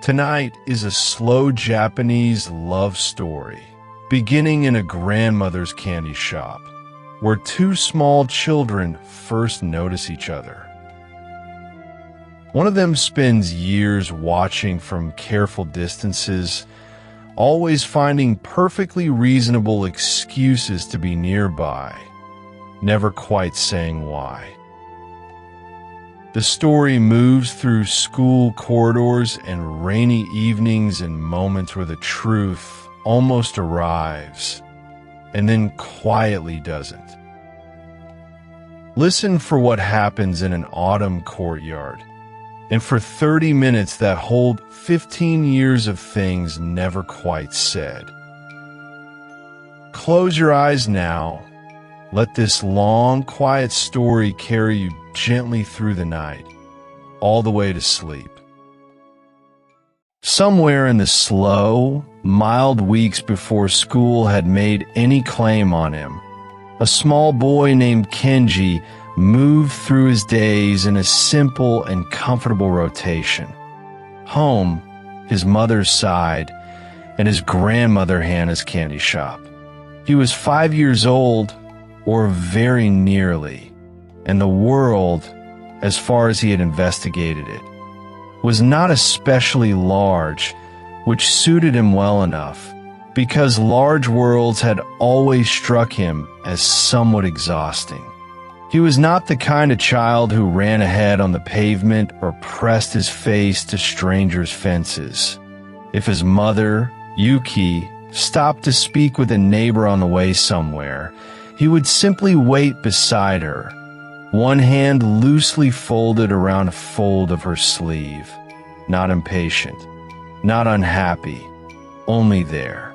Tonight is a slow Japanese love story, beginning in a grandmother's candy shop, where two small children first notice each other. One of them spends years watching from careful distances, always finding perfectly reasonable excuses to be nearby, never quite saying why. The story moves through school corridors and rainy evenings and moments where the truth almost arrives, and then quietly doesn't. Listen for what happens in an autumn courtyard, and for 30 minutes that hold 15 years of things never quite said. Close your eyes now. Let this long, quiet story carry you gently through the night, all the way to sleep. Somewhere in the slow, mild weeks before school had made any claim on him, a small boy named Kenji moved through his days in a simple and comfortable rotation. Home, his mother's side, and his grandmother Hannah's candy shop. He was 5 years old, or very nearly, and the world, as far as he had investigated it, was not especially large, which suited him well enough, because large worlds had always struck him as somewhat exhausting. He was not the kind of child who ran ahead on the pavement or pressed his face to strangers' fences. If his mother, Yuki, stopped to speak with a neighbor on the way somewhere, he would simply wait beside her, one hand loosely folded around a fold of her sleeve, not impatient, not unhappy, only there.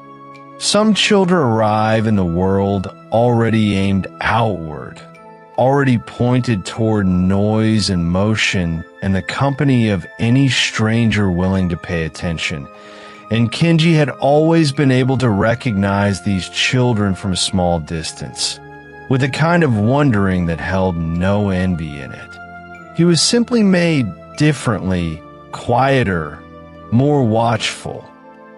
Some children arrive in the world already aimed outward, already pointed toward noise and motion and the company of any stranger willing to pay attention. And Kenji had always been able to recognize these children from a small distance, with a kind of wondering that held no envy in it. He was simply made differently, quieter, more watchful,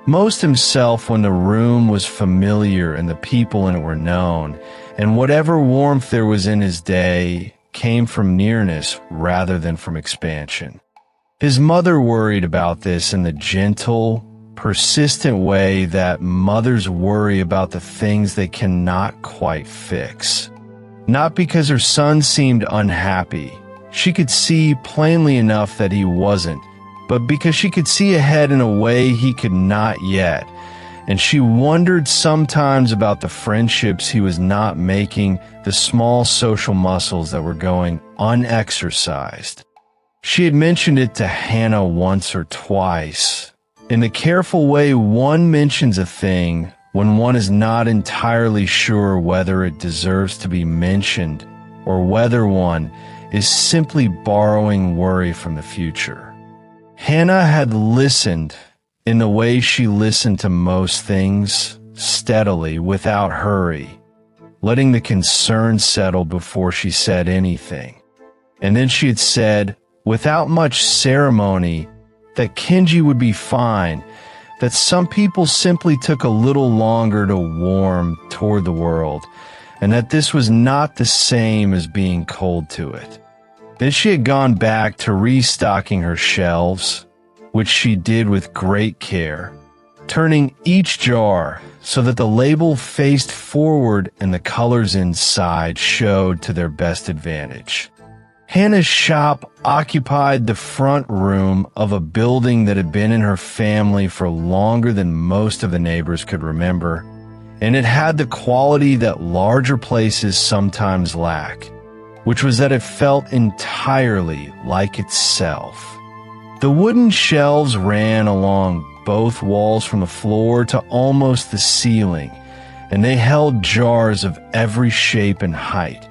most himself when the room was familiar and the people in it were known, and whatever warmth there was in his day came from nearness rather than from expansion. His mother worried about this in the gentle, persistent way that mothers worry about the things they cannot quite fix. Not because her son seemed unhappy. She could see plainly enough that he wasn't, but because she could see ahead in a way he could not yet, and she wondered sometimes about the friendships he was not making, the small social muscles that were going unexercised. She had mentioned it to Hannah once or twice, in the careful way one mentions a thing when one is not entirely sure whether it deserves to be mentioned or whether one is simply borrowing worry from the future. Hannah had listened in the way she listened to most things, steadily, without hurry, letting the concern settle before she said anything. And then she had said, without much ceremony, that Kenji would be fine, that some people simply took a little longer to warm toward the world, and that this was not the same as being cold to it. Then she had gone back to restocking her shelves, which she did with great care, turning each jar so that the label faced forward and the colors inside showed to their best advantage. Hannah's shop occupied the front room of a building that had been in her family for longer than most of the neighbors could remember, and it had the quality that larger places sometimes lack, which was that it felt entirely like itself. The wooden shelves ran along both walls from the floor to almost the ceiling, and they held jars of every shape and height.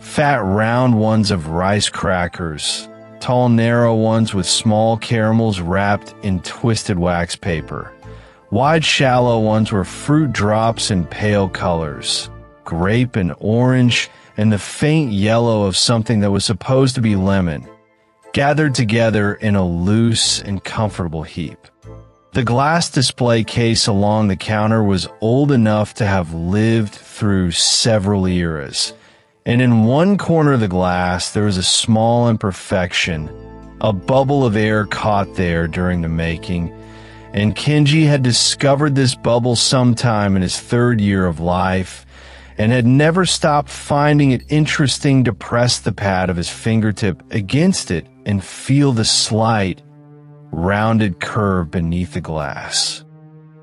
Fat round ones of rice crackers, tall narrow ones with small caramels wrapped in twisted wax paper. Wide shallow ones were fruit drops in pale colors, grape and orange, and the faint yellow of something that was supposed to be lemon. gathered together in a loose and comfortable heap. The glass display case along the counter was old enough to have lived through several eras, and in one corner of the glass there was a small imperfection, a bubble of air caught there during the making, and Kenji had discovered this bubble sometime in his third year of life and had never stopped finding it interesting to press the pad of his fingertip against it and feel the slight, rounded curve beneath the glass.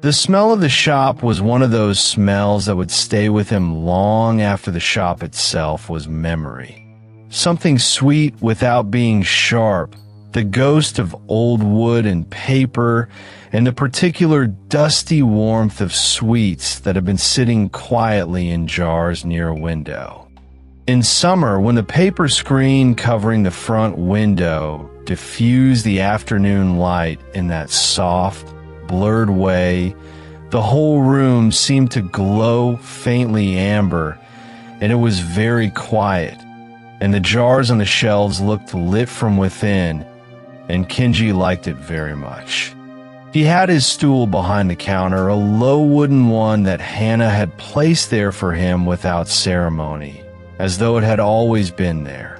The smell of the shop was one of those smells that would stay with him long after the shop itself was memory. Something sweet without being sharp, the ghost of old wood and paper, and the particular dusty warmth of sweets that had been sitting quietly in jars near a window. In summer, when the paper screen covering the front window diffused the afternoon light in that soft, blurred way, the whole room seemed to glow faintly amber, and it was very quiet, and the jars on the shelves looked lit from within, and Kenji liked it very much. He had his stool behind the counter, a low wooden one that Hannah had placed there for him without ceremony, as though it had always been there.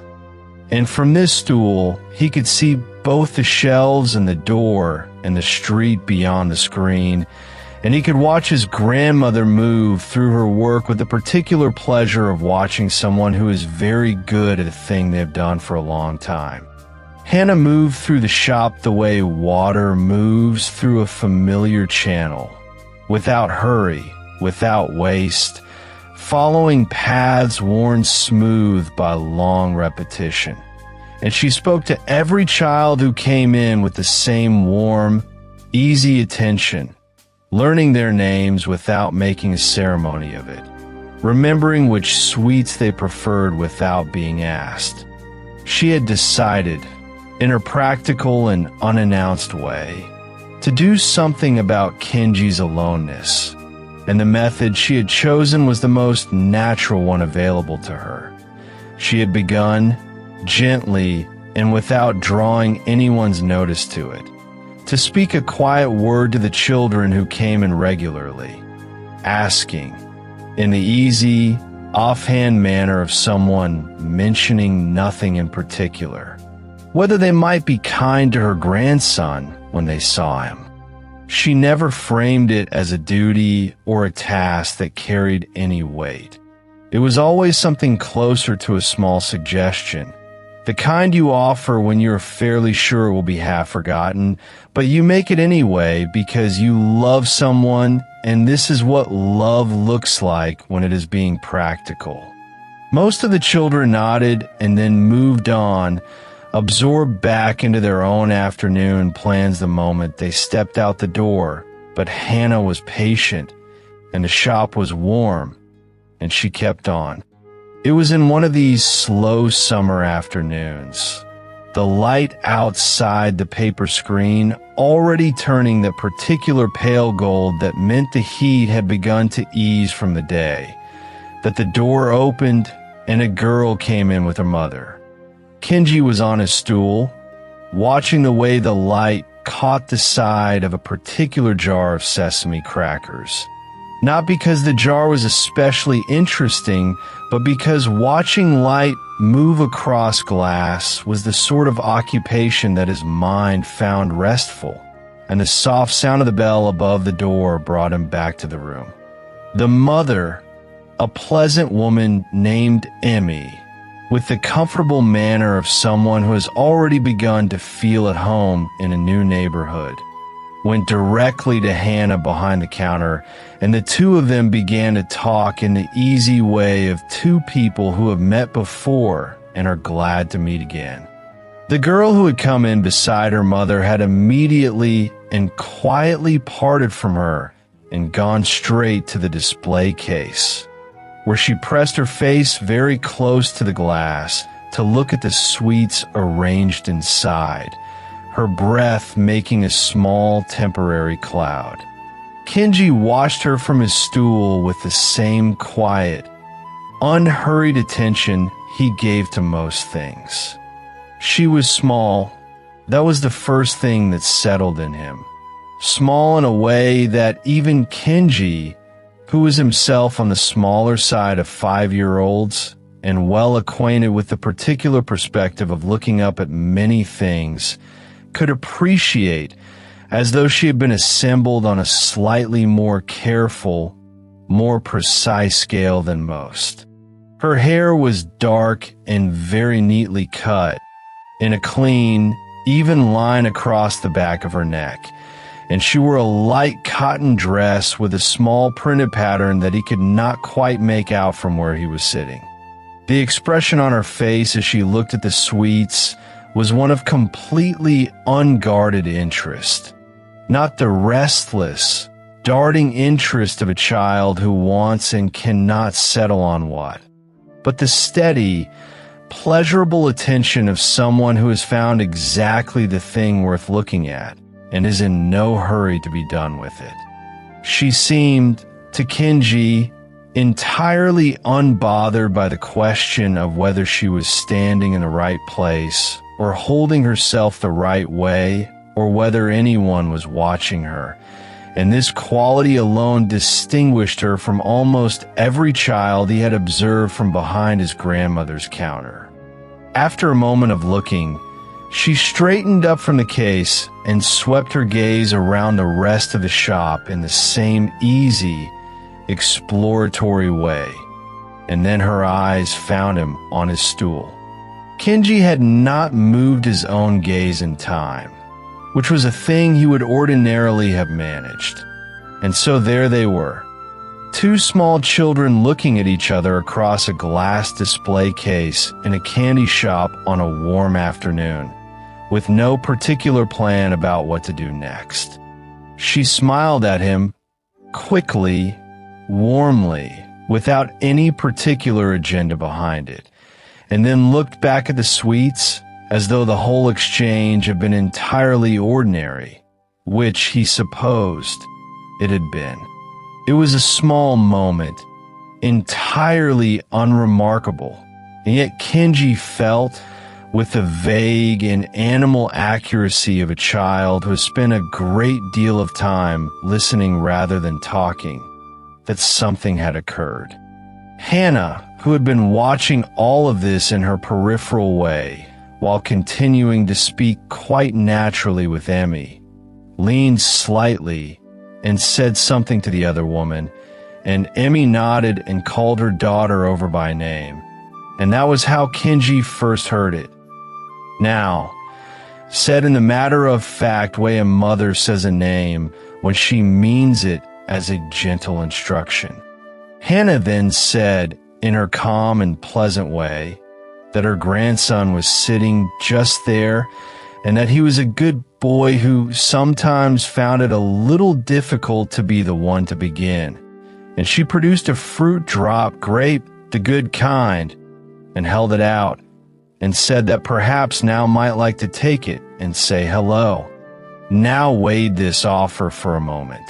And from this stool, he could see both the shelves and the door and the street beyond the screen, and he could watch his grandmother move through her work with the particular pleasure of watching someone who is very good at a thing they've done for a long time. Hannah moved through the shop the way water moves through a familiar channel, without hurry, without waste, following paths worn smooth by long repetition. And she spoke to every child who came in with the same warm, easy attention, learning their names without making a ceremony of it, remembering which sweets they preferred without being asked. She had decided, in her practical and unannounced way, to do something about Kenji's aloneness, and the method she had chosen was the most natural one available to her. She had begun, gently and without drawing anyone's notice to it, to speak a quiet word to the children who came in regularly, asking, in the easy, offhand manner of someone mentioning nothing in particular, whether they might be kind to her grandson when they saw him. She never framed it as a duty or a task that carried any weight. It was always something closer to a small suggestion, the kind you offer when you're fairly sure it will be half forgotten, but you make it anyway because you love someone, and this is what love looks like when it is being practical. Most of the children nodded and then moved on, absorbed back into their own afternoon plans the moment they stepped out the door, but Hannah was patient, and the shop was warm, and she kept on. It was in one of these slow summer afternoons, the light outside the paper screen already turning the particular pale gold that meant the heat had begun to ease from the day, that the door opened and a girl came in with her mother. Kenji was on his stool, watching the way the light caught the side of a particular jar of sesame crackers. Not because the jar was especially interesting, but because watching light move across glass was the sort of occupation that his mind found restful, and the soft sound of the bell above the door brought him back to the room. The mother, a pleasant woman named Emmy, with the comfortable manner of someone who has already begun to feel at home in a new neighborhood, went directly to Hannah behind the counter, and the two of them began to talk in the easy way of two people who have met before and are glad to meet again. The girl who had come in beside her mother had immediately and quietly parted from her and gone straight to the display case, where she pressed her face very close to the glass to look at the sweets arranged inside, her breath making a small temporary cloud. Kenji watched her from his stool with the same quiet, unhurried attention he gave to most things. She was small. That was the first thing that settled in him. Small in a way that even Kenji, who was himself on the smaller side of 5-year-olds and well acquainted with the particular perspective of looking up at many things, could appreciate, as though she had been assembled on a slightly more careful, more precise scale than most. Her hair was dark and very neatly cut, in a clean, even line across the back of her neck, and she wore a light cotton dress with a small printed pattern that he could not quite make out from where he was sitting. The expression on her face as she looked at the sweets was one of completely unguarded interest. Not the restless, darting interest of a child who wants and cannot settle on what, but the steady, pleasurable attention of someone who has found exactly the thing worth looking at and is in no hurry to be done with it. She seemed, to Kenji, entirely unbothered by the question of whether she was standing in the right place or holding herself the right way or whether anyone was watching her, and this quality alone distinguished her from almost every child he had observed from behind his grandmother's counter. After a moment of looking, she straightened up from the case and swept her gaze around the rest of the shop in the same easy, exploratory way, and then her eyes found him on his stool. Kenji had not moved his own gaze in time, which was a thing he would ordinarily have managed. And so there they were, two small children looking at each other across a glass display case in a candy shop on a warm afternoon, with no particular plan about what to do next. She smiled at him, quickly, warmly, without any particular agenda behind it, and then looked back at the sweets as though the whole exchange had been entirely ordinary, which he supposed it had been. It was a small moment, entirely unremarkable, and yet Kenji felt, with the vague and animal accuracy of a child who has spent a great deal of time listening rather than talking, that something had occurred. Hannah, who had been watching all of this in her peripheral way, while continuing to speak quite naturally with Emmy, leaned slightly and said something to the other woman, and Emmy nodded and called her daughter over by name, and that was how Kenji first heard it. Now, said in the matter-of-fact way a mother says a name when she means it as a gentle instruction. Hannah then said, in her calm and pleasant way, that her grandson was sitting just there and that he was a good boy who sometimes found it a little difficult to be the one to begin. And she produced a fruit drop grape, the good kind, and held it out and said that perhaps now might like to take it and say hello. Now weighed this offer for a moment,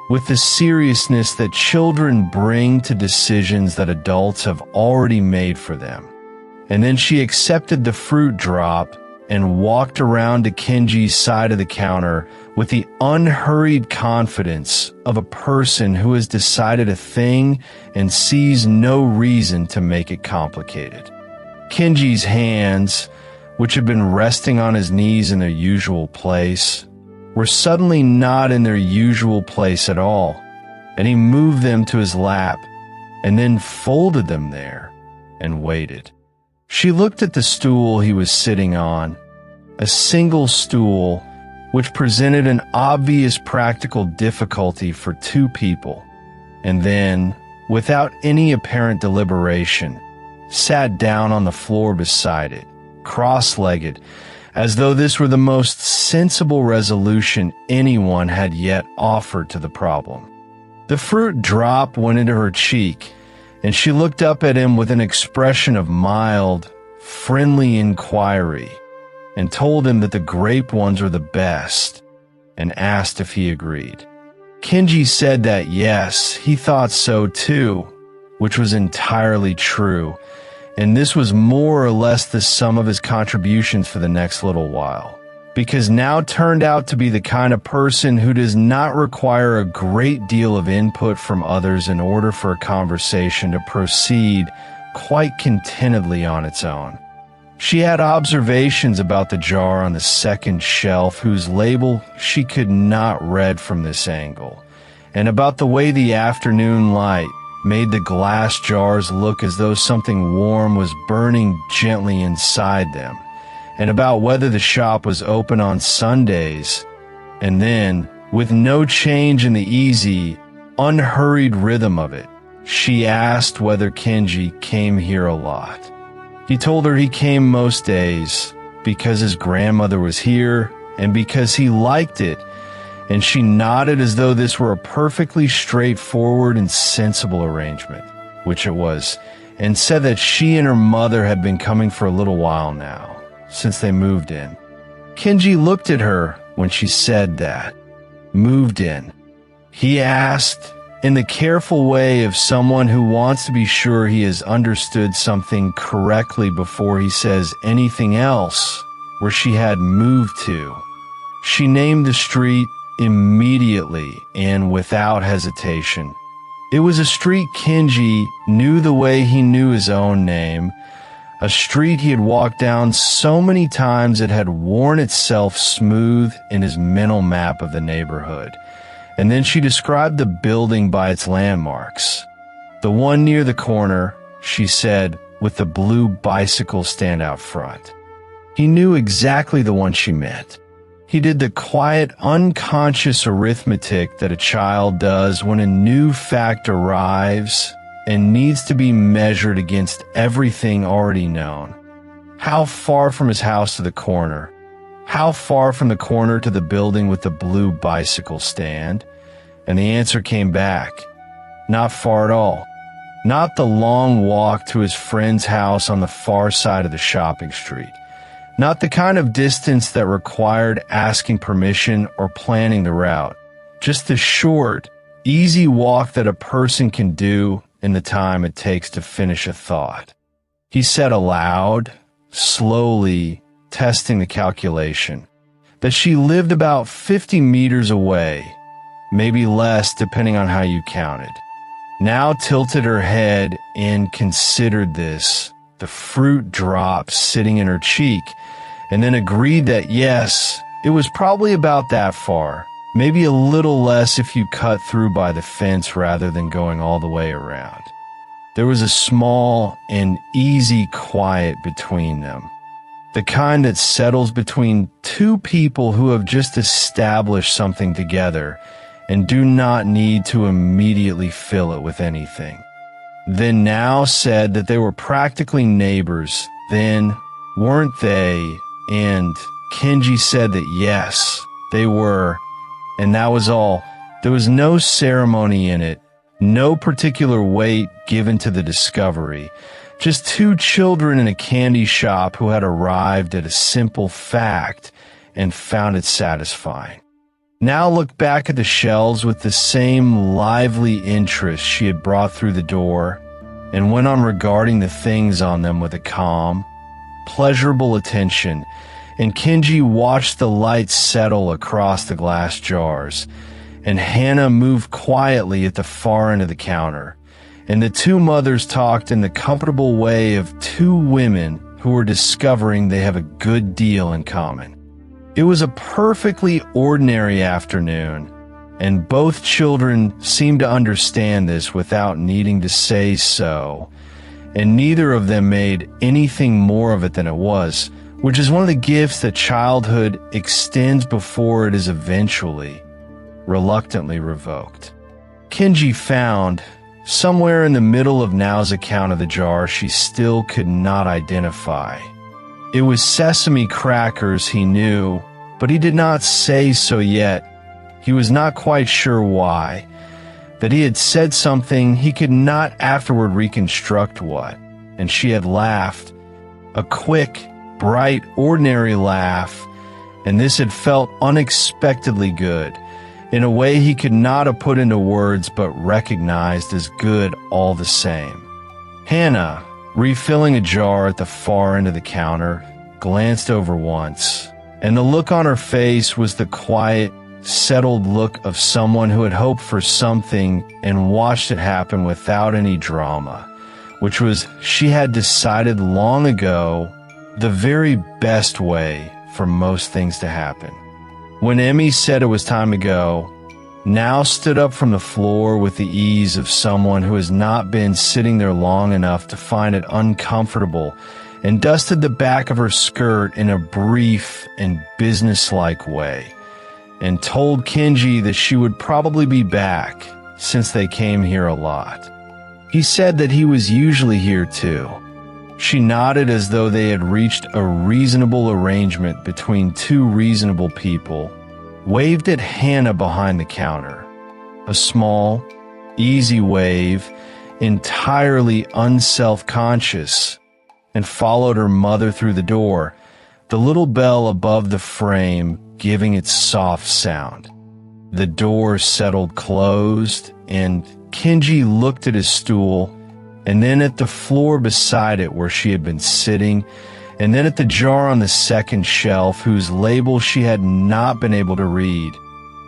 with the seriousness that children bring to decisions that adults have already made for them. And then she accepted the fruit drop and walked around to Kenji's side of the counter with the unhurried confidence of a person who has decided a thing and sees no reason to make it complicated. Kenji's hands, which had been resting on his knees in their usual place, were suddenly not in their usual place at all, and he moved them to his lap and then folded them there and waited. She looked at the stool he was sitting on, a single stool which presented an obvious practical difficulty for two people, and then, without any apparent deliberation, sat down on the floor beside it, cross-legged, as though this were the most sensible resolution anyone had yet offered to the problem. The fruit drop went into her cheek, and she looked up at him with an expression of mild, friendly inquiry, and told him that the grape ones were the best, and asked if he agreed. Kenji said that yes, he thought so too, which was entirely true, and this was more or less the sum of his contributions for the next little while, because now turned out to be the kind of person who does not require a great deal of input from others in order for a conversation to proceed quite contentedly on its own. She had observations about the jar on the second shelf whose label she could not read from this angle, and about the way the afternoon light made the glass jars look as though something warm was burning gently inside them, and about whether the shop was open on Sundays. And then, with no change in the easy, unhurried rhythm of it, she asked whether Kenji came here a lot. He told her he came most days because his grandmother was here and because he liked it, and she nodded as though this were a perfectly straightforward and sensible arrangement, which it was, and said that she and her mother had been coming for a little while now, since they moved in. Kenji looked at her when she said that. Moved in? He asked, in the careful way of someone who wants to be sure he has understood something correctly before he says anything else, where she had moved to. She named the street immediately and without hesitation. It was a street Kenji knew the way he knew his own name, a street he had walked down so many times it had worn itself smooth in his mental map of the neighborhood. And then she described the building by its landmarks. The one near the corner, she said, with the blue bicycle stand out front. He knew exactly the one she meant. He did the quiet, unconscious arithmetic that a child does when a new fact arrives and needs to be measured against everything already known. How far from his house to the corner? How far from the corner to the building with the blue bicycle stand? And the answer came back. Not far at all. Not the long walk to his friend's house on the far side of the shopping street. Not the kind of distance that required asking permission or planning the route. Just the short, easy walk that a person can do in the time it takes to finish a thought. He said aloud, slowly, testing the calculation, that she lived about 50 meters away, maybe less depending on how you counted. Now tilted her head and considered this, the fruit drop sitting in her cheek, and then agreed that yes, it was probably about that far, maybe a little less if you cut through by the fence rather than going all the way around. There was a small and easy quiet between them, the kind that settles between two people who have just established something together and do not need to immediately fill it with anything. Then now said that they were practically neighbors, then weren't they? And Kenji said that yes, they were, and that was all. There was no ceremony in it, no particular weight given to the discovery. Just two children in a candy shop who had arrived at a simple fact and found it satisfying. Now looked back at the shelves with the same lively interest she had brought through the door and went on regarding the things on them with a calm, pleasurable attention, and Kenji watched the light settle across the glass jars, and Hannah moved quietly at the far end of the counter, and the two mothers talked in the comfortable way of two women who were discovering they have a good deal in common. It was a perfectly ordinary afternoon, and both children seemed to understand this without needing to say so, and neither of them made anything more of it than it was, which is one of the gifts that childhood extends before it is eventually, reluctantly revoked. Kenji found, somewhere in the middle of Nao's account of the jar she still could not identify. It was sesame crackers, he knew, but he did not say so yet. He was not quite sure why. That he had said something he could not afterward reconstruct what, and she had laughed. A quick, bright, ordinary laugh, and this had felt unexpectedly good, in a way he could not have put into words but recognized as good all the same. Hannah, refilling a jar at the far end of the counter, glanced over once, and the look on her face was the quiet, settled look of someone who had hoped for something and watched it happen without any drama, which was, she had decided long ago, the very best way for most things to happen. When Emmy said it was time to go, Now stood up from the floor with the ease of someone who has not been sitting there long enough to find it uncomfortable, and dusted the back of her skirt in a brief and businesslike way, and told Kenji that she would probably be back, since they came here a lot. He said that he was usually here too. She nodded as though they had reached a reasonable arrangement between two reasonable people, waved at Hannah behind the counter. A small, easy wave, entirely unself-conscious, and followed her mother through the door, the little bell above the frame giving its soft sound. The door settled closed, and Kenji looked at his stool, and then at the floor beside it where she had been sitting, and then at the jar on the second shelf whose label she had not been able to read,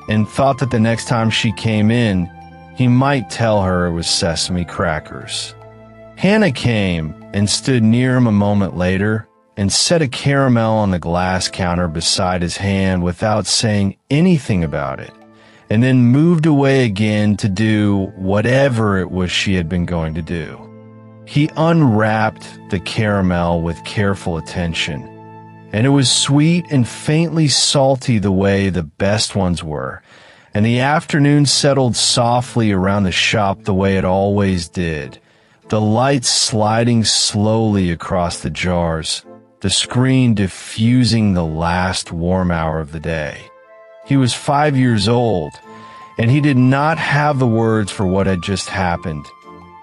and thought that the next time she came in, he might tell her it was sesame crackers. Hannah came and stood near him a moment later and set a caramel on the glass counter beside his hand without saying anything about it, and then moved away again to do whatever it was she had been going to do. He unwrapped the caramel with careful attention, and it was sweet and faintly salty the way the best ones were, and the afternoon settled softly around the shop the way it always did, the lights sliding slowly across the jars, the screen diffusing the last warm hour of the day. He was 5 years old, and he did not have the words for what had just happened.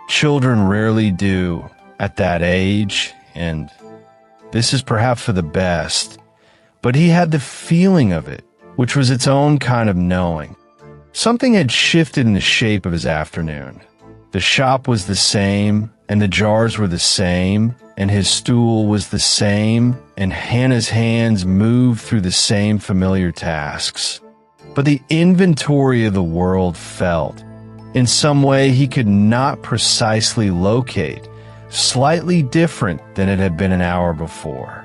Children rarely do at that age, and this is perhaps for the best, but he had the feeling of it, which was its own kind of knowing. Something had shifted in the shape of his afternoon. The shop was the same, and the jars were the same, and his stool was the same, and Hannah's hands moved through the same familiar tasks. But the inventory of the world felt, in some way he could not precisely locate, slightly different than it had been an hour before.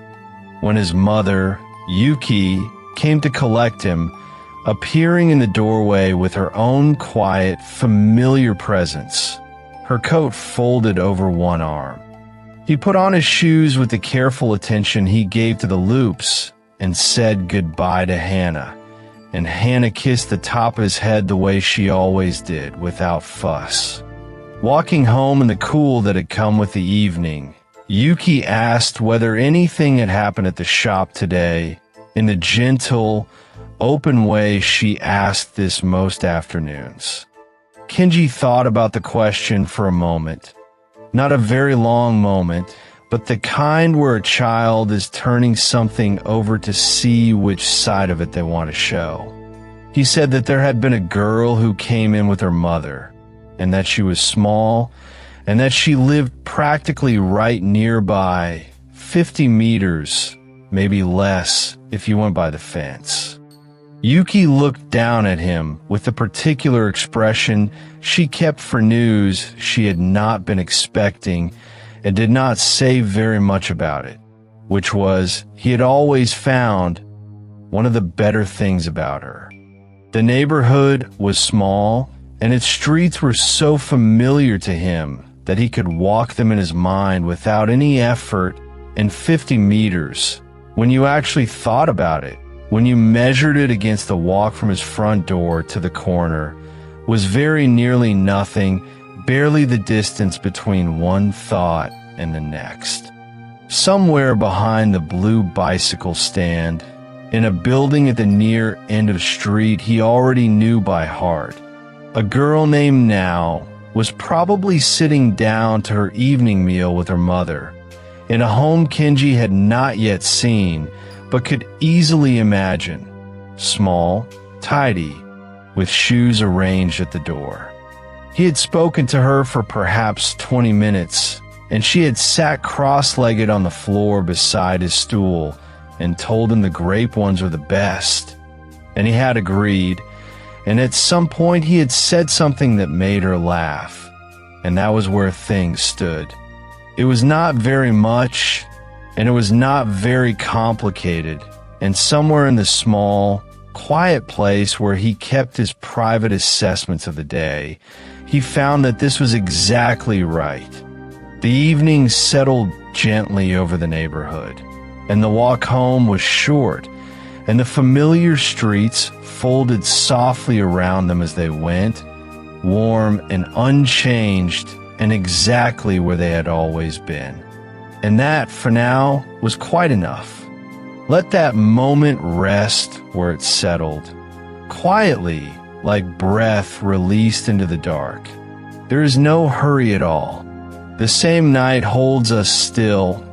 When his mother, Yuki, came to collect him, appearing in the doorway with her own quiet, familiar presence, her coat folded over one arm. He put on his shoes with the careful attention he gave to the loops and said goodbye to Hannah, and Hannah kissed the top of his head the way she always did, without fuss. Walking home in the cool that had come with the evening, Yuki asked whether anything had happened at the shop today, in the gentle, open way she asked this most afternoons. Kenji thought about the question for a moment. Not a very long moment, but the kind where a child is turning something over to see which side of it they want to show. He said that there had been a girl who came in with her mother, and that she was small, and that she lived practically right nearby, 50 meters, maybe less if you went by the fence. Yuki looked down at him with the particular expression she kept for news she had not been expecting, and did not say very much about it, which was, he had always found, one of the better things about her. The neighborhood was small, and its streets were so familiar to him that he could walk them in his mind without any effort, and 50 meters, when you actually thought about it, when you measured it against the walk from his front door to the corner, was very nearly nothing, barely the distance between one thought and the next. Somewhere behind the blue bicycle stand, in a building at the near end of the street he already knew by heart, a girl named Now was probably sitting down to her evening meal with her mother, in a home Kenji had not yet seen, but could easily imagine, small, tidy, with shoes arranged at the door. He had spoken to her for perhaps 20 minutes, and she had sat cross-legged on the floor beside his stool and told him the grape ones were the best. And he had agreed, and at some point he had said something that made her laugh, and that was where things stood. It was not very much, and it was not very complicated, and somewhere in the small, quiet place where he kept his private assessments of the day, he found that this was exactly right. The evening settled gently over the neighborhood, and the walk home was short, and the familiar streets folded softly around them as they went, warm and unchanged and exactly where they had always been. And that, for now, was quite enough. Let that moment rest where it settled, quietly, like breath released into the dark. There is no hurry at all. The same night holds us still,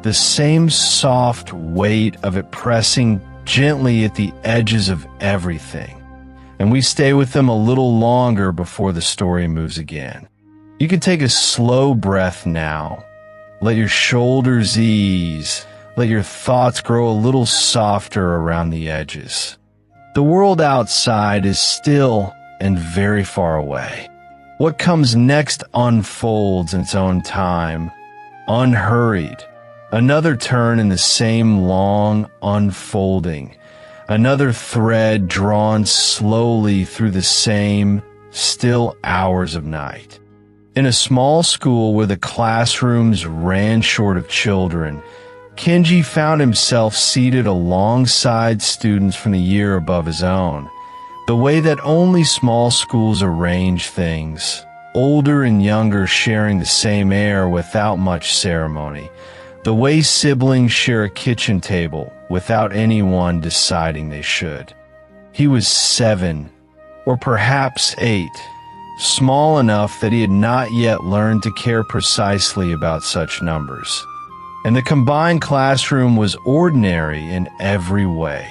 the same soft weight of it pressing gently at the edges of everything. And we stay with them a little longer before the story moves again. You can take a slow breath now. Let your shoulders ease. Let your thoughts grow a little softer around the edges. The world outside is still and very far away. What comes next unfolds in its own time, unhurried. Another turn in the same long unfolding. Another thread drawn slowly through the same still hours of night. In a small school where the classrooms ran short of children, Kenji found himself seated alongside students from the year above his own. The way that only small schools arrange things, older and younger sharing the same air without much ceremony. The way siblings share a kitchen table without anyone deciding they should. He was 7, or perhaps 8, small enough that he had not yet learned to care precisely about such numbers. And the combined classroom was ordinary in every way.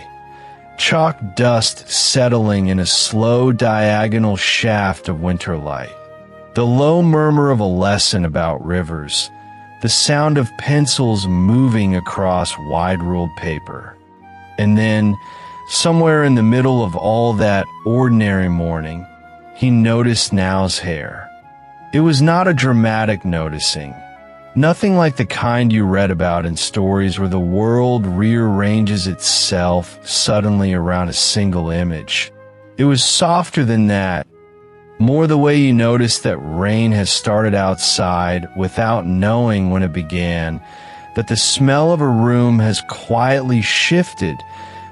Chalk dust settling in a slow diagonal shaft of winter light. The low murmur of a lesson about rivers. The sound of pencils moving across wide-ruled paper. And then, somewhere in the middle of all that ordinary morning, he noticed Nao's hair. It was not a dramatic noticing. Nothing like the kind you read about in stories where the world rearranges itself suddenly around a single image. It was softer than that. More the way you notice that rain has started outside without knowing when it began, that the smell of a room has quietly shifted,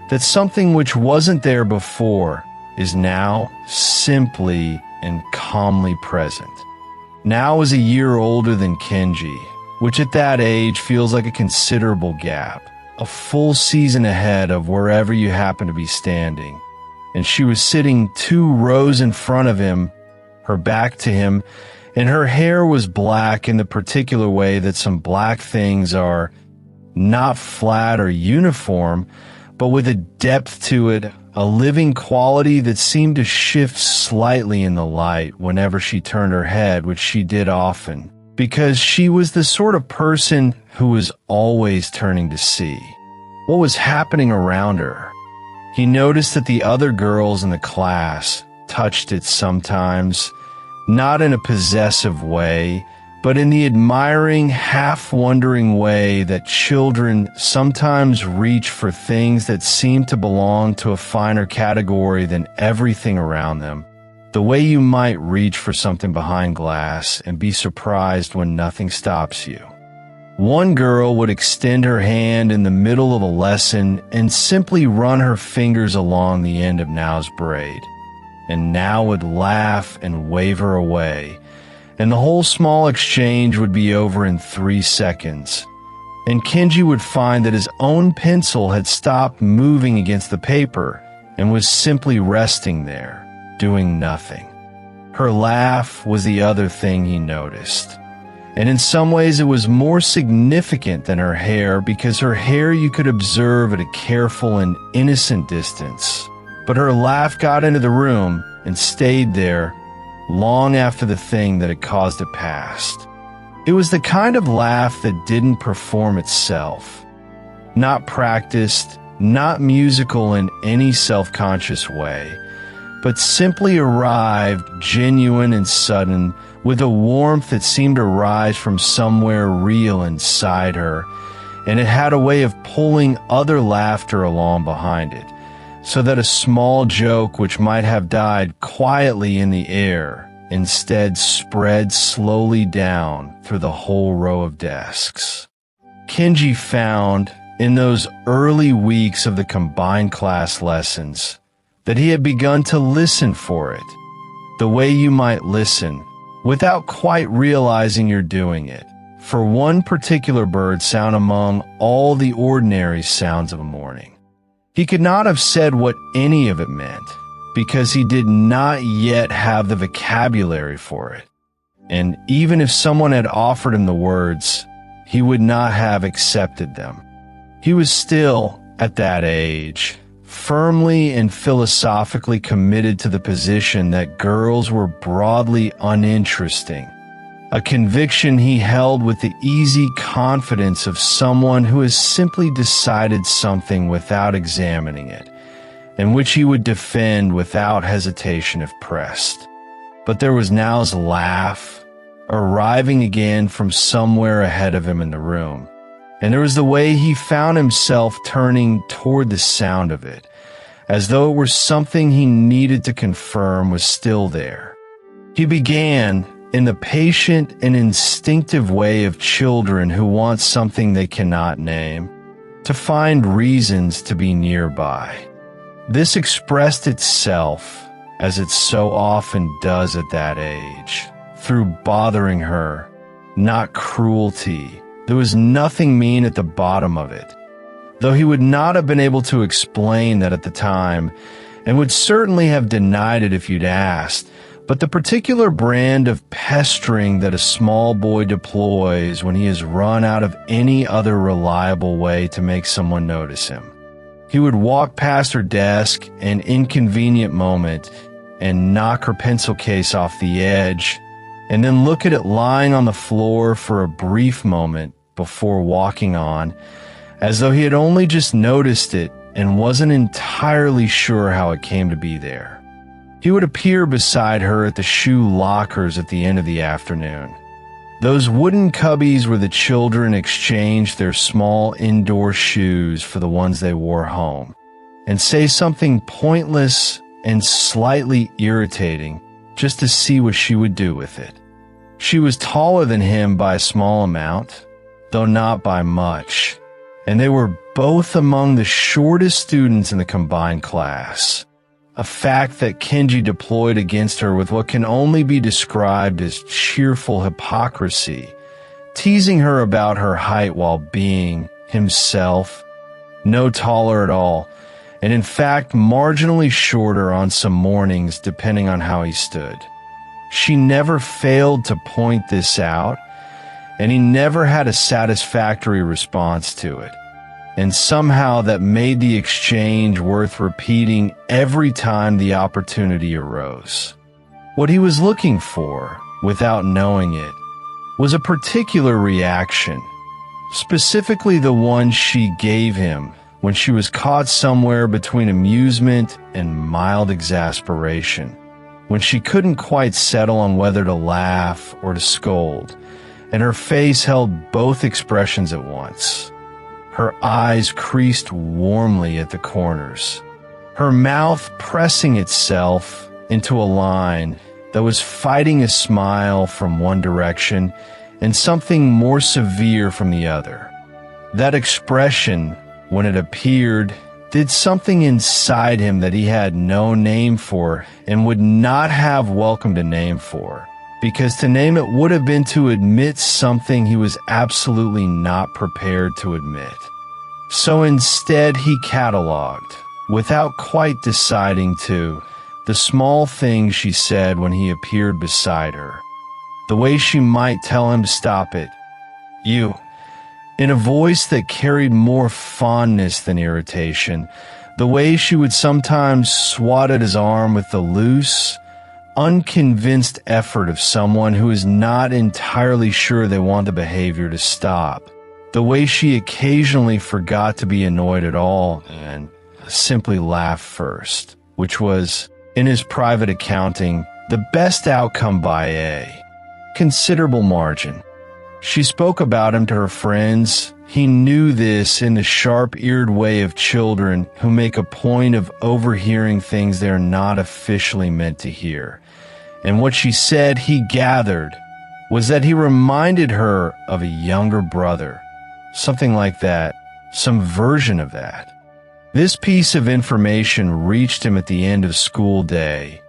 that something which wasn't there before is now simply and calmly present. Now is a year older than Kenji, which at that age feels like a considerable gap, a full season ahead of wherever you happen to be standing. And she was sitting 2 rows in front of him, her back to him, and her hair was black in the particular way that some black things are, not flat or uniform, but with a depth to it, a living quality that seemed to shift slightly in the light whenever she turned her head, which she did often, because she was the sort of person who was always turning to see what was happening around her. He noticed that the other girls in the class touched it sometimes, not in a possessive way, but in the admiring, half-wondering way that children sometimes reach for things that seem to belong to a finer category than everything around them, the way you might reach for something behind glass and be surprised when nothing stops you. One girl would extend her hand in the middle of a lesson and simply run her fingers along the end of Nao's braid, and Nao would laugh and wave her away, and the whole small exchange would be over in 3 seconds, and Kenji would find that his own pencil had stopped moving against the paper and was simply resting there, doing nothing. Her laugh was the other thing he noticed. And in some ways it was more significant than her hair, because her hair you could observe at a careful and innocent distance. But her laugh got into the room and stayed there long after the thing that had caused it passed. It was the kind of laugh that didn't perform itself, not practiced, not musical in any self-conscious way, but simply arrived genuine and sudden, with a warmth that seemed to rise from somewhere real inside her, and it had a way of pulling other laughter along behind it, so that a small joke which might have died quietly in the air instead spread slowly down through the whole row of desks. Kenji found, in those early weeks of the combined class lessons, that he had begun to listen for it, the way you might listen, without quite realizing you're doing it, for one particular bird sound among all the ordinary sounds of a morning. He could not have said what any of it meant, because he did not yet have the vocabulary for it. And even if someone had offered him the words, he would not have accepted them. He was still, at that age, firmly and philosophically committed to the position that girls were broadly uninteresting, a conviction he held with the easy confidence of someone who has simply decided something without examining it, and which he would defend without hesitation if pressed. But there was Nao's laugh, arriving again from somewhere ahead of him in the room, and there was the way he found himself turning toward the sound of it, as though it were something he needed to confirm was still there. He began, in the patient and instinctive way of children who want something they cannot name, to find reasons to be nearby. This expressed itself, as it so often does at that age, through bothering her, not cruelty. There was nothing mean at the bottom of it, though he would not have been able to explain that at the time, and would certainly have denied it if you'd asked, but the particular brand of pestering that a small boy deploys when he has run out of any other reliable way to make someone notice him. He would walk past her desk an inconvenient moment and knock her pencil case off the edge, and then look at it lying on the floor for a brief moment before walking on, as though he had only just noticed it and wasn't entirely sure how it came to be there. He would appear beside her at the shoe lockers at the end of the afternoon, those wooden cubbies where the children exchanged their small indoor shoes for the ones they wore home, and say something pointless and slightly irritating just to see what she would do with it. She was taller than him by a small amount, though not by much, and they were both among the shortest students in the combined class, a fact that Kenji deployed against her with what can only be described as cheerful hypocrisy, teasing her about her height while being, himself, no taller at all, and in fact marginally shorter on some mornings depending on how he stood. She never failed to point this out, and he never had a satisfactory response to it. And somehow that made the exchange worth repeating every time the opportunity arose. What he was looking for, without knowing it, was a particular reaction, specifically the one she gave him when she was caught somewhere between amusement and mild exasperation, when she couldn't quite settle on whether to laugh or to scold, and her face held both expressions at once. Her eyes creased warmly at the corners, her mouth pressing itself into a line that was fighting a smile from one direction and something more severe from the other. That expression, when it appeared, did something inside him that he had no name for and would not have welcomed a name for, because to name it would have been to admit something he was absolutely not prepared to admit. So instead he cataloged, without quite deciding to, the small things she said when he appeared beside her, the way she might tell him to stop it. You, in a voice that carried more fondness than irritation, the way she would sometimes swat at his arm with the loose, unconvinced effort of someone who is not entirely sure they want the behavior to stop. The way she occasionally forgot to be annoyed at all and simply laughed first, which was, in his private accounting, the best outcome by a considerable margin. She spoke about him to her friends. He knew this in the sharp-eared way of children who make a point of overhearing things they're not officially meant to hear. And what she said, he gathered, was that he reminded her of a younger brother. Something like that, some version of that. This piece of information reached him at the end of school day,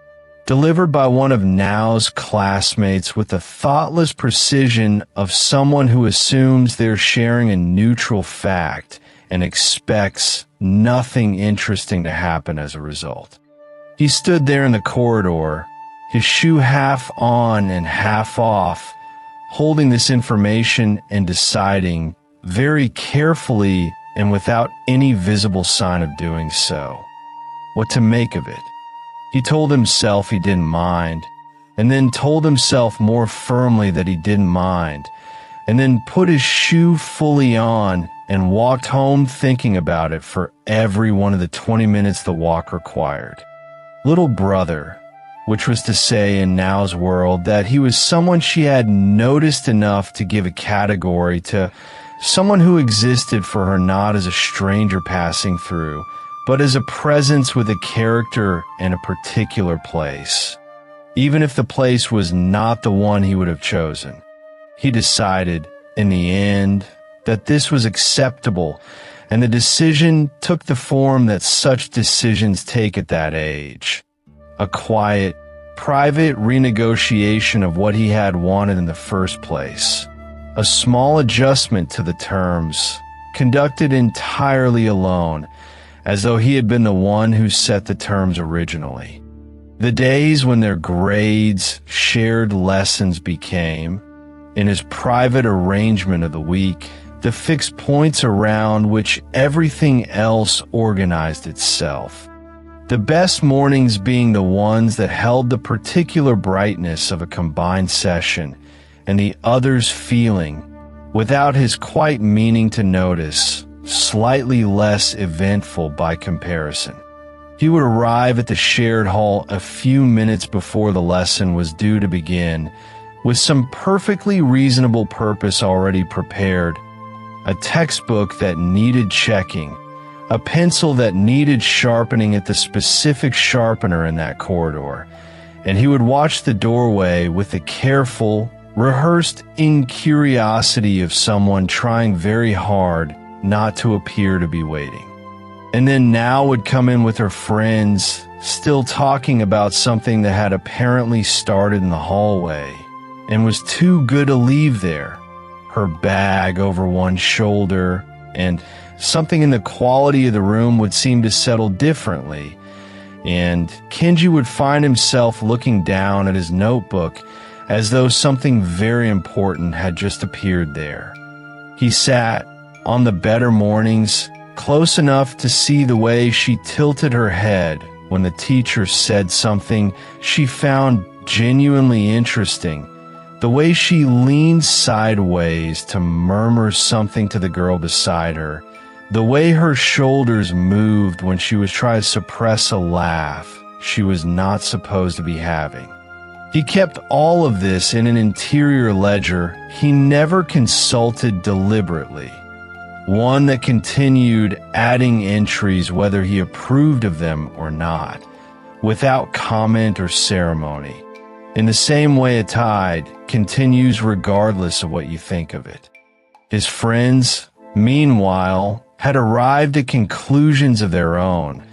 delivered by one of Now's classmates with the thoughtless precision of someone who assumes they're sharing a neutral fact and expects nothing interesting to happen as a result. He stood there in the corridor, his shoe half on and half off, holding this information and deciding, very carefully and without any visible sign of doing so, what to make of it. He told himself he didn't mind, and then told himself more firmly that he didn't mind, and then put his shoe fully on and walked home thinking about it for every one of the 20 minutes the walk required. Little brother, which was to say in Now's world that he was someone she had noticed enough to give a category to, someone who existed for her not as a stranger passing through, but as a presence with a character and a particular place. Even if the place was not the one he would have chosen. He decided, in the end, that this was acceptable, and the decision took the form that such decisions take at that age. A quiet, private renegotiation of what he had wanted in the first place. A small adjustment to the terms, conducted entirely alone, as though he had been the one who set the terms originally. The days when their grades, shared lessons became, in his private arrangement of the week, the fixed points around which everything else organized itself. The best mornings being the ones that held the particular brightness of a combined session, and the others feeling, without his quite meaning to notice, slightly less eventful by comparison. He would arrive at the shared hall a few minutes before the lesson was due to begin, with some perfectly reasonable purpose already prepared, a textbook that needed checking, a pencil that needed sharpening at the specific sharpener in that corridor, and he would watch the doorway with the careful, rehearsed incuriosity of someone trying very hard not to appear to be waiting. And then Now would come in with her friends, still talking about something that had apparently started in the hallway and was too good to leave there. Her bag over one shoulder, and something in the quality of the room would seem to settle differently, and Kenji would find himself looking down at his notebook as though something very important had just appeared there. He sat, on the better mornings, close enough to see the way she tilted her head when the teacher said something she found genuinely interesting, the way she leaned sideways to murmur something to the girl beside her, the way her shoulders moved when she was trying to suppress a laugh she was not supposed to be having. He kept all of this in an interior ledger he never consulted deliberately, one that continued adding entries whether he approved of them or not, without comment or ceremony, in the same way a tide continues regardless of what you think of it. His friends, meanwhile, had arrived at conclusions of their own,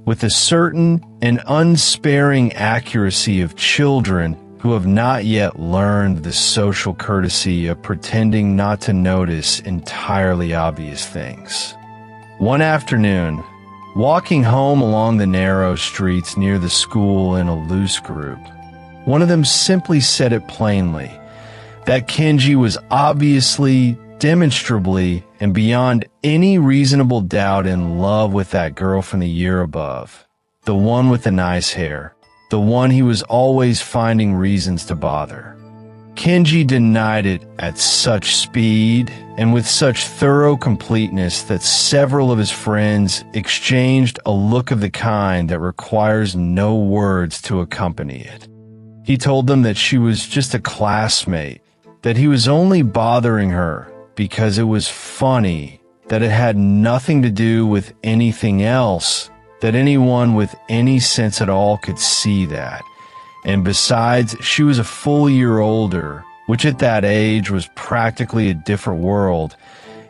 with a certain and unsparing accuracy of children who have not yet learned the social courtesy of pretending not to notice entirely obvious things. One afternoon, walking home along the narrow streets near the school in a loose group, one of them simply said it plainly, that Kenji was obviously, demonstrably, and beyond any reasonable doubt in love with that girl from the year above, the one with the nice hair, the one he was always finding reasons to bother. Kenji denied it at such speed and with such thorough completeness that several of his friends exchanged a look of the kind that requires no words to accompany it. He told them that she was just a classmate, that he was only bothering her because it was funny, that it had nothing to do with anything else, that anyone with any sense at all could see that. And besides, she was a full year older, which at that age was practically a different world,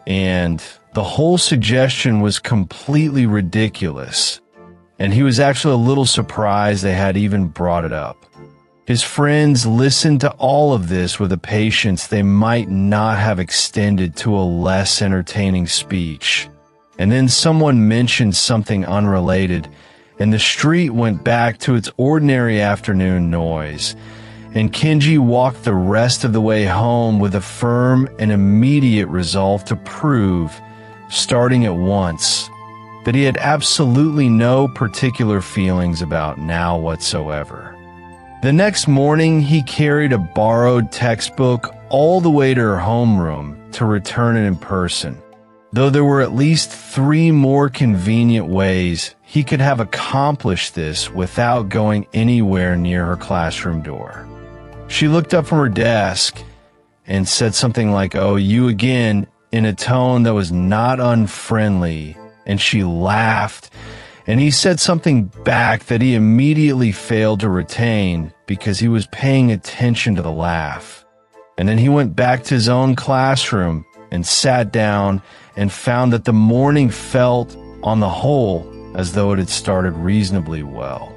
and the whole suggestion was completely ridiculous. And he was actually a little surprised they had even brought it up. His friends listened to all of this with a patience they might not have extended to a less entertaining speech. And then someone mentioned something unrelated, and the street went back to its ordinary afternoon noise, and Kenji walked the rest of the way home with a firm and immediate resolve to prove, starting at once, that he had absolutely no particular feelings about now whatsoever. The next morning, he carried a borrowed textbook all the way to her homeroom to return it in person, though there were at least 3 more convenient ways he could have accomplished this without going anywhere near her classroom door. She looked up from her desk and said something like, "Oh, you again," in a tone that was not unfriendly, and she laughed, and he said something back that he immediately failed to retain because he was paying attention to the laugh. And then he went back to his own classroom and sat down and found that the morning felt, on the whole, as though it had started reasonably well.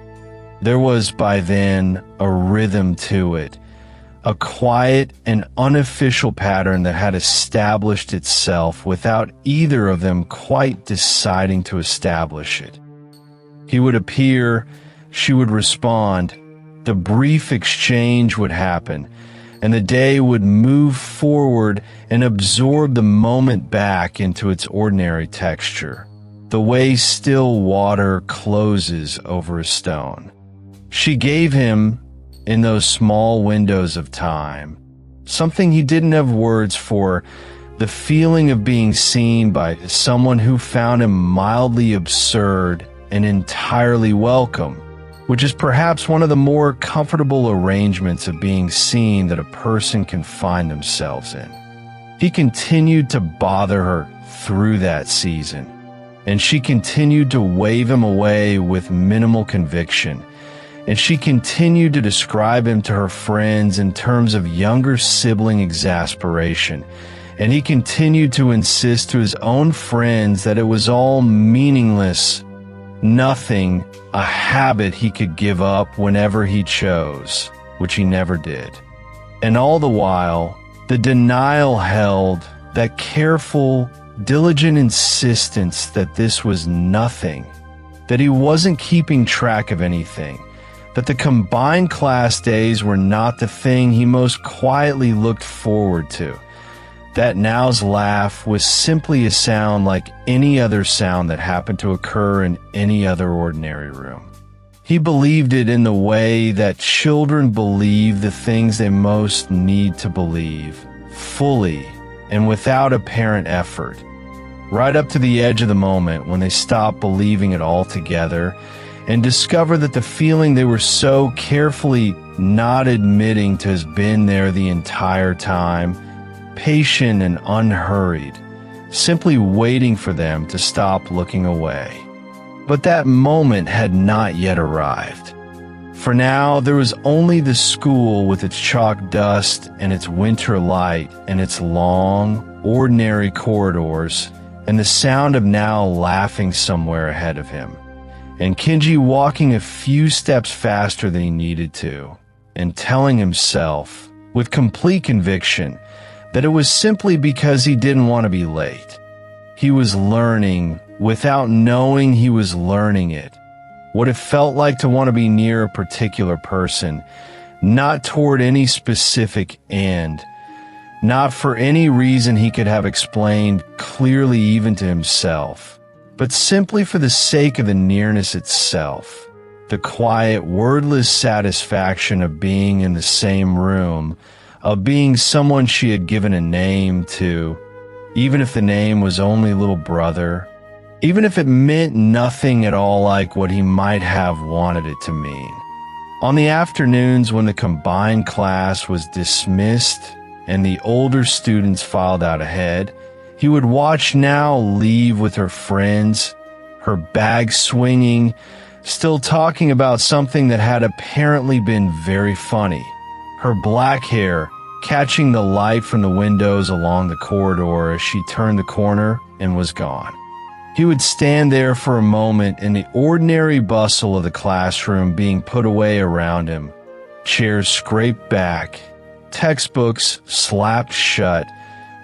There was by then a rhythm to it, a quiet and unofficial pattern that had established itself without either of them quite deciding to establish it. He would appear, she would respond, the brief exchange would happen, and the day would move forward and absorb the moment back into its ordinary texture, the way still water closes over a stone. She gave him, in those small windows of time, something he didn't have words for, the feeling of being seen by someone who found him mildly absurd and entirely welcome, which is perhaps one of the more comfortable arrangements of being seen that a person can find themselves in. He continued to bother her through that season, and she continued to wave him away with minimal conviction, and she continued to describe him to her friends in terms of younger sibling exasperation, and he continued to insist to his own friends that it was all meaningless, nothing, a habit he could give up whenever he chose, which he never did. And all the while, the denial held, that careful, diligent insistence that this was nothing, that he wasn't keeping track of anything, that the combined class days were not the thing he most quietly looked forward to, that now's laugh was simply a sound like any other sound that happened to occur in any other ordinary room. He believed it in the way that children believe the things they most need to believe, fully and without apparent effort, right up to the edge of the moment when they stop believing it altogether and discover that the feeling they were so carefully not admitting to has been there the entire time, patient and unhurried, simply waiting for them to stop looking away. But that moment had not yet arrived. For now, there was only the school with its chalk dust and its winter light and its long, ordinary corridors, and the sound of now laughing somewhere ahead of him, and Kenji walking a few steps faster than he needed to, and telling himself, with complete conviction, that it was simply because he didn't want to be late. He was learning, without knowing he was learning it, what it felt like to want to be near a particular person, not toward any specific end, not for any reason he could have explained clearly even to himself, but simply for the sake of the nearness itself, The quiet, wordless satisfaction of being in the same room, of being someone she had given a name to, even if the name was only little brother, even if it meant nothing at all like what he might have wanted it to mean. On the afternoons when the combined class was dismissed and the older students filed out ahead, he would watch Now leave with her friends, her bag swinging, still talking about something that had apparently been very funny. Her black hair catching the light from the windows along the corridor as she turned the corner and was gone. He would stand there for a moment in the ordinary bustle of the classroom being put away around him, chairs scraped back, textbooks slapped shut,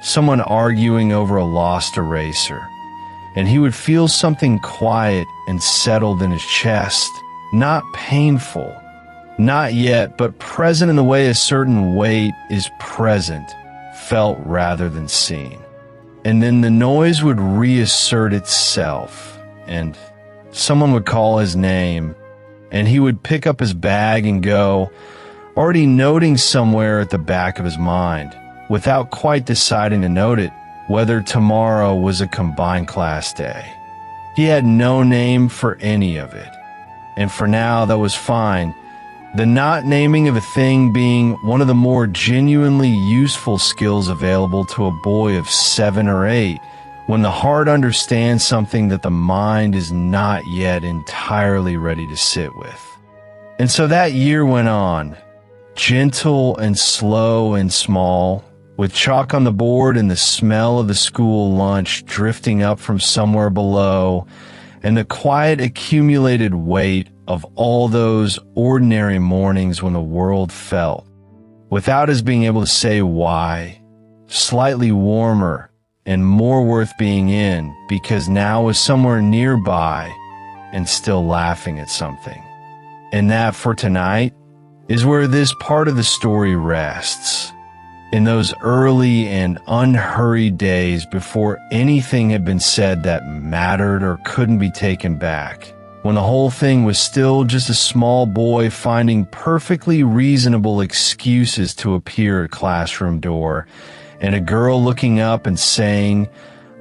someone arguing over a lost eraser. And he would feel something quiet and settled in his chest, not painful, not yet, but present in the way a certain weight is present, felt rather than seen. And then the noise would reassert itself, and someone would call his name, and he would pick up his bag and go, already noting somewhere at the back of his mind, without quite deciding to note it, whether tomorrow was a combined class day. He had no name for any of it, and for now that was fine. The not naming of a thing being one of the more genuinely useful skills available to a boy of 7 or 8, when the heart understands something that the mind is not yet entirely ready to sit with. And so that year went on, gentle and slow and small, with chalk on the board and the smell of the school lunch drifting up from somewhere below, and the quiet accumulated weight of all those ordinary mornings when the world felt, without his being able to say why, slightly warmer and more worth being in because now was somewhere nearby and still laughing at something. And that, for tonight, is where this part of the story rests. In those early and unhurried days before anything had been said that mattered or couldn't be taken back, when the whole thing was still just a small boy finding perfectly reasonable excuses to appear at a classroom door, and a girl looking up and saying,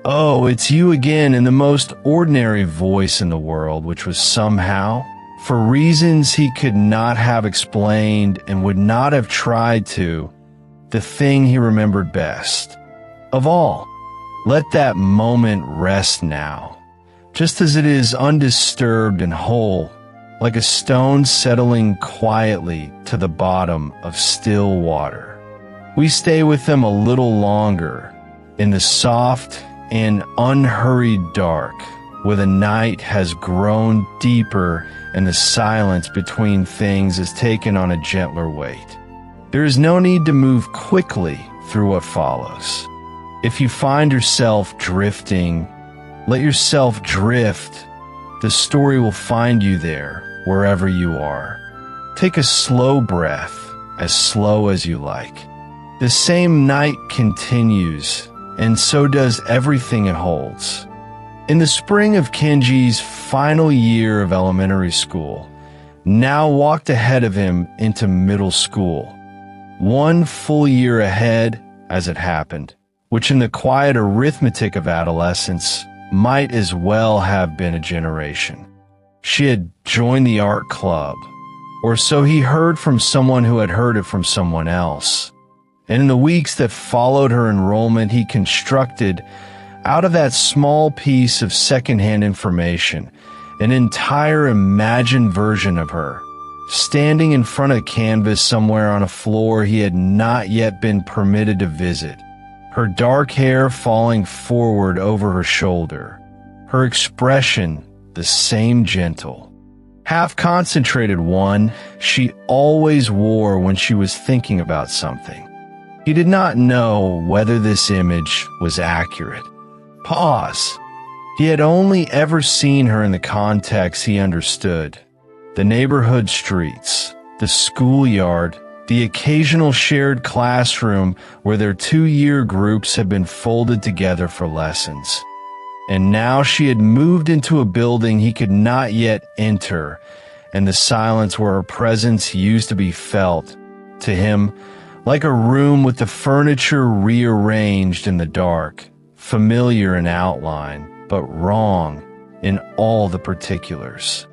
"Oh, it's you again," in the most ordinary voice in the world, which was somehow, for reasons he could not have explained and would not have tried to, the thing he remembered best. Of all, let that moment rest now, just as it is undisturbed and whole, like a stone settling quietly to the bottom of still water. We stay with them a little longer, in the soft and unhurried dark, where the night has grown deeper and the silence between things has taken on a gentler weight. There is no need to move quickly through what follows. If you find yourself drifting, let yourself drift. The story will find you there, wherever you are. Take a slow breath, as slow as you like. The same night continues, and so does everything it holds. In the spring of Kenji's final year of elementary school, Now walked ahead of him into middle school. 1 full year ahead, as it happened, which in the quiet arithmetic of adolescence might as well have been a generation. She had joined the art club, or so he heard from someone who had heard it from someone else. And in the weeks that followed her enrollment, he constructed, out of that small piece of secondhand information, an entire imagined version of her, standing in front of a canvas somewhere on a floor he had not yet been permitted to visit, her dark hair falling forward over her shoulder, her expression the same gentle, half-concentrated one she always wore when she was thinking about something. He did not know whether this image was accurate. Pause. He had only ever seen her in the context he understood. The neighborhood streets, the schoolyard, the occasional shared classroom where their 2-year groups had been folded together for lessons. And now she had moved into a building he could not yet enter, and the silence where her presence used to be felt, to him, like a room with the furniture rearranged in the dark, familiar in outline, but wrong in all the particulars.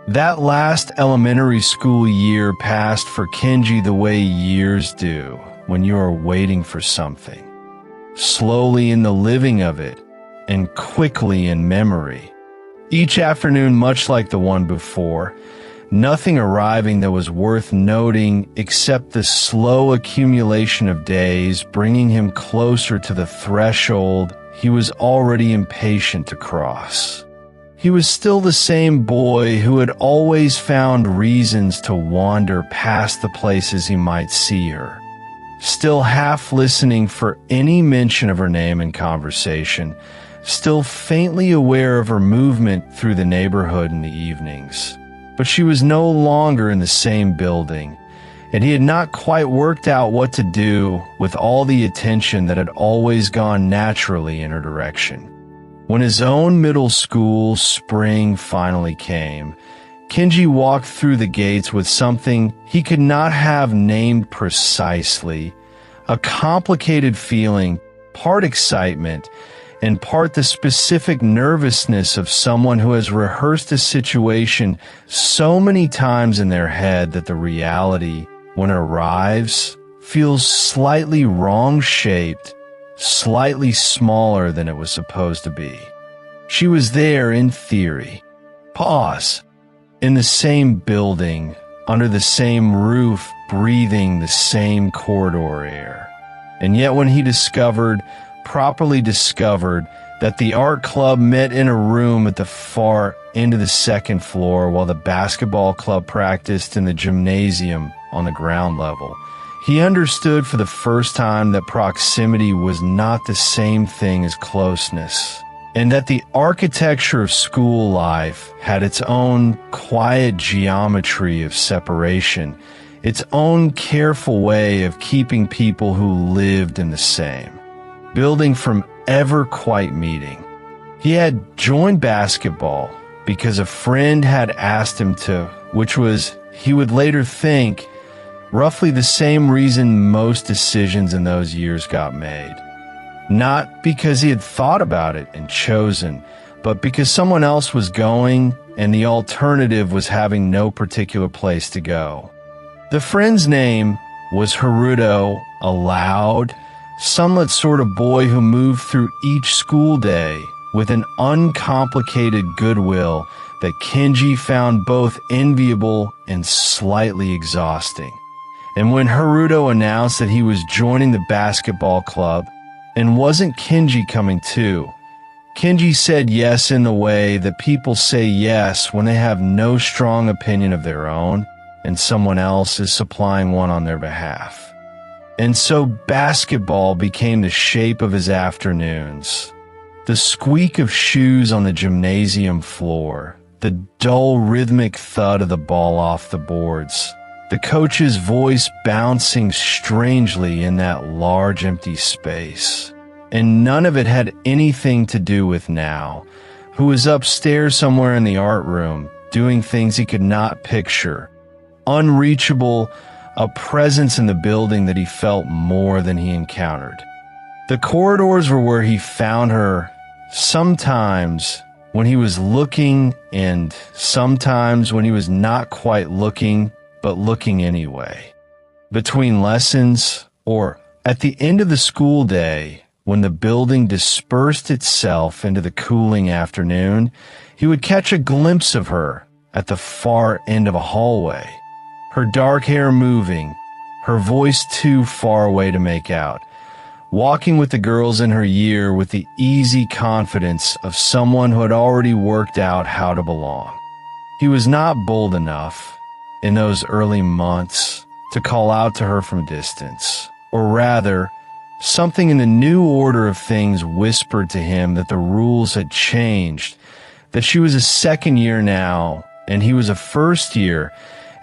That last elementary school year passed for Kenji the way years do when you are waiting for something, slowly in the living of it and quickly in memory. Each afternoon, much like the one before, nothing arriving that was worth noting except the slow accumulation of days bringing him closer to the threshold he was already impatient to cross. He was still the same boy who had always found reasons to wander past the places he might see her, still half listening for any mention of her name in conversation, still faintly aware of her movement through the neighborhood in the evenings. But she was no longer in the same building, and he had not quite worked out what to do with all the attention that had always gone naturally in her direction. When his own middle school spring finally came, Kenji walked through the gates with something he could not have named precisely, a complicated feeling, part excitement, and part the specific nervousness of someone who has rehearsed a situation so many times in their head that the reality, when it arrives, feels slightly wrong-shaped, slightly smaller than it was supposed to be. She was there in theory. Pause. In the same building, under the same roof, breathing the same corridor air. And yet when he properly discovered, that the art club met in a room at the far end of the second floor while the basketball club practiced in the gymnasium on the ground level, he understood for the first time that proximity was not the same thing as closeness, and that the architecture of school life had its own quiet geometry of separation, its own careful way of keeping people who lived in the same building from ever quite meeting. He had joined basketball because a friend had asked him to, which was, he would later think, roughly the same reason most decisions in those years got made. Not because he had thought about it and chosen, but because someone else was going and the alternative was having no particular place to go. The friend's name was Haruto, a loud, sunlit sort of boy who moved through each school day with an uncomplicated goodwill that Kenji found both enviable and slightly exhausting. And when Haruto announced that he was joining the basketball club, and wasn't Kenji coming too, Kenji said yes in the way that people say yes when they have no strong opinion of their own and someone else is supplying one on their behalf. And so basketball became the shape of his afternoons. The squeak of shoes on the gymnasium floor, the dull rhythmic thud of the ball off the boards, the coach's voice bouncing strangely in that large empty space. And none of it had anything to do with Now, who was upstairs somewhere in the art room, doing things he could not picture, unreachable, a presence in the building that he felt more than he encountered. The corridors were where he found her, sometimes when he was looking and sometimes when he was not quite looking, but looking anyway. Between lessons, or at the end of the school day, when the building dispersed itself into the cooling afternoon, he would catch a glimpse of her at the far end of a hallway. Her dark hair moving, her voice too far away to make out, walking with the girls in her year with the easy confidence of someone who had already worked out how to belong. He was not bold enough, in those early months, to call out to her from a distance, or rather, something in the new order of things whispered to him that the rules had changed, that she was a second year now, and he was a first year,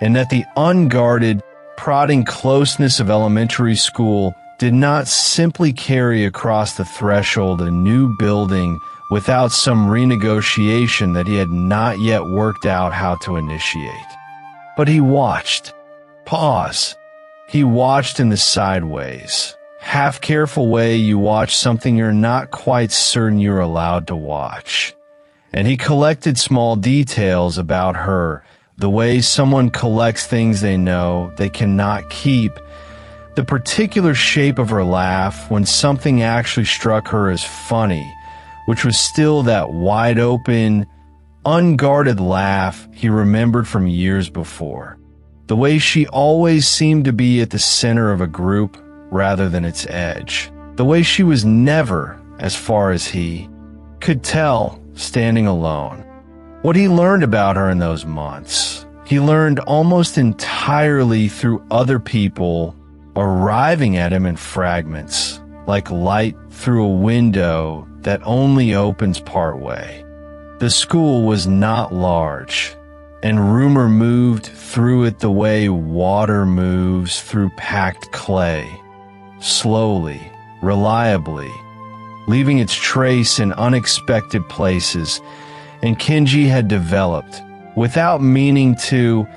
and that the unguarded, prodding closeness of elementary school did not simply carry across the threshold a new building without some renegotiation that he had not yet worked out how to initiate. But he watched. Pause. He watched in the sideways, half-careful way you watch something you're not quite certain you're allowed to watch. And he collected small details about her, the way someone collects things they know they cannot keep, the particular shape of her laugh when something actually struck her as funny, which was still that wide-open, unguarded laugh he remembered from years before. The way she always seemed to be at the center of a group rather than its edge. The way she was never, as far as he could tell, standing alone. What he learned about her in those months, he learned almost entirely through other people arriving at him in fragments, like light through a window that only opens partway. The school was not large, and rumor moved through it the way water moves through packed clay, slowly, reliably, leaving its trace in unexpected places, and Kenji had developed, without meaning to,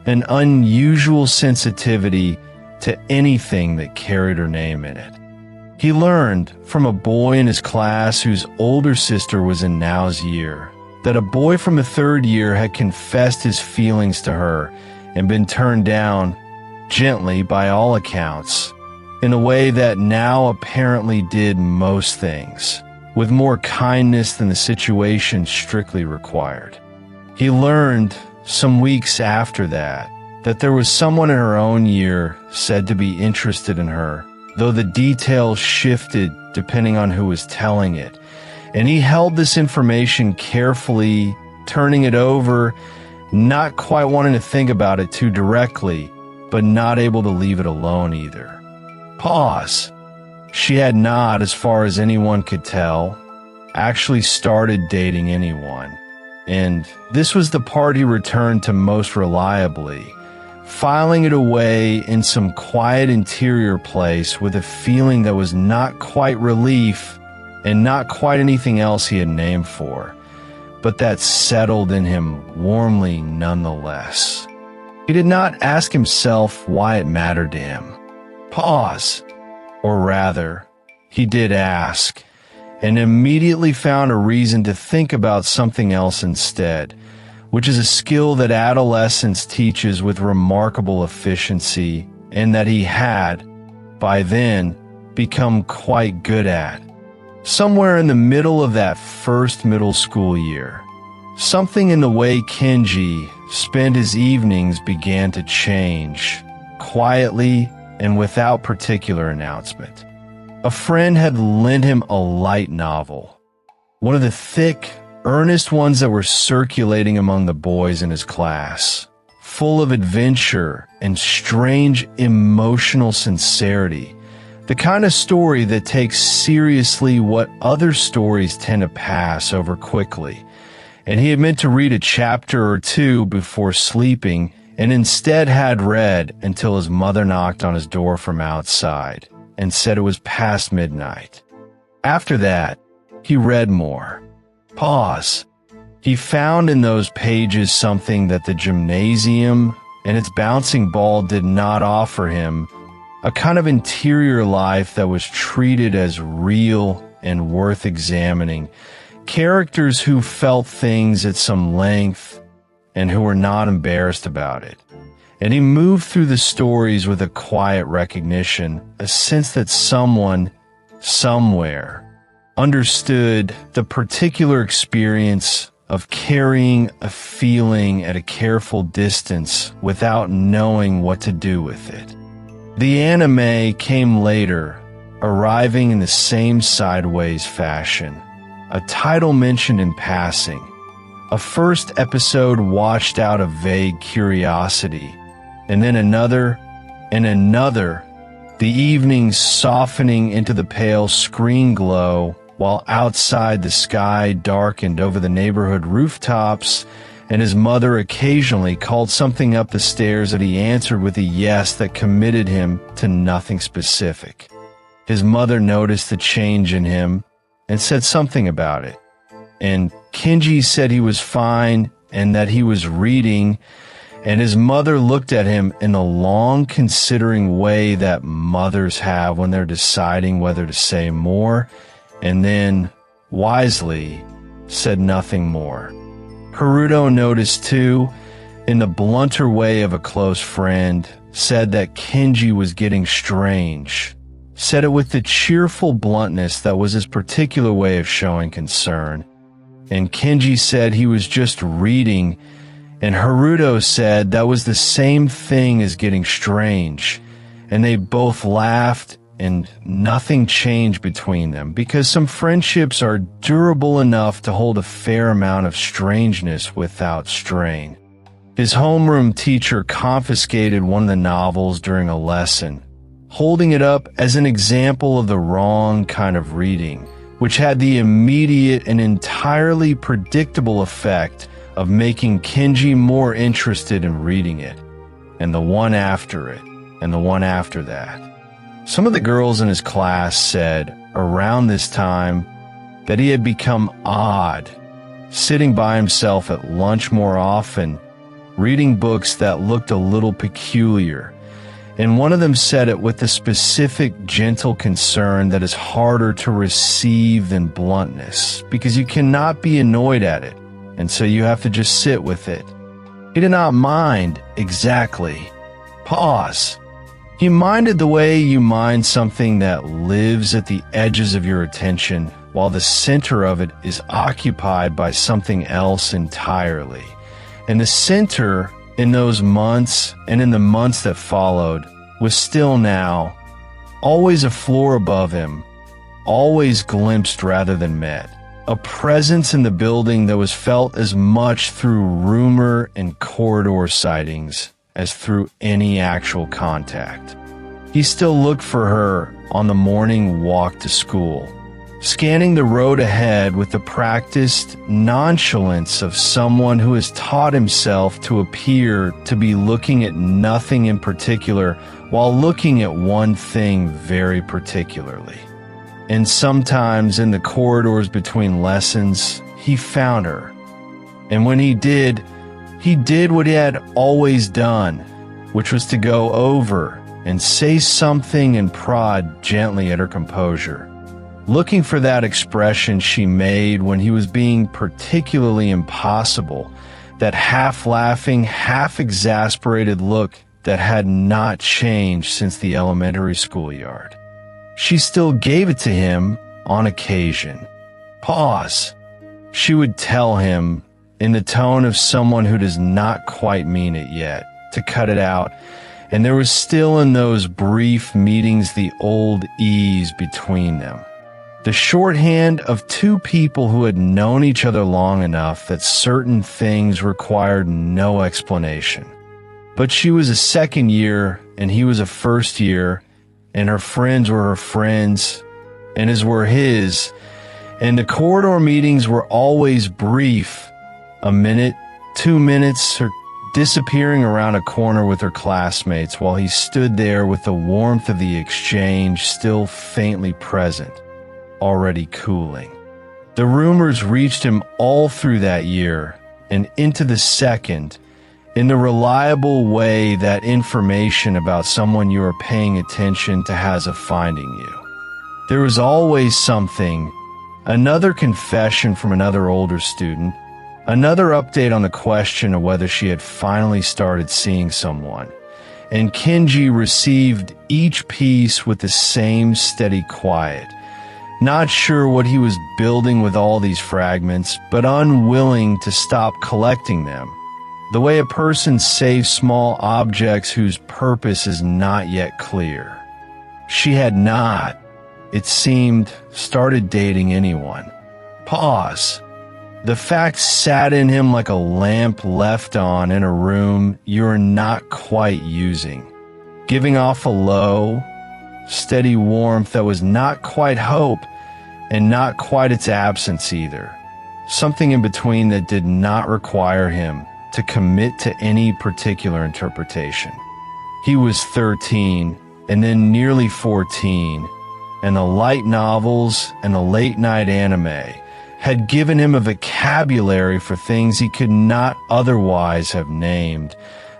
an unusual sensitivity to anything that carried her name in it. He learned from a boy in his class whose older sister was in Nao's year that a boy from the third year had confessed his feelings to her and been turned down, gently by all accounts, in a way that Nao apparently did most things, with more kindness than the situation strictly required. He learned, some weeks after that there was someone in her own year said to be interested in her, though the details shifted depending on who was telling it. And he held this information carefully, turning it over, not quite wanting to think about it too directly, but not able to leave it alone either. Pause. She had not, as far as anyone could tell, actually started dating anyone. And this was the part he returned to most reliably, filing it away in some quiet interior place with a feeling that was not quite relief and not quite anything else he had named for, but that settled in him warmly nonetheless. He did not ask himself why it mattered to him. Pause. Or rather, he did ask, and immediately found a reason to think about something else instead, which is a skill that adolescence teaches with remarkable efficiency and that he had, by then, become quite good at. Somewhere in the middle of that first middle school year, something in the way Kenji spent his evenings began to change, quietly and without particular announcement. A friend had lent him a light novel, one of the thick, earnest ones that were circulating among the boys in his class, full of adventure and strange emotional sincerity, the kind of story that takes seriously what other stories tend to pass over quickly. And he had meant to read a chapter or two before sleeping, and instead had read until his mother knocked on his door from outside and said it was past midnight. After that, he read more. Pause. He found in those pages something that the gymnasium and its bouncing ball did not offer him, a kind of interior life that was treated as real and worth examining, characters who felt things at some length and who were not embarrassed about it. And he moved through the stories with a quiet recognition, a sense that someone, somewhere, understood the particular experience of carrying a feeling at a careful distance without knowing what to do with it. The anime came later, arriving in the same sideways fashion, a title mentioned in passing, a first episode watched out of vague curiosity, and then another and another, the evenings softening into the pale screen glow while outside the sky darkened over the neighborhood rooftops, and his mother occasionally called something up the stairs that he answered with a yes that committed him to nothing specific. His mother noticed the change in him and said something about it, and Kenji said he was fine and that he was reading, and his mother looked at him in the long considering way that mothers have when they're deciding whether to say more, and then, wisely, said nothing more. Haruto noticed too, in the blunter way of a close friend, said that Kenji was getting strange, said it with the cheerful bluntness that was his particular way of showing concern. And Kenji said he was just reading, and Haruto said that was the same thing as getting strange, and they both laughed, and nothing changed between them, because some friendships are durable enough to hold a fair amount of strangeness without strain. His homeroom teacher confiscated one of the novels during a lesson, holding it up as an example of the wrong kind of reading, which had the immediate and entirely predictable effect of making Kenji more interested in reading it, and the one after it, and the one after that. Some of the girls in his class said, around this time, that he had become odd, sitting by himself at lunch more often, reading books that looked a little peculiar, and one of them said it with a specific gentle concern that is harder to receive than bluntness, because you cannot be annoyed at it, and so you have to just sit with it. He did not mind exactly. Pause. He minded the way you mind something that lives at the edges of your attention, while the center of it is occupied by something else entirely. And the center, in those months and in the months that followed, was still now, always a floor above him, always glimpsed rather than met, a presence in the building that was felt as much through rumor and corridor sightings as through any actual contact. He still looked for her on the morning walk to school, scanning the road ahead with the practiced nonchalance of someone who has taught himself to appear to be looking at nothing in particular while looking at one thing very particularly. And sometimes in the corridors between lessons, he found her. And when he did what he had always done, which was to go over and say something and prod gently at her composure, looking for that expression she made when he was being particularly impossible, that half-laughing, half-exasperated look that had not changed since the elementary schoolyard. She still gave it to him on occasion. Pause. She would tell him, in the tone of someone who does not quite mean it yet, to cut it out, and there was still in those brief meetings the old ease between them. The shorthand of two people who had known each other long enough that certain things required no explanation. But she was a second year, and he was a first year, and her friends were her friends, and his were his, and the corridor meetings were always brief, a minute, 2 minutes, or disappearing around a corner with her classmates while he stood there with the warmth of the exchange still faintly present, already cooling. The rumors reached him all through that year and into the second, in the reliable way that information about someone you are paying attention to has of finding you. There was always something, another confession from another older student, another update on the question of whether she had finally started seeing someone, and Kenji received each piece with the same steady quiet, not sure what he was building with all these fragments, but unwilling to stop collecting them, the way a person saves small objects whose purpose is not yet clear. She had not, it seemed, started dating anyone. Pause. The fact sat in him like a lamp left on in a room you're not quite using, giving off a low, steady warmth that was not quite hope and not quite its absence either, something in between that did not require him to commit to any particular interpretation. He was 13 and then nearly 14, and the light novels and the late-night anime had given him a vocabulary for things he could not otherwise have named,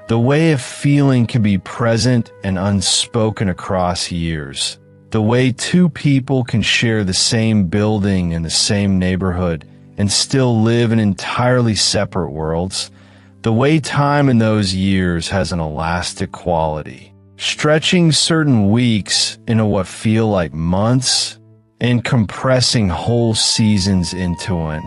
the way a feeling can be present and unspoken across years, the way two people can share the same building in the same neighborhood and still live in entirely separate worlds, the way time in those years has an elastic quality, stretching certain weeks into what feel like months and compressing whole seasons into an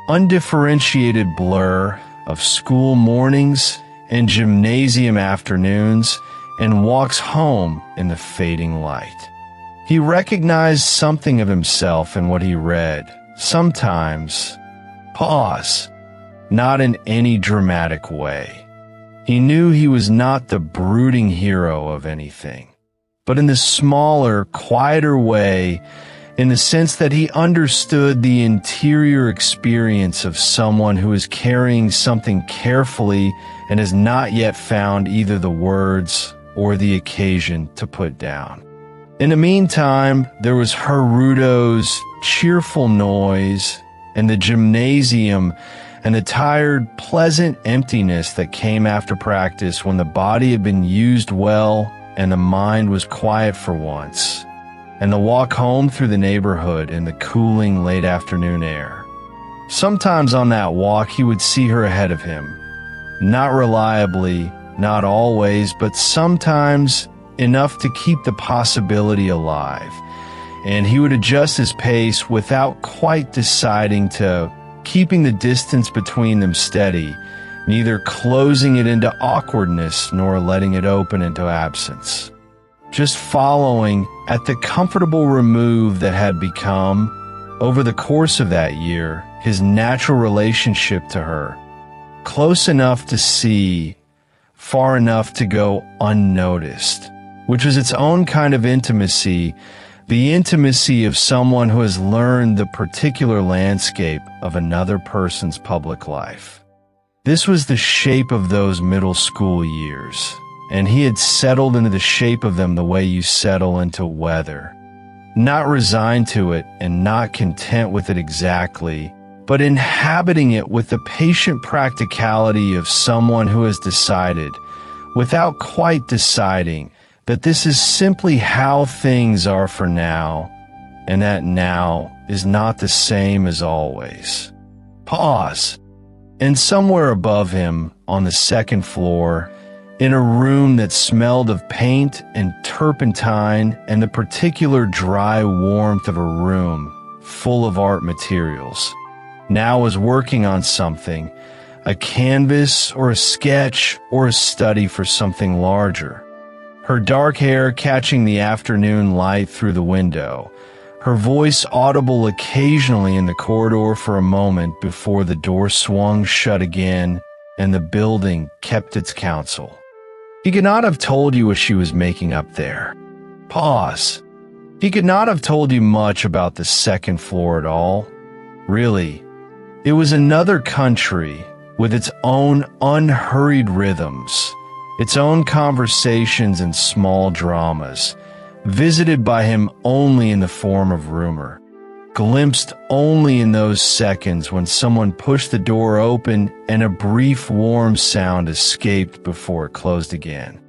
undifferentiated blur of school mornings and gymnasium afternoons and walks home in the fading light. He recognized something of himself in what he read, sometimes. Pause. Not in any dramatic way. He knew he was not the brooding hero of anything, but in the smaller, quieter way, in the sense that he understood the interior experience of someone who is carrying something carefully and has not yet found either the words or the occasion to put down. In the meantime, there was Haruto's cheerful noise and the gymnasium and the tired, pleasant emptiness that came after practice when the body had been used well and the mind was quiet for once, and the walk home through the neighborhood in the cooling late afternoon air. Sometimes on that walk he would see her ahead of him, not reliably, not always, but sometimes enough to keep the possibility alive, and he would adjust his pace without quite deciding to keeping the distance between them steady, neither closing it into awkwardness nor letting it open into absence. Just following at the comfortable remove that had become, over the course of that year, his natural relationship to her, close enough to see, far enough to go unnoticed, which was its own kind of intimacy, the intimacy of someone who has learned the particular landscape of another person's public life. This was the shape of those middle school years, and he had settled into the shape of them the way you settle into weather, not resigned to it and not content with it exactly, but inhabiting it with the patient practicality of someone who has decided, without quite deciding, that this is simply how things are for now, and that now is not the same as always. Pause. And somewhere above him, on the second floor, in a room that smelled of paint and turpentine and the particular dry warmth of a room full of art materials, now was working on something, a canvas or a sketch or a study for something larger. Her dark hair catching the afternoon light through the window, her voice audible occasionally in the corridor for a moment before the door swung shut again and the building kept its counsel. He could not have told you what she was making up there. Pause. He could not have told you much about the second floor at all. Really, it was another country with its own unhurried rhythms, its own conversations and small dramas, visited by him only in the form of rumor, glimpsed only in those seconds when someone pushed the door open and a brief warm sound escaped before it closed again.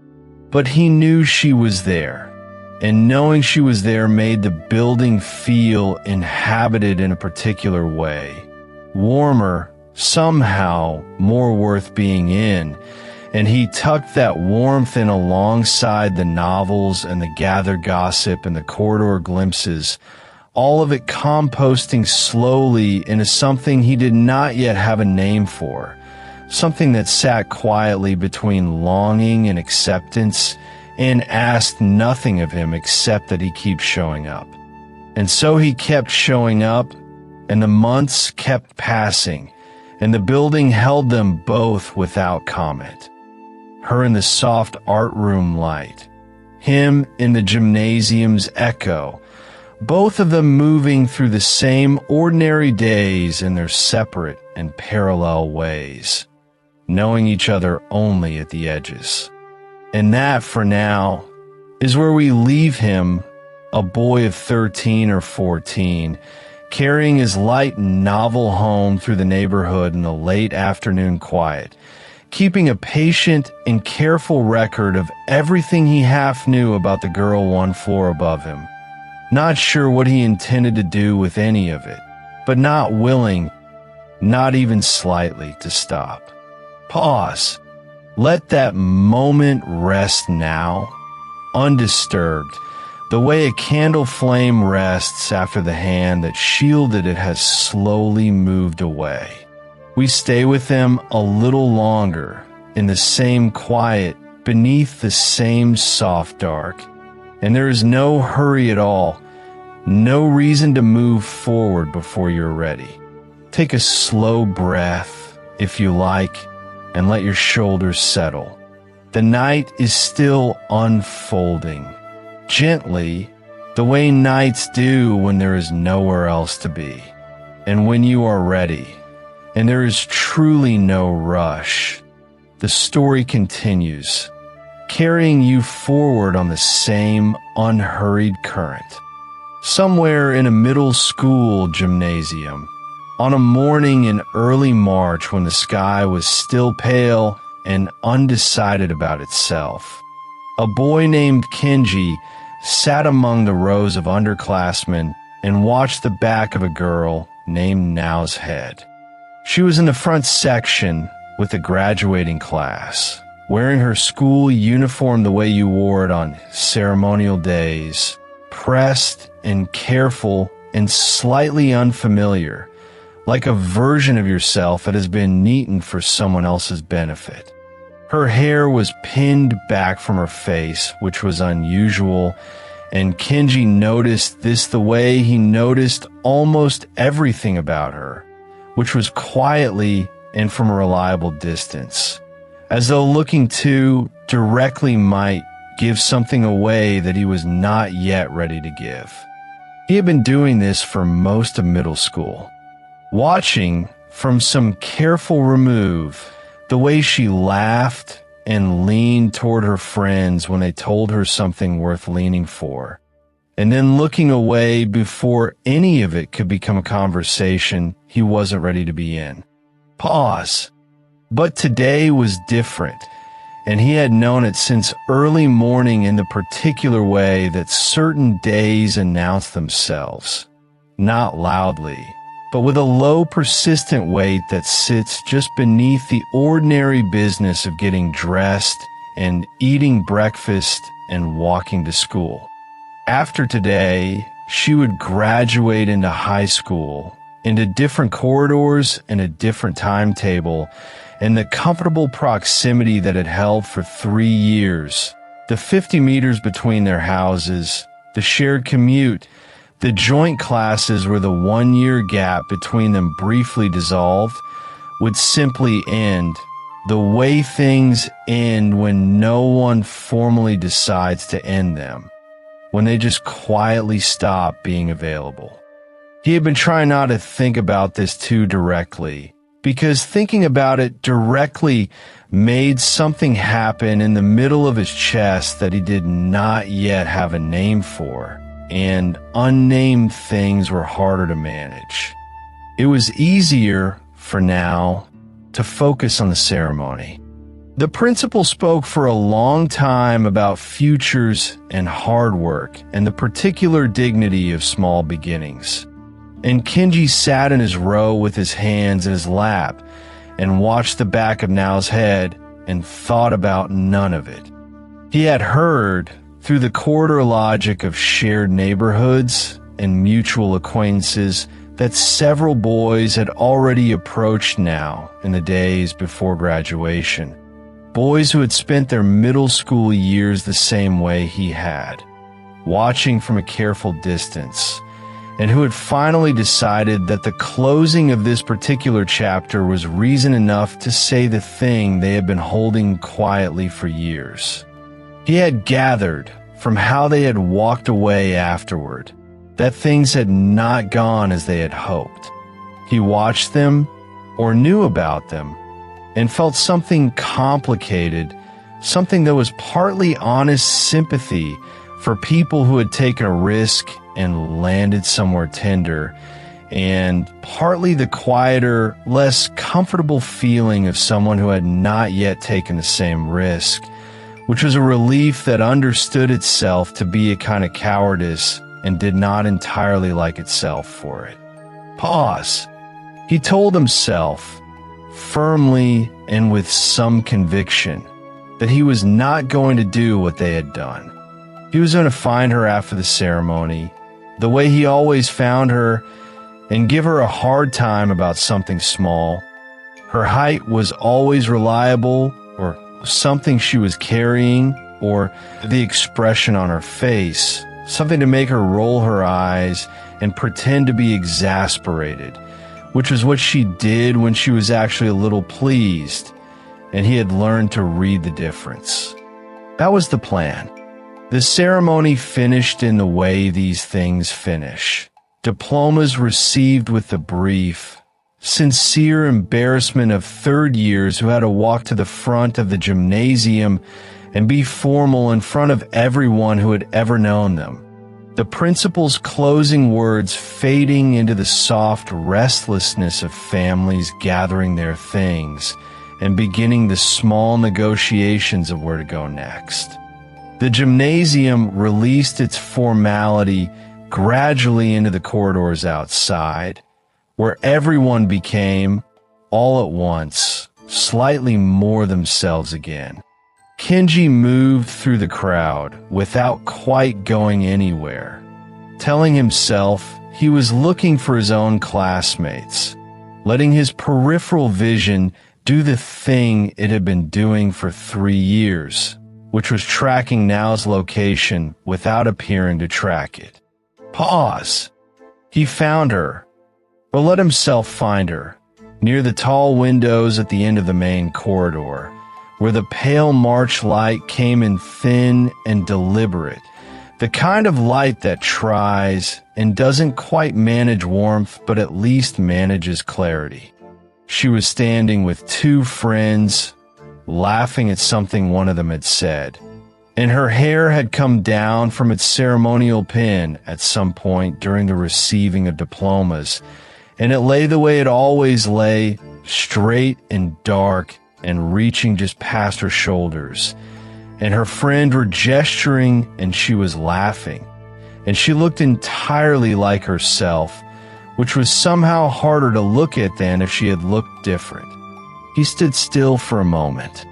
But he knew she was there, and knowing she was there made the building feel inhabited in a particular way, warmer, somehow more worth being in, and he tucked that warmth in alongside the novels and the gathered gossip and the corridor glimpses, all of it composting slowly into something he did not yet have a name for, something that sat quietly between longing and acceptance and asked nothing of him except that he keep showing up. And so he kept showing up, and the months kept passing, and the building held them both without comment. Her in the soft art room light, him in the gymnasium's echo, both of them moving through the same ordinary days in their separate and parallel ways, knowing each other only at the edges. And that, for now, is where we leave him, a boy of 13 or 14, carrying his light novel home through the neighborhood in the late afternoon quiet, keeping a patient and careful record of everything he half knew about the girl one floor above him. Not sure what he intended to do with any of it, but not willing, not even slightly, to stop. Pause. Let that moment rest now, undisturbed, the way a candle flame rests after the hand that shielded it has slowly moved away. We stay with them a little longer, in the same quiet, beneath the same soft dark. And there is no hurry at all, no reason to move forward before you're ready. Take a slow breath, if you like, and let your shoulders settle. The night is still unfolding, gently, the way nights do when there is nowhere else to be. And when you are ready, and there is truly no rush, the story continues, carrying you forward on the same unhurried current. Somewhere in a middle school gymnasium, on a morning in early March when the sky was still pale and undecided about itself, a boy named Kenji sat among the rows of underclassmen and watched the back of a girl named Nao's head. She was in the front section with the graduating class, wearing her school uniform the way you wore it on ceremonial days, pressed and careful and slightly unfamiliar, like a version of yourself that has been neatened for someone else's benefit. Her hair was pinned back from her face, which was unusual, and Kenji noticed this the way he noticed almost everything about her, which was quietly and from a reliable distance, as though looking too directly might give something away that he was not yet ready to give. He had been doing this for most of middle school, watching from some careful remove the way she laughed and leaned toward her friends when they told her something worth leaning for, and then looking away before any of it could become a conversation he wasn't ready to be in. Pause. But today was different, and he had known it since early morning in the particular way that certain days announce themselves, not loudly, but with a low, persistent weight that sits just beneath the ordinary business of getting dressed and eating breakfast and walking to school. After today, she would graduate into high school, into different corridors and a different timetable, and the comfortable proximity that had held for 3 years, the 50 meters between their houses, the shared commute, the joint classes where the 1-year gap between them briefly dissolved, would simply end, the way things end when no one formally decides to end them, when they just quietly stop being available. He had been trying not to think about this too directly, because thinking about it directly made something happen in the middle of his chest that he did not yet have a name for, and unnamed things were harder to manage. It was easier, for now, to focus on the ceremony. The principal spoke for a long time about futures and hard work and the particular dignity of small beginnings. And Kenji sat in his row with his hands in his lap and watched the back of Nao's head and thought about none of it. He had heard, through the corridor logic of shared neighborhoods and mutual acquaintances, that several boys had already approached Nao in the days before graduation. Boys who had spent their middle school years the same way he had, watching from a careful distance, and who had finally decided that the closing of this particular chapter was reason enough to say the thing they had been holding quietly for years. He had gathered, from how they had walked away afterward, that things had not gone as they had hoped. He watched them, or knew about them, and felt something complicated, something that was partly honest sympathy for people who had taken a risk and landed somewhere tender, and partly the quieter, less comfortable feeling of someone who had not yet taken the same risk, which was a relief that understood itself to be a kind of cowardice and did not entirely like itself for it. Pause. He told himself, firmly and with some conviction, that he was not going to do what they had done. He was going to find her after the ceremony, the way he always found her, and give her a hard time about something small. Her height was always reliable, or something she was carrying, or the expression on her face, something to make her roll her eyes and pretend to be exasperated, which was what she did when she was actually a little pleased, and he had learned to read the difference. That was the plan. The ceremony finished in the way these things finish. Diplomas received with the brief, sincere embarrassment of third years who had to walk to the front of the gymnasium and be formal in front of everyone who had ever known them. The principal's closing words fading into the soft restlessness of families gathering their things and beginning the small negotiations of where to go next. The gymnasium released its formality gradually into the corridors outside, where everyone became, all at once, slightly more themselves again. Kenji moved through the crowd without quite going anywhere, telling himself he was looking for his own classmates, letting his peripheral vision do the thing it had been doing for 3 years, which was tracking Nao's location without appearing to track it. Pause. He found her, or let himself find her, near the tall windows at the end of the main corridor, where the pale March light came in thin and deliberate, the kind of light that tries and doesn't quite manage warmth but at least manages clarity. She was standing with 2 friends, laughing at something one of them had said, and her hair had come down from its ceremonial pin at some point during the receiving of diplomas, and it lay the way it always lay, straight and dark and reaching just past her shoulders. And her friend were gesturing and she was laughing, and she looked entirely like herself, which was somehow harder to look at than if she had looked different. He stood still for a moment,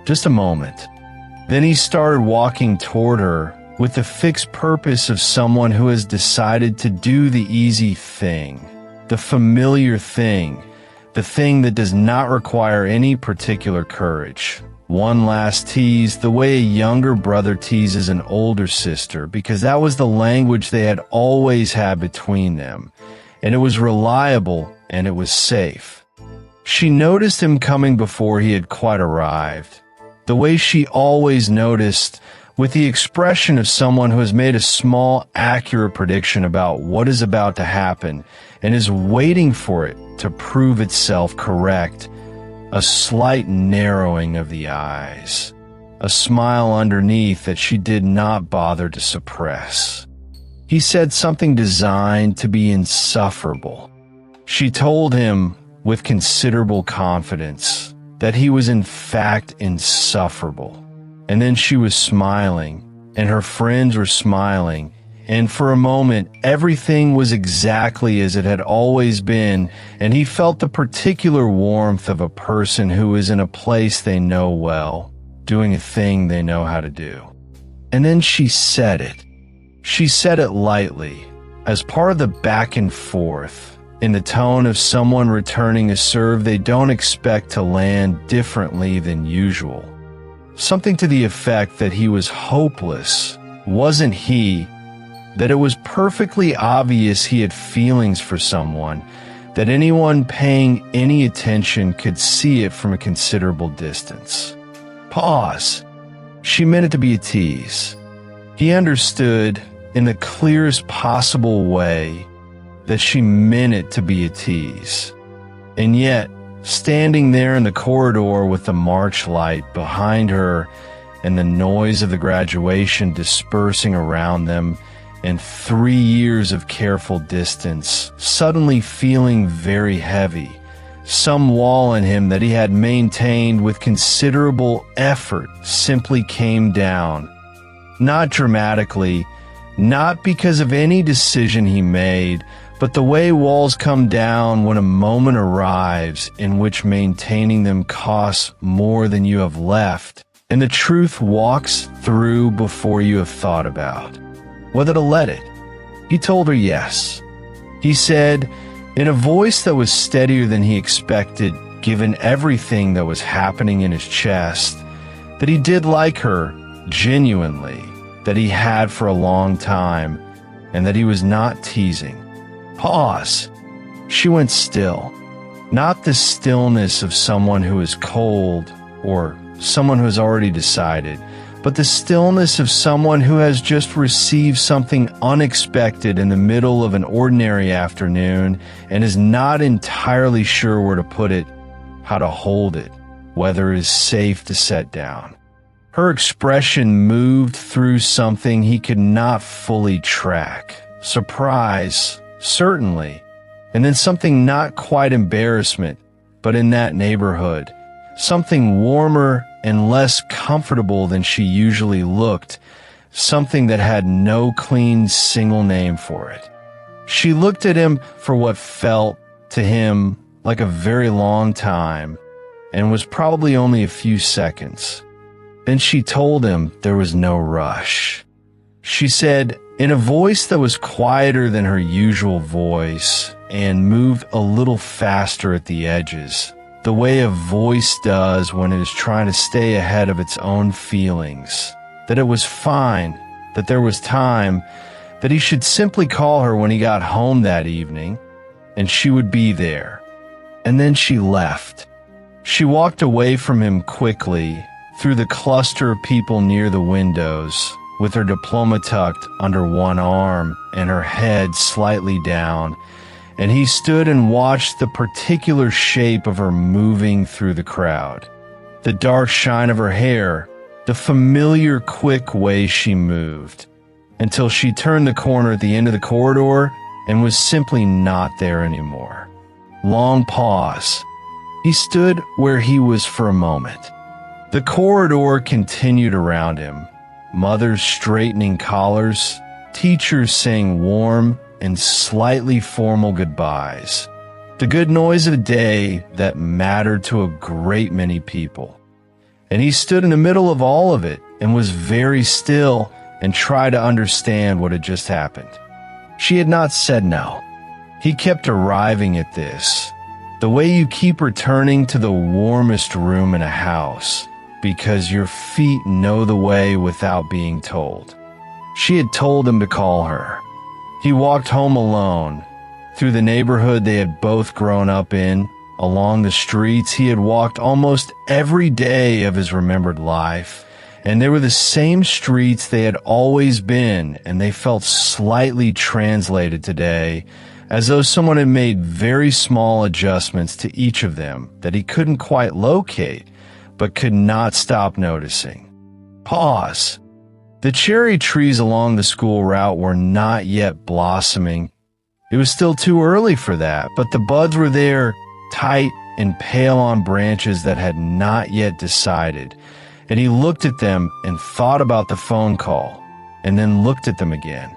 just a moment. Then he started walking toward her with the fixed purpose of someone who has decided to do the easy thing, the familiar thing, the thing that does not require any particular courage. One last tease, the way a younger brother teases an older sister, because that was the language they had always had between them, and it was reliable and it was safe. She noticed him coming before he had quite arrived, the way she always noticed, with the expression of someone who has made a small, accurate prediction about what is about to happen and is waiting for it to prove itself correct. A slight narrowing of the eyes, a smile underneath that she did not bother to suppress. He said something designed to be insufferable. She told him with considerable confidence that he was in fact insufferable. And then she was smiling, and her friends were smiling, and for a moment everything was exactly as it had always been, and he felt the particular warmth of a person who is in a place they know well, doing a thing they know how to do. And then she said it. She said it lightly, as part of the back and forth, in the tone of someone returning a serve they don't expect to land differently than usual. Something to the effect that he was hopeless, wasn't he, that it was perfectly obvious he had feelings for someone, that anyone paying any attention could see it from a considerable distance. Pause. She meant it to be a tease. He understood, in the clearest possible way, that she meant it to be a tease. And yet, standing there in the corridor with the March light behind her and the noise of the graduation dispersing around them and 3 years of careful distance, suddenly feeling very heavy. Some wall in him that he had maintained with considerable effort simply came down. Not dramatically, not because of any decision he made, but the way walls come down when a moment arrives in which maintaining them costs more than you have left, and the truth walks through before you have thought about whether to let it. He told her yes. He said, in a voice that was steadier than he expected, given everything that was happening in his chest, that he did like her, genuinely, that he had for a long time, and that he was not teasing. Pause. She went still. Not the stillness of someone who is cold or someone who has already decided, but the stillness of someone who has just received something unexpected in the middle of an ordinary afternoon and is not entirely sure where to put it, how to hold it, whether it is safe to set down. Her expression moved through something he could not fully track. Surprise, certainly, and then something not quite embarrassment, but in that neighborhood. Something warmer and less comfortable than she usually looked, something that had no clean single name for it. She looked at him for what felt to him like a very long time, and was probably only a few seconds. Then she told him there was no rush. She said, in a voice that was quieter than her usual voice, and moved a little faster at the edges, the way a voice does when it is trying to stay ahead of its own feelings, that it was fine, that there was time, that he should simply call her when he got home that evening, and she would be there. And then she left. She walked away from him quickly, through the cluster of people near the windows, with her diploma tucked under one arm and her head slightly down, and he stood and watched the particular shape of her moving through the crowd, the dark shine of her hair, the familiar quick way she moved, until she turned the corner at the end of the corridor and was simply not there anymore. Long pause. He stood where he was for a moment. The corridor continued around him, mothers straightening collars, teachers saying warm and slightly formal goodbyes. The good noise of a day that mattered to a great many people. And he stood in the middle of all of it and was very still and tried to understand what had just happened. She had not said no. He kept arriving at this, the way you keep returning to the warmest room in a house, because your feet know the way without being told. She had told him to call her. He walked home alone, through the neighborhood they had both grown up in, along the streets he had walked almost every day of his remembered life, and they were the same streets they had always been, and they felt slightly translated today, as though someone had made very small adjustments to each of them that he couldn't quite locate, but could not stop noticing. Pause. The cherry trees along the school route were not yet blossoming. It was still too early for that, but the buds were there, tight and pale on branches that had not yet decided, and he looked at them and thought about the phone call, and then looked at them again.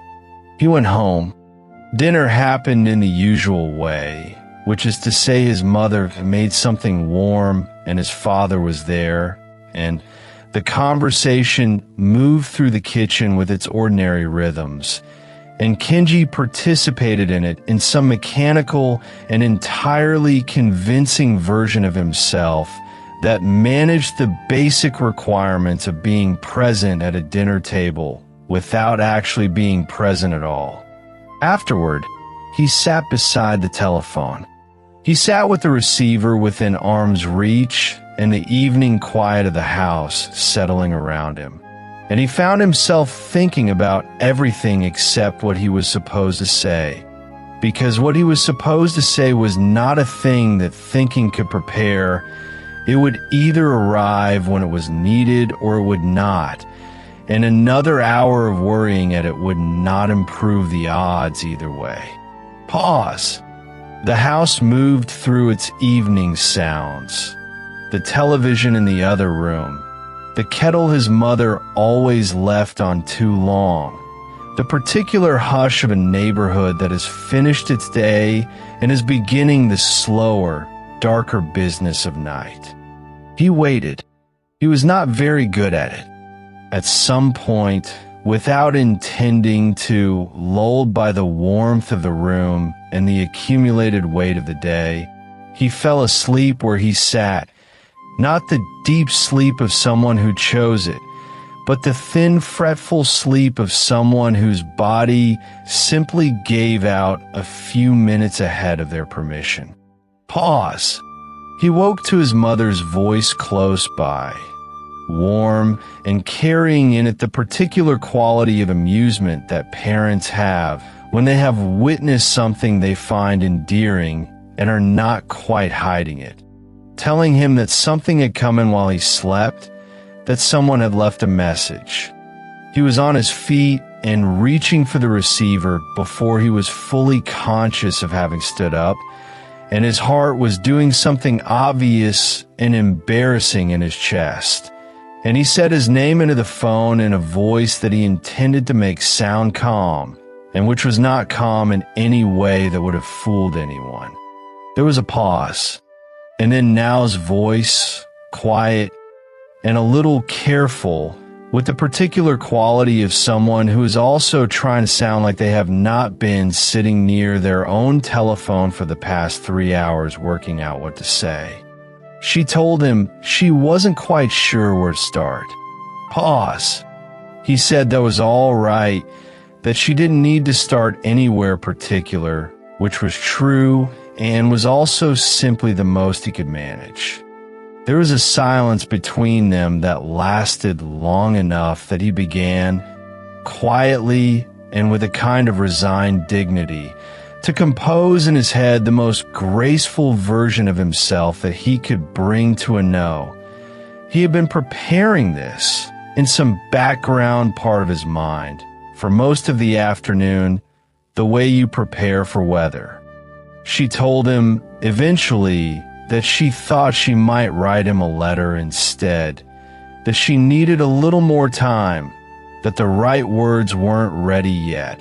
He went home. Dinner happened in the usual way, which is to say his mother made something warm and his father was there, and the conversation moved through the kitchen with its ordinary rhythms, and Kenji participated in it in some mechanical and entirely convincing version of himself that managed the basic requirements of being present at a dinner table without actually being present at all. Afterward, he sat beside the telephone. He sat with the receiver within arm's reach and the evening quiet of the house settling around him. And he found himself thinking about everything except what he was supposed to say, because what he was supposed to say was not a thing that thinking could prepare. It would either arrive when it was needed or it would not, and another hour of worrying at it would not improve the odds either way. Pause. The house moved through its evening sounds. The television in the other room. The kettle his mother always left on too long. The particular hush of a neighborhood that has finished its day and is beginning the slower, darker business of night. He waited. He was not very good at it. At some point, without intending to, lulled by the warmth of the room and the accumulated weight of the day, he fell asleep where he sat, not the deep sleep of someone who chose it, but the thin, fretful sleep of someone whose body simply gave out a few minutes ahead of their permission. Pause. He woke to his mother's voice close by, warm and carrying in it the particular quality of amusement that parents have when they have witnessed something they find endearing and are not quite hiding it, telling him that something had come in while he slept, that someone had left a message. He was on his feet and reaching for the receiver before he was fully conscious of having stood up, and his heart was doing something obvious and embarrassing in his chest. And he said his name into the phone in a voice that he intended to make sound calm, and which was not calm in any way that would have fooled anyone. There was a pause, and then Now's voice, quiet and a little careful, with the particular quality of someone who is also trying to sound like they have not been sitting near their own telephone for the past 3 hours working out what to say. She told him she wasn't quite sure where to start. Pause. He said that was all right, that she didn't need to start anywhere particular, which was true and was also simply the most he could manage. There was a silence between them that lasted long enough that he began, quietly and with a kind of resigned dignity, to compose in his head the most graceful version of himself that he could bring to a no. He had been preparing this in some background part of his mind for most of the afternoon, the way you prepare for weather. She told him, eventually, that she thought she might write him a letter instead, that she needed a little more time, that the right words weren't ready yet,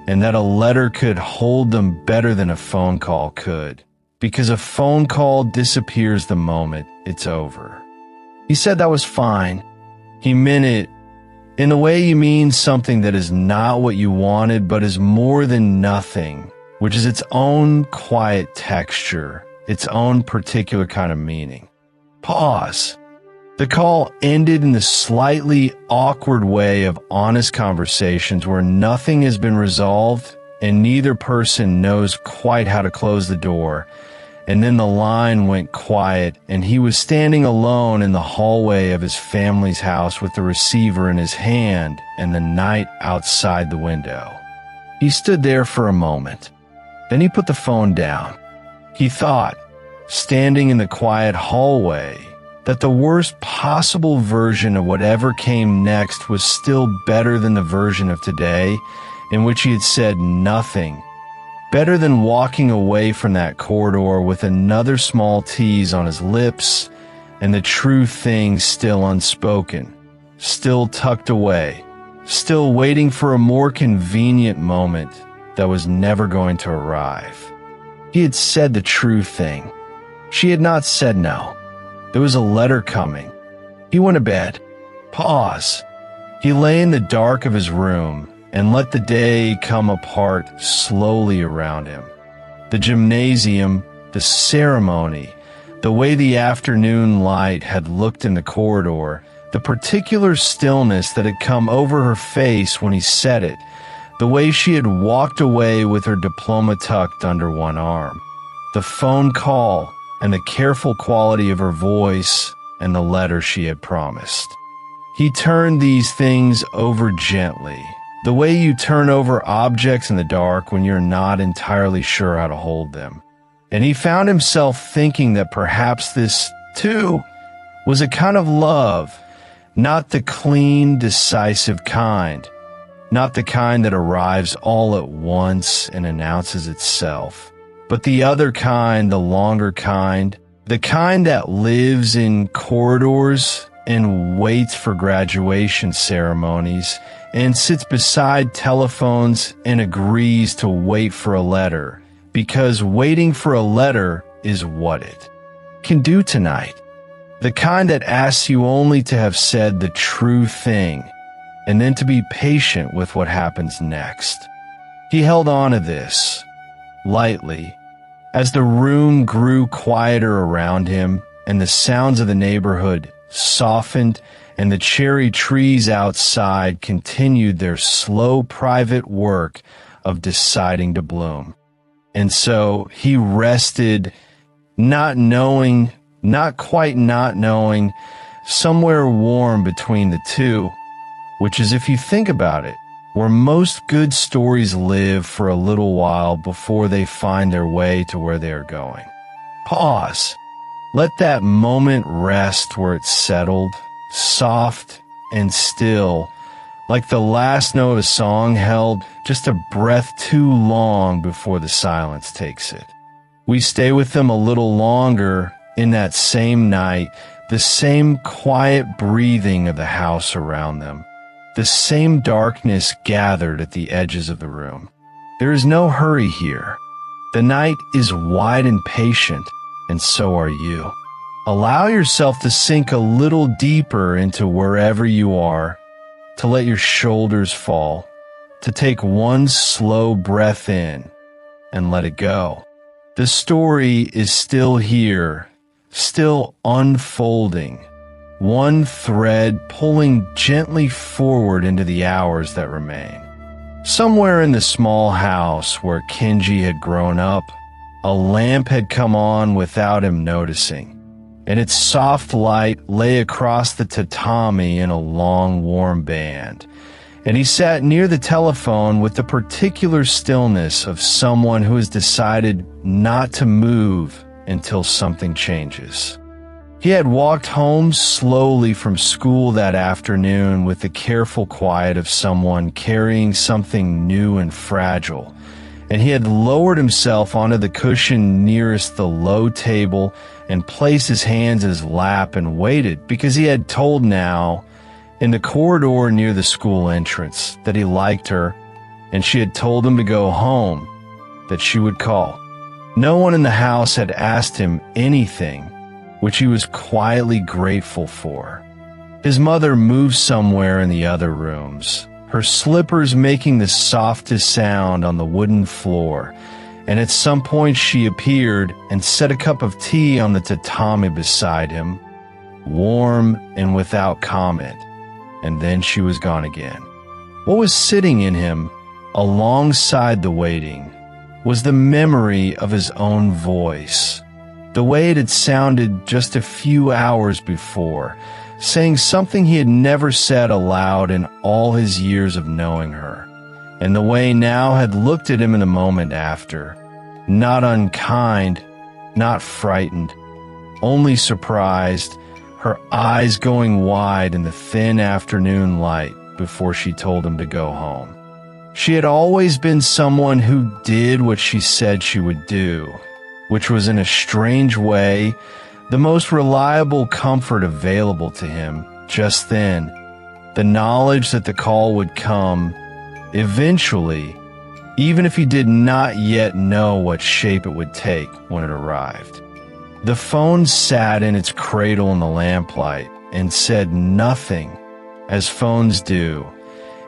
and that a letter could hold them better than a phone call could, because a phone call disappears the moment it's over. He said that was fine. He meant it in the way you mean something that is not what you wanted, but is more than nothing, which is its own quiet texture, its own particular kind of meaning. Pause. The call ended in the slightly awkward way of honest conversations where nothing has been resolved and neither person knows quite how to close the door. And then the line went quiet and he was standing alone in the hallway of his family's house with the receiver in his hand and the night outside the window. He stood there for a moment. Then he put the phone down. He thought, standing in the quiet hallway, that the worst possible version of whatever came next was still better than the version of today in which he had said nothing, better than walking away from that corridor with another small tease on his lips and the true thing still unspoken, still tucked away, still waiting for a more convenient moment that was never going to arrive. He had said the true thing. She had not said no. There was a letter coming. He went to bed. Pause. He lay in the dark of his room and let the day come apart slowly around him. The gymnasium, the ceremony, the way the afternoon light had looked in the corridor, the particular stillness that had come over her face when he said it, the way she had walked away with her diploma tucked under one arm, the phone call, and the careful quality of her voice and the letter she had promised. He turned these things over gently, the way you turn over objects in the dark when you're not entirely sure how to hold them. And he found himself thinking that perhaps this, too, was a kind of love, Not the clean, decisive kind. Not the kind that arrives all at once and announces itself. But the other kind, the longer kind, the kind that lives in corridors and waits for graduation ceremonies and sits beside telephones and agrees to wait for a letter, because waiting for a letter is what it can do tonight. The kind that asks you only to have said the true thing and then to be patient with what happens next. He held on to this, lightly, as the room grew quieter around him and the sounds of the neighborhood softened and the cherry trees outside continued their slow private work of deciding to bloom. And so he rested, not quite knowing, somewhere warm between the two, which is, if you think about it, where most good stories live for a little while before they find their way to where they are going. Pause. Let that moment rest where it's settled, soft and still, like the last note of a song held just a breath too long before the silence takes it. We stay with them a little longer in that same night, the same quiet breathing of the house around them, the same darkness gathered at the edges of the room. There is no hurry here. The night is wide and patient, and so are you. Allow yourself to sink a little deeper into wherever you are, to let your shoulders fall, to take one slow breath in and let it go. The story is still here, still unfolding, one thread pulling gently forward into the hours that remain. Somewhere in the small house where Kenji had grown up, a lamp had come on without him noticing, and its soft light lay across the tatami in a long, warm band. And he sat near the telephone with the particular stillness of someone who has decided not to move until something changes. He had walked home slowly from school that afternoon with the careful quiet of someone carrying something new and fragile, and he had lowered himself onto the cushion nearest the low table and placed his hands in his lap and waited, because he had told now, in the corridor near the school entrance, that he liked her, and she had told him to go home, that she would call. No one in the house had asked him anything, which he was quietly grateful for. His mother moved somewhere in the other rooms, her slippers making the softest sound on the wooden floor, and at some point she appeared and set a cup of tea on the tatami beside him, warm and without comment, and then she was gone again. What was sitting in him, alongside the waiting, was the memory of his own voice, the way it had sounded just a few hours before, saying something he had never said aloud in all his years of knowing her, and the way now had looked at him in the moment after, not unkind, not frightened, only surprised, her eyes going wide in the thin afternoon light before she told him to go home. She had always been someone who did what she said she would do, which was, in a strange way, the most reliable comfort available to him just then, the knowledge that the call would come eventually, even if he did not yet know what shape it would take when it arrived. The phone sat in its cradle in the lamplight and said nothing, as phones do,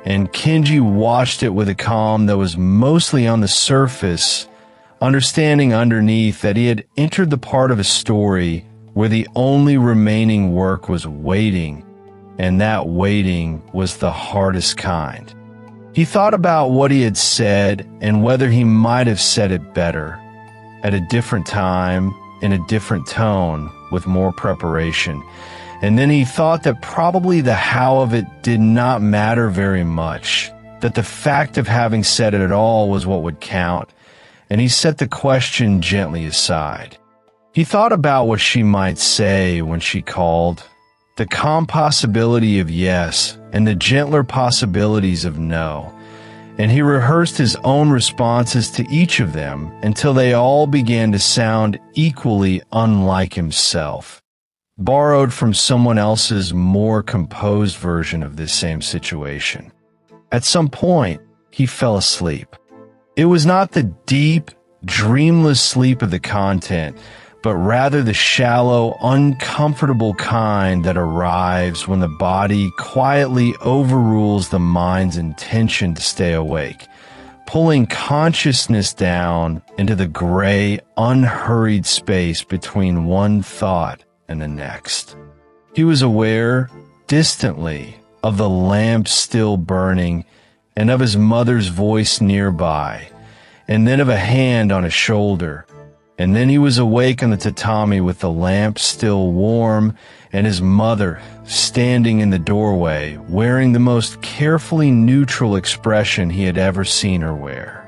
and Kenji watched it with a calm that was mostly on the surface, understanding underneath that he had entered the part of a story where the only remaining work was waiting, and that waiting was the hardest kind. He thought about what he had said and whether he might have said it better, at a different time, in a different tone, with more preparation. And then he thought that probably the how of it did not matter very much, that the fact of having said it at all was what would count, and he set the question gently aside. He thought about what she might say when she called, the calm possibility of yes and the gentler possibilities of no, and he rehearsed his own responses to each of them until they all began to sound equally unlike himself, borrowed from someone else's more composed version of this same situation. At some point, he fell asleep. It was not the deep, dreamless sleep of the content, but rather the shallow, uncomfortable kind that arrives when the body quietly overrules the mind's intention to stay awake, pulling consciousness down into the gray, unhurried space between one thought and the next. He was aware, distantly, of the lamp still burning and of his mother's voice nearby, and then of a hand on his shoulder. And then he was awake on the tatami with the lamp still warm and his mother standing in the doorway, wearing the most carefully neutral expression he had ever seen her wear.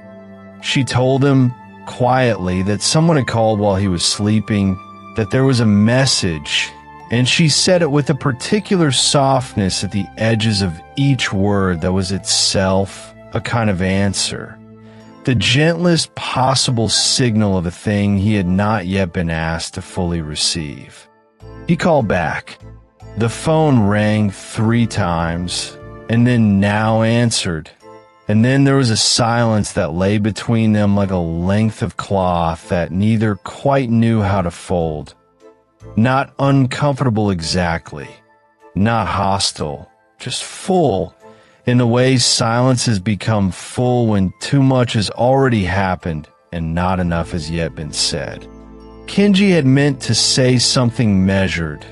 She told him, quietly, that someone had called while he was sleeping, that there was a message, and she said it with a particular softness at the edges of each word that was itself a kind of answer. The gentlest possible signal of a thing he had not yet been asked to fully receive. He called back. The phone rang 3 times, and then now answered. And then there was a silence that lay between them like a length of cloth that neither quite knew how to fold. Not uncomfortable exactly, not hostile, just full, in the way silence has become full when too much has already happened and not enough has yet been said. Kenji had meant to say something measured,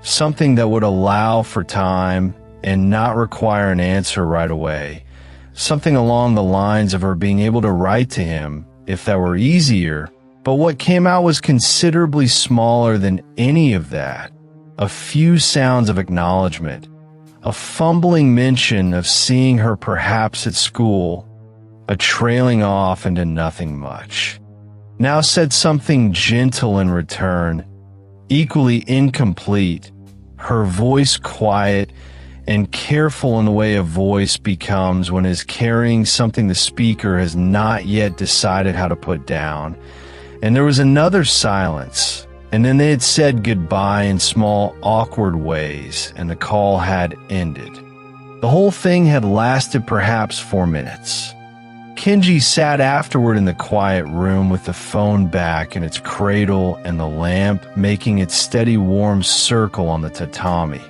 something that would allow for time and not require an answer right away, something along the lines of her being able to write to him if that were easier, but what came out was considerably smaller than any of that. A few sounds of acknowledgement, a fumbling mention of seeing her perhaps at school, a trailing off into nothing much. Now said something gentle in return, equally incomplete, her voice quiet and careful in the way a voice becomes when it is carrying something the speaker has not yet decided how to put down. And there was another silence. And then they had said goodbye in small, awkward ways, and the call had ended. The whole thing had lasted perhaps 4 minutes. Kenji sat afterward in the quiet room with the phone back in its cradle and the lamp making its steady warm circle on the tatami,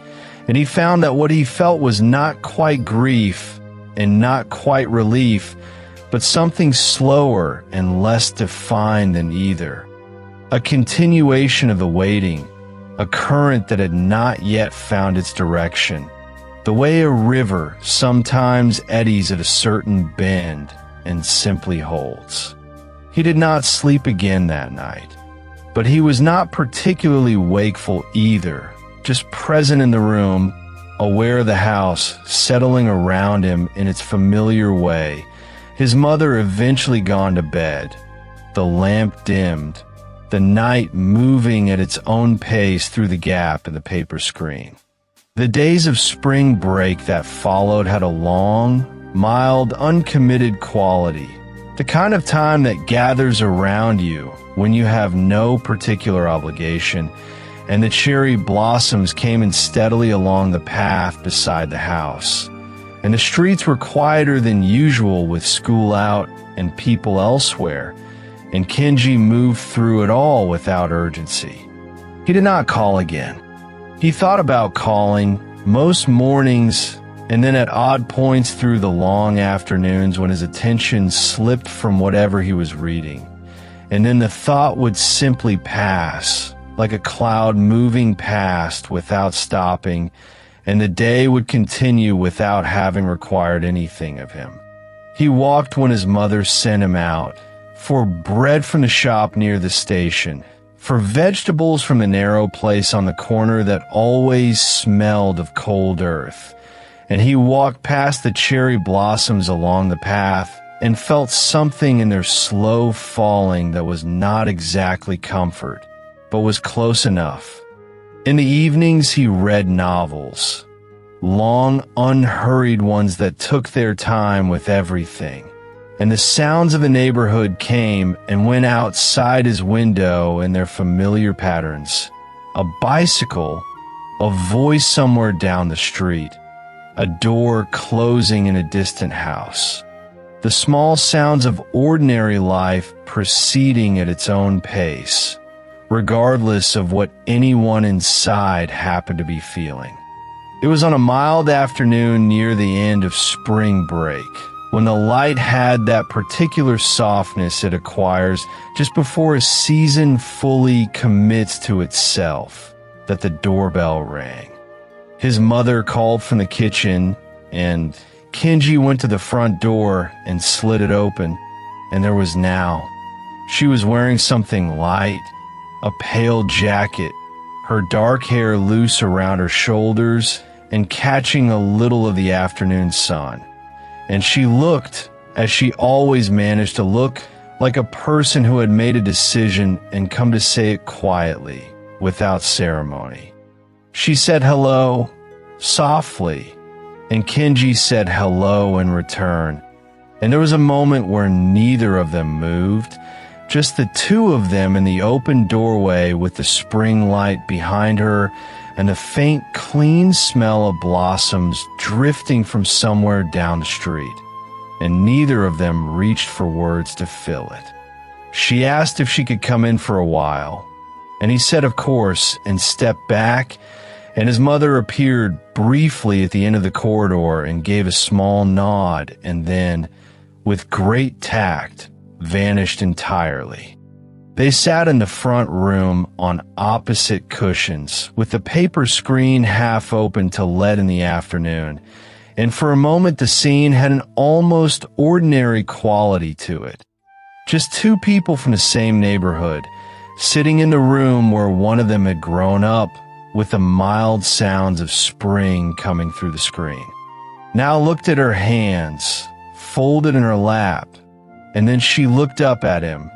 and he found that what he felt was not quite grief and not quite relief, but something slower and less defined than either. A continuation of the waiting, a current that had not yet found its direction, the way a river sometimes eddies at a certain bend and simply holds. He did not sleep again that night, but he was not particularly wakeful either, just present in the room, aware of the house settling around him in its familiar way, his mother eventually gone to bed, the lamp dimmed, the night moving at its own pace through the gap in the paper screen. The days of spring break that followed had a long, mild, uncommitted quality, the kind of time that gathers around you when you have no particular obligation, and the cherry blossoms came in steadily along the path beside the house, and the streets were quieter than usual with school out and people elsewhere, and Kenji moved through it all without urgency. He did not call again. He thought about calling most mornings and then at odd points through the long afternoons when his attention slipped from whatever he was reading. And then the thought would simply pass, like a cloud moving past without stopping, and the day would continue without having required anything of him. He walked when his mother sent him out, for bread from the shop near the station, for vegetables from the narrow place on the corner that always smelled of cold earth, and he walked past the cherry blossoms along the path and felt something in their slow falling that was not exactly comfort, but was close enough. In the evenings, he read novels, long, unhurried ones that took their time with everything. And the sounds of the neighborhood came and went outside his window in their familiar patterns. A bicycle, a voice somewhere down the street, a door closing in a distant house. The small sounds of ordinary life proceeding at its own pace, regardless of what anyone inside happened to be feeling. It was on a mild afternoon near the end of spring break, when the light had that particular softness it acquires just before a season fully commits to itself, that the doorbell rang. His mother called from the kitchen, and Kenji went to the front door and slid it open, and there was Now. She was wearing something light, a pale jacket, her dark hair loose around her shoulders and catching a little of the afternoon sun. And she looked, as she always managed to look, like a person who had made a decision and come to say it quietly, without ceremony. She said hello, softly, and Kenji said hello in return. And there was a moment where neither of them moved, just the two of them in the open doorway with the spring light behind her and the faint, clean smell of blossoms drifting from somewhere down the street. And neither of them reached for words to fill it. She asked if she could come in for a while, and he said of course and stepped back, and his mother appeared briefly at the end of the corridor and gave a small nod and then, with great tact, vanished entirely. They sat in the front room on opposite cushions, with the paper screen half open to let in the afternoon, and for a moment the scene had an almost ordinary quality to it. Just two people from the same neighborhood, sitting in the room where one of them had grown up, with the mild sounds of spring coming through the screen. Now looked at her hands, folded in her lap, and then she looked up at him,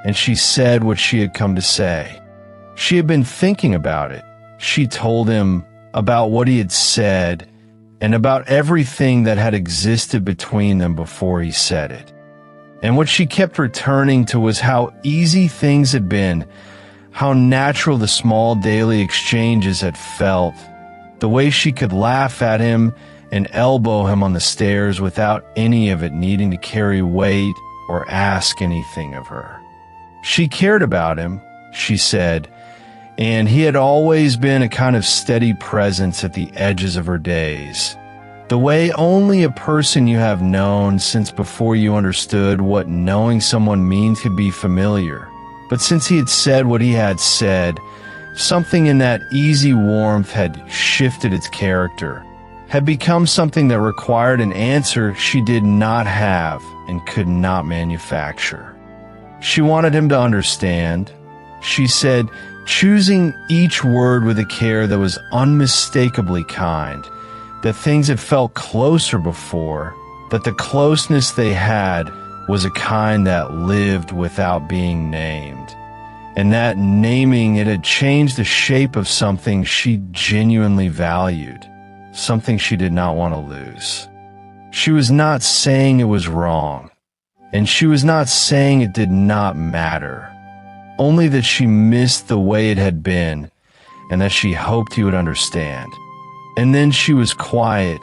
and she said what she had come to say. She had been thinking about it. She told him about what he had said and about everything that had existed between them before he said it. And what she kept returning to was how easy things had been, how natural the small daily exchanges had felt, the way she could laugh at him and elbow him on the stairs without any of it needing to carry weight or ask anything of her. She cared about him, she said, and he had always been a kind of steady presence at the edges of her days, the way only a person you have known since before you understood what knowing someone means could be familiar. But since he had said what he had said, something in that easy warmth had shifted its character, had become something that required an answer she did not have and could not manufacture. She wanted him to understand, she said, choosing each word with a care that was unmistakably kind, that things had felt closer before, that the closeness they had was a kind that lived without being named, and that naming it had changed the shape of something she genuinely valued, something she did not want to lose. She was not saying it was wrong, and she was not saying it did not matter, only that she missed the way it had been, and that she hoped he would understand. And then she was quiet,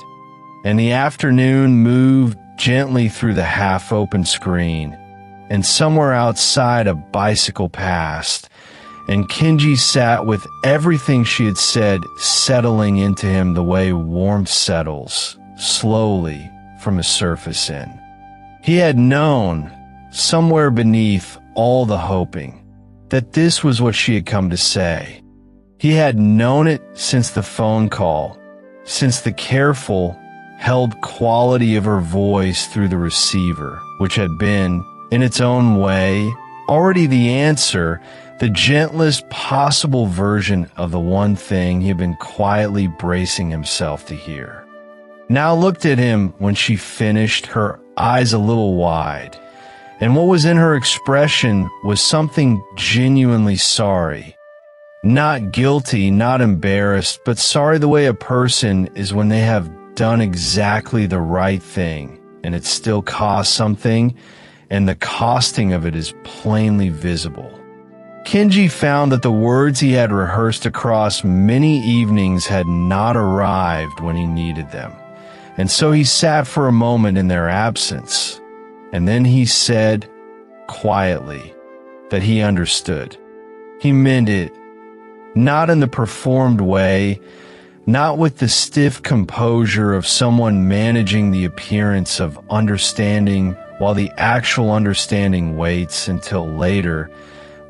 and the afternoon moved gently through the half-open screen, and somewhere outside a bicycle passed, and Kenji sat with everything she had said settling into him the way warmth settles, slowly, from the surface in. He had known, somewhere beneath all the hoping, that this was what she had come to say. He had known it since the phone call, since the careful, held quality of her voice through the receiver, which had been, in its own way, already the answer, the gentlest possible version of the one thing he had been quietly bracing himself to hear. Now looked at him when she finished, her eyes a little wide, and what was in her expression was something genuinely sorry, Not guilty, not embarrassed, but sorry the way a person is when they have done exactly the right thing and it still costs something, and the costing of it is plainly visible. Kenji found that the words he had rehearsed across many evenings had not arrived when he needed them, and so he sat for a moment in their absence, and then he said, quietly, that he understood. He meant it, not in the performed way, not with the stiff composure of someone managing the appearance of understanding while the actual understanding waits until later,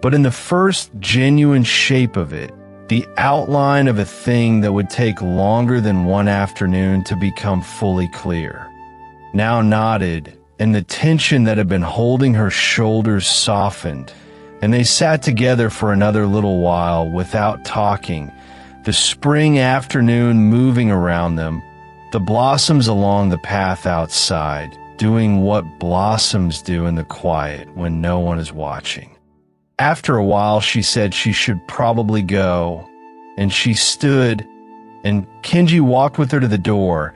but in the first genuine shape of it, the outline of a thing that would take longer than one afternoon to become fully clear. Now nodded, and the tension that had been holding her shoulders softened, and they sat together for another little while without talking, the spring afternoon moving around them, the blossoms along the path outside, doing what blossoms do in the quiet when no one is watching. After a while, she said she should probably go, and she stood, and Kenji walked with her to the door,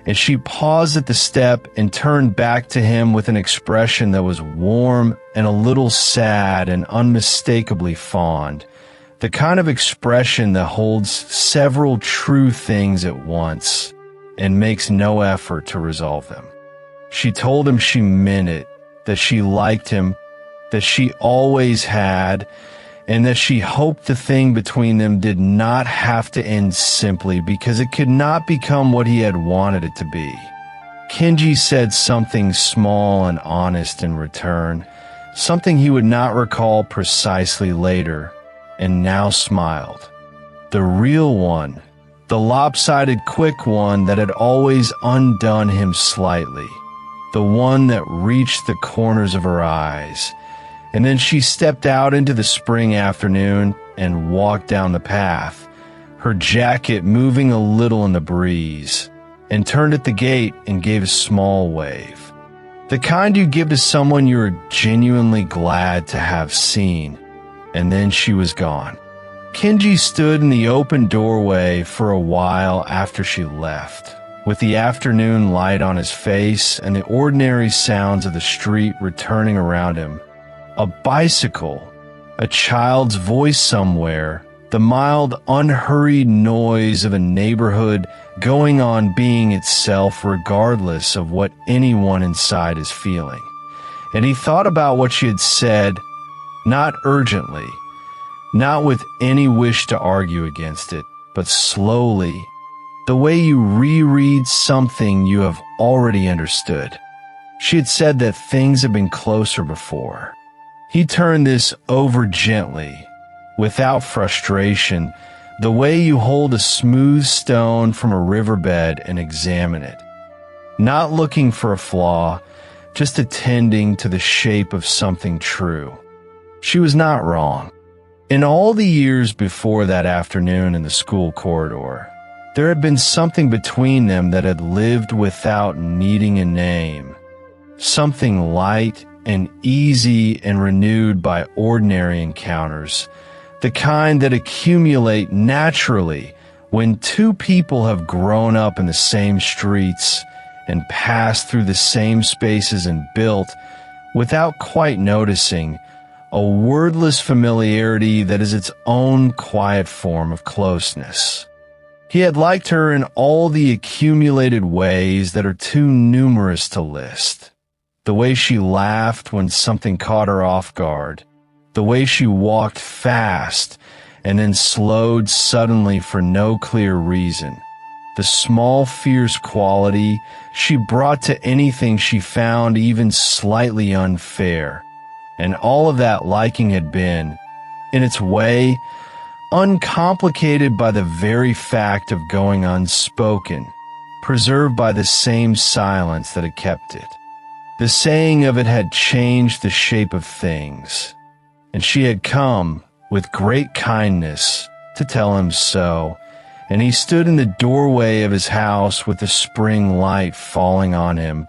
and she paused at the step and turned back to him with an expression that was warm and a little sad and unmistakably fond, the kind of expression that holds several true things at once and makes no effort to resolve them. She told him she meant it, that she liked him, that she always had, and that she hoped the thing between them did not have to end simply because it could not become what he had wanted it to be. Kenji said something small and honest in return, something he would not recall precisely later, and now smiled. The real one, the lopsided quick one that had always undone him slightly, the one that reached the corners of her eyes. And then she stepped out into the spring afternoon and walked down the path, her jacket moving a little in the breeze, and turned at the gate and gave a small wave. The kind you give to someone you are genuinely glad to have seen. And then she was gone. Kenji stood in the open doorway for a while after she left, with the afternoon light on his face and the ordinary sounds of the street returning around him. A bicycle, a child's voice somewhere, the mild, unhurried noise of a neighborhood going on being itself regardless of what anyone inside is feeling. And he thought about what she had said, not urgently, not with any wish to argue against it, but slowly, the way you reread something you have already understood. She had said that things had been closer before. He turned this over gently, without frustration, the way you hold a smooth stone from a riverbed and examine it. Not looking for a flaw, just attending to the shape of something true. She was not wrong. In all the years before that afternoon in the school corridor, there had been something between them that had lived without needing a name. Something light and easy and renewed by ordinary encounters, the kind that accumulate naturally when two people have grown up in the same streets and passed through the same spaces and built, without quite noticing, a wordless familiarity that is its own quiet form of closeness. He had liked her in all the accumulated ways that are too numerous to list. The way she laughed when something caught her off guard. The way she walked fast and then slowed suddenly for no clear reason. The small, fierce quality she brought to anything she found even slightly unfair. And all of that liking had been, in its way, uncomplicated by the very fact of going unspoken, preserved by the same silence that had kept it. The saying of it had changed the shape of things, and she had come, with great kindness, to tell him so, and he stood in the doorway of his house with the spring light falling on him,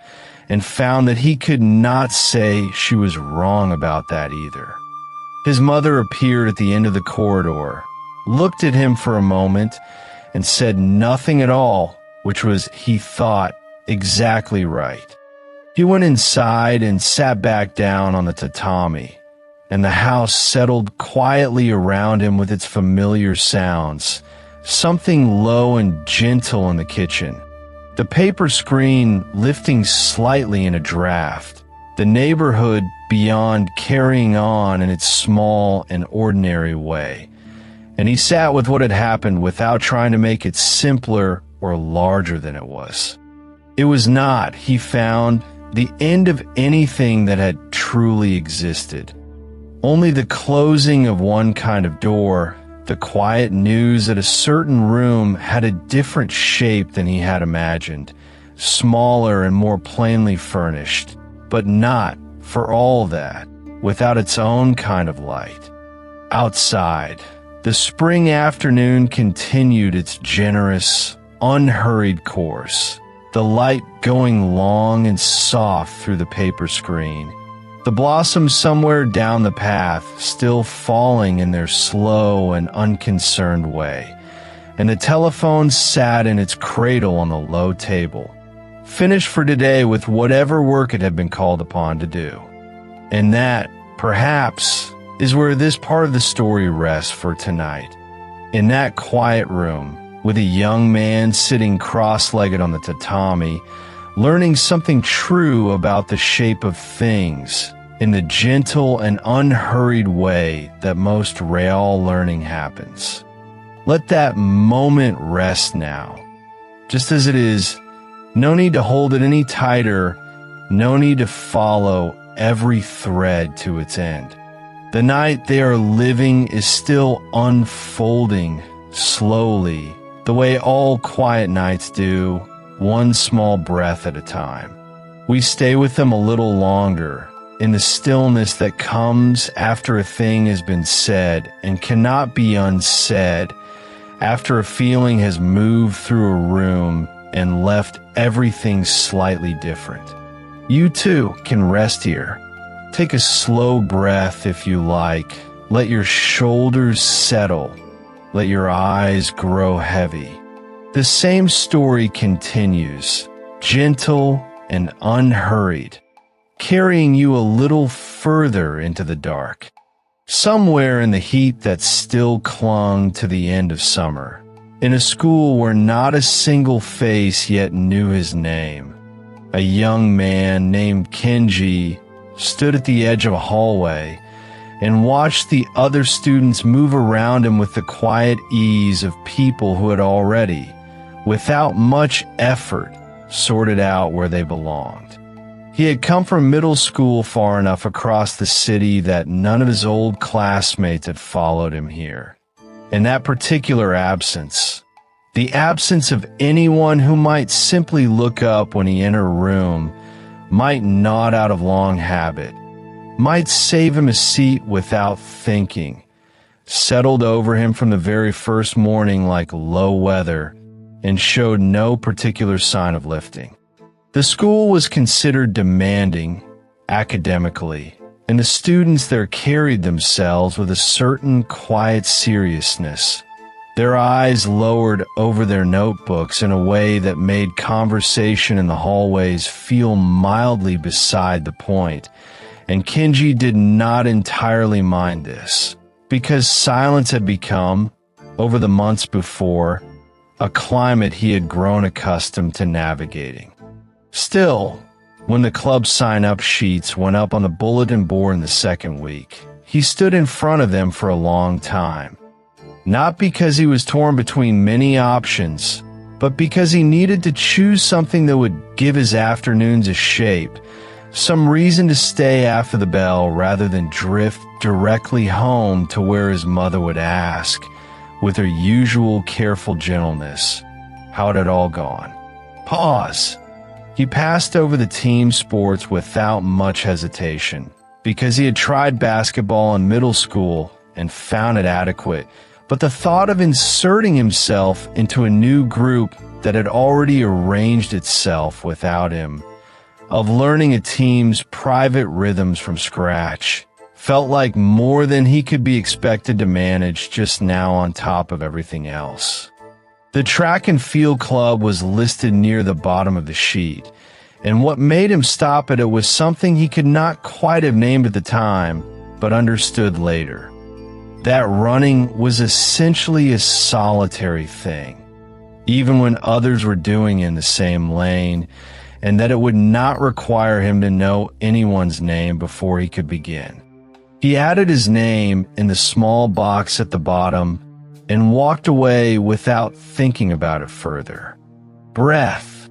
and found that he could not say she was wrong about that either. His mother appeared at the end of the corridor, looked at him for a moment, and said nothing at all, which was, he thought, exactly right. He went inside and sat back down on the tatami, and the house settled quietly around him with its familiar sounds, something low and gentle in the kitchen. The paper screen lifting slightly in a draft, the neighborhood beyond carrying on in its small and ordinary way. And he sat with what had happened without trying to make it simpler or larger than it was. It was not, he found, the end of anything that had truly existed. Only the closing of one kind of door, the quiet news that a certain room had a different shape than he had imagined, smaller and more plainly furnished, but not, for all that, without its own kind of light. Outside, the spring afternoon continued its generous, unhurried course, the light going long and soft through the paper screen, the blossoms somewhere down the path still falling in their slow and unconcerned way, and the telephone sat in its cradle on the low table, finished for today with whatever work it had been called upon to do. And that, perhaps, is where this part of the story rests for tonight. In that quiet room, with a young man sitting cross-legged on the tatami, learning something true about the shape of things in the gentle and unhurried way that most real learning happens. Let that moment rest now. Just as it is, no need to hold it any tighter, no need to follow every thread to its end. The night they are living is still unfolding slowly, the way all quiet nights do, one small breath at a time. We stay with them a little longer, in the stillness that comes after a thing has been said and cannot be unsaid, after a feeling has moved through a room and left everything slightly different. You too can rest here. Take a slow breath if you like. Let your shoulders settle. Let your eyes grow heavy. The same story continues, gentle and unhurried, carrying you a little further into the dark, somewhere in the heat that still clung to the end of summer, in a school where not a single face yet knew his name. A young man named Kenji stood at the edge of a hallway and watched the other students move around him with the quiet ease of people who had already, without much effort, sorted out where they belonged. He had come from middle school far enough across the city that none of his old classmates had followed him here. And that particular absence, the absence of anyone who might simply look up when he entered a room, might nod out of long habit, might save him a seat without thinking, settled over him from the very first morning like low weather, and showed no particular sign of lifting. The school was considered demanding, academically, and the students there carried themselves with a certain quiet seriousness, their eyes lowered over their notebooks in a way that made conversation in the hallways feel mildly beside the point, and Kenji did not entirely mind this, because silence had become, over the months before, a climate he had grown accustomed to navigating. Still, when the club sign-up sheets went up on the bulletin board in the second week, he stood in front of them for a long time. Not because he was torn between many options, but because he needed to choose something that would give his afternoons a shape, some reason to stay after the bell rather than drift directly home to where his mother would ask, with her usual careful gentleness, how it had all gone. Pause. He passed over the team sports without much hesitation, because he had tried basketball in middle school and found it adequate, but the thought of inserting himself into a new group that had already arranged itself without him, of learning a team's private rhythms from scratch, felt like more than he could be expected to manage just now on top of everything else. The track and field club was listed near the bottom of the sheet, and what made him stop at it was something he could not quite have named at the time, but understood later. That running was essentially a solitary thing, even when others were doing it in the same lane, and that it would not require him to know anyone's name before he could begin. He added his name in the small box at the bottom and walked away without thinking about it further. Breath.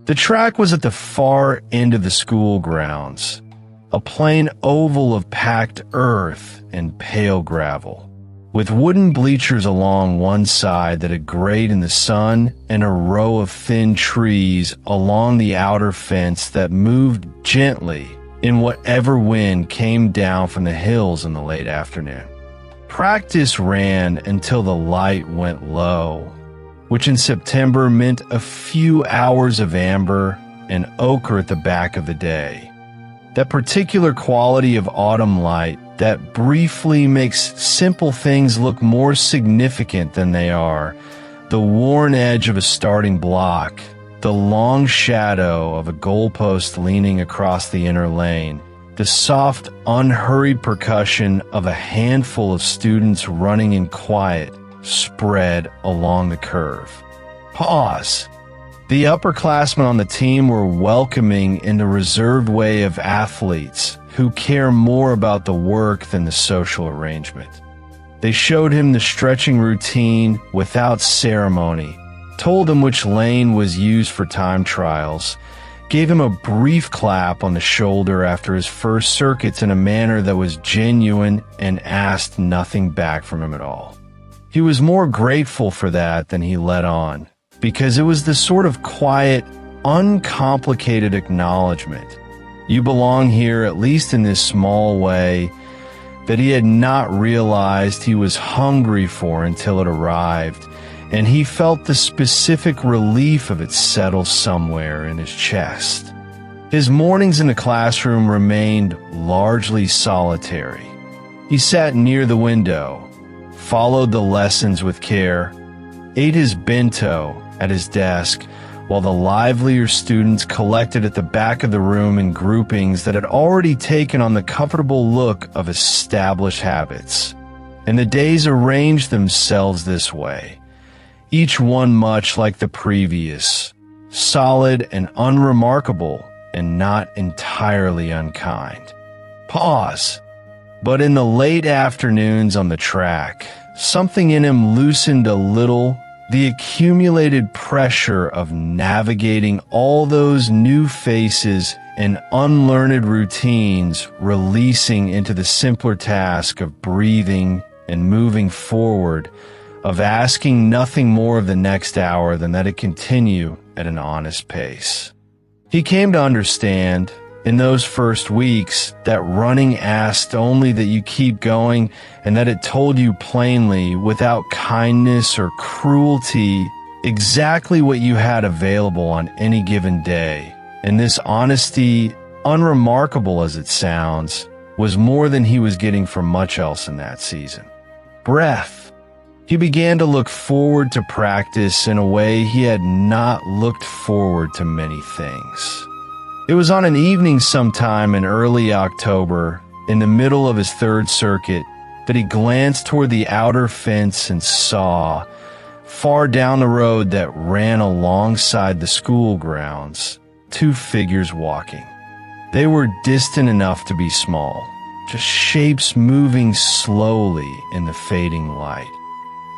The track was at the far end of the school grounds, a plain oval of packed earth and pale gravel, with wooden bleachers along one side that had grayed in the sun and a row of thin trees along the outer fence that moved gently in whatever wind came down from the hills in the late afternoon. Practice ran until the light went low, which in September meant a few hours of amber and ochre at the back of the day. That particular quality of autumn light that briefly makes simple things look more significant than they are, the worn edge of a starting block, the long shadow of a goalpost leaning across the inner lane, the soft, unhurried percussion of a handful of students running in quiet spread along the curve. Pause. The upperclassmen on the team were welcoming in the reserved way of athletes who care more about the work than the social arrangement. They showed him the stretching routine without ceremony, told him which lane was used for time trials, gave him a brief clap on the shoulder after his first circuits in a manner that was genuine and asked nothing back from him at all. He was more grateful for that than he let on, because it was the sort of quiet, uncomplicated acknowledgement. You belong here, at least in this small way, that he had not realized he was hungry for until it arrived, and he felt the specific relief of it settle somewhere in his chest. His mornings in the classroom remained largely solitary. He sat near the window, followed the lessons with care, ate his bento at his desk, while the livelier students collected at the back of the room in groupings that had already taken on the comfortable look of established habits. And the days arranged themselves this way, each one much like the previous, solid and unremarkable and not entirely unkind. Pause. But in the late afternoons on the track, something in him loosened a little, the accumulated pressure of navigating all those new faces and unlearned routines, releasing into the simpler task of breathing and moving forward, of asking nothing more of the next hour than that it continue at an honest pace. He came to understand, in those first weeks, that running asked only that you keep going, and that it told you plainly, without kindness or cruelty, exactly what you had available on any given day. And this honesty, unremarkable as it sounds, was more than he was getting from much else in that season. Breath. He began to look forward to practice in a way he had not looked forward to many things. It was on an evening sometime in early October, in the middle of his third circuit, that he glanced toward the outer fence and saw, far down the road that ran alongside the school grounds, two figures walking. They were distant enough to be small, just shapes moving slowly in the fading light.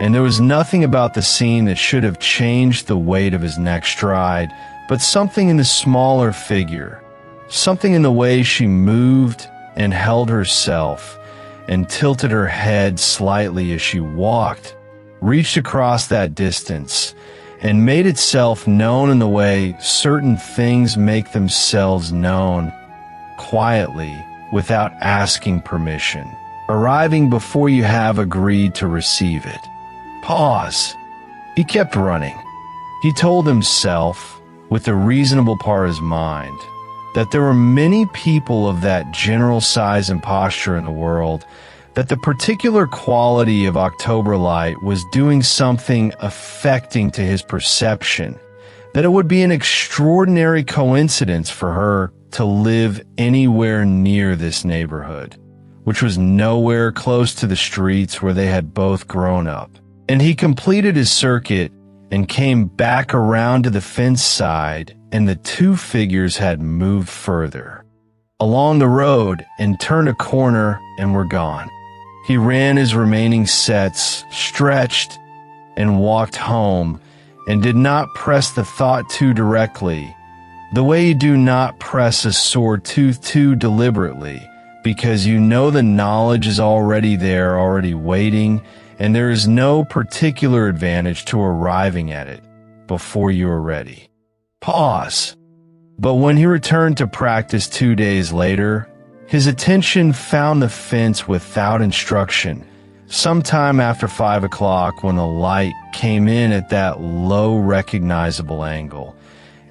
And there was nothing about the scene that should have changed the weight of his next stride, but something in the smaller figure, something in the way she moved and held herself and tilted her head slightly as she walked, reached across that distance and made itself known in the way certain things make themselves known, quietly, without asking permission, arriving before you have agreed to receive it. Pause. He kept running. He told himself, with the reasonable part of his mind, that there were many people of that general size and posture in the world, that the particular quality of October light was doing something affecting to his perception, that it would be an extraordinary coincidence for her to live anywhere near this neighborhood, which was nowhere close to the streets where they had both grown up. And he completed his circuit and came back around to the fence side, and the two figures had moved further along the road and turned a corner and were gone. He ran his remaining sets, stretched, and walked home, and did not press the thought too directly, the way you do not press a sore tooth too deliberately, because you know the knowledge is already there, already waiting, and there is no particular advantage to arriving at it before you are ready. Pause. But when he returned to practice 2 days later, his attention found the fence without instruction, sometime after 5 o'clock when the light came in at that low recognizable angle.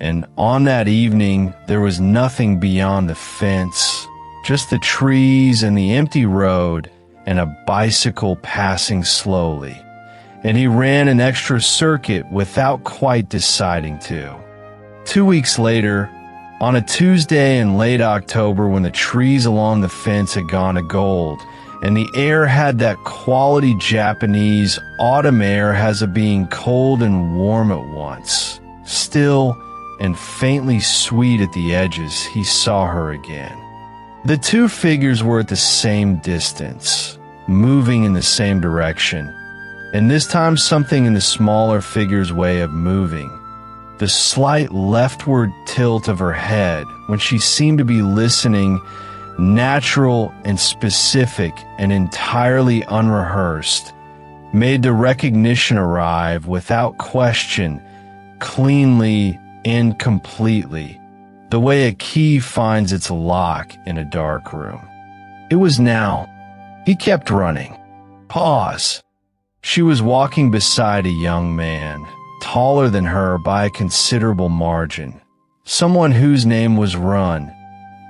And on that evening, there was nothing beyond the fence, just the trees and the empty road and a bicycle passing slowly. And he ran an extra circuit without quite deciding to. 2 weeks later, on a Tuesday in late October when the trees along the fence had gone to gold, and the air had that quality Japanese autumn air has of being cold and warm at once, still and faintly sweet at the edges, he saw her again. The two figures were at the same distance, moving in the same direction, and this time something in the smaller figure's way of moving. The slight leftward tilt of her head when she seemed to be listening, natural and specific and entirely unrehearsed, made the recognition arrive without question, cleanly and completely, the way a key finds its lock in a dark room. It was now. He kept running. Pause. She was walking beside a young man, taller than her by a considerable margin, someone whose name was Run,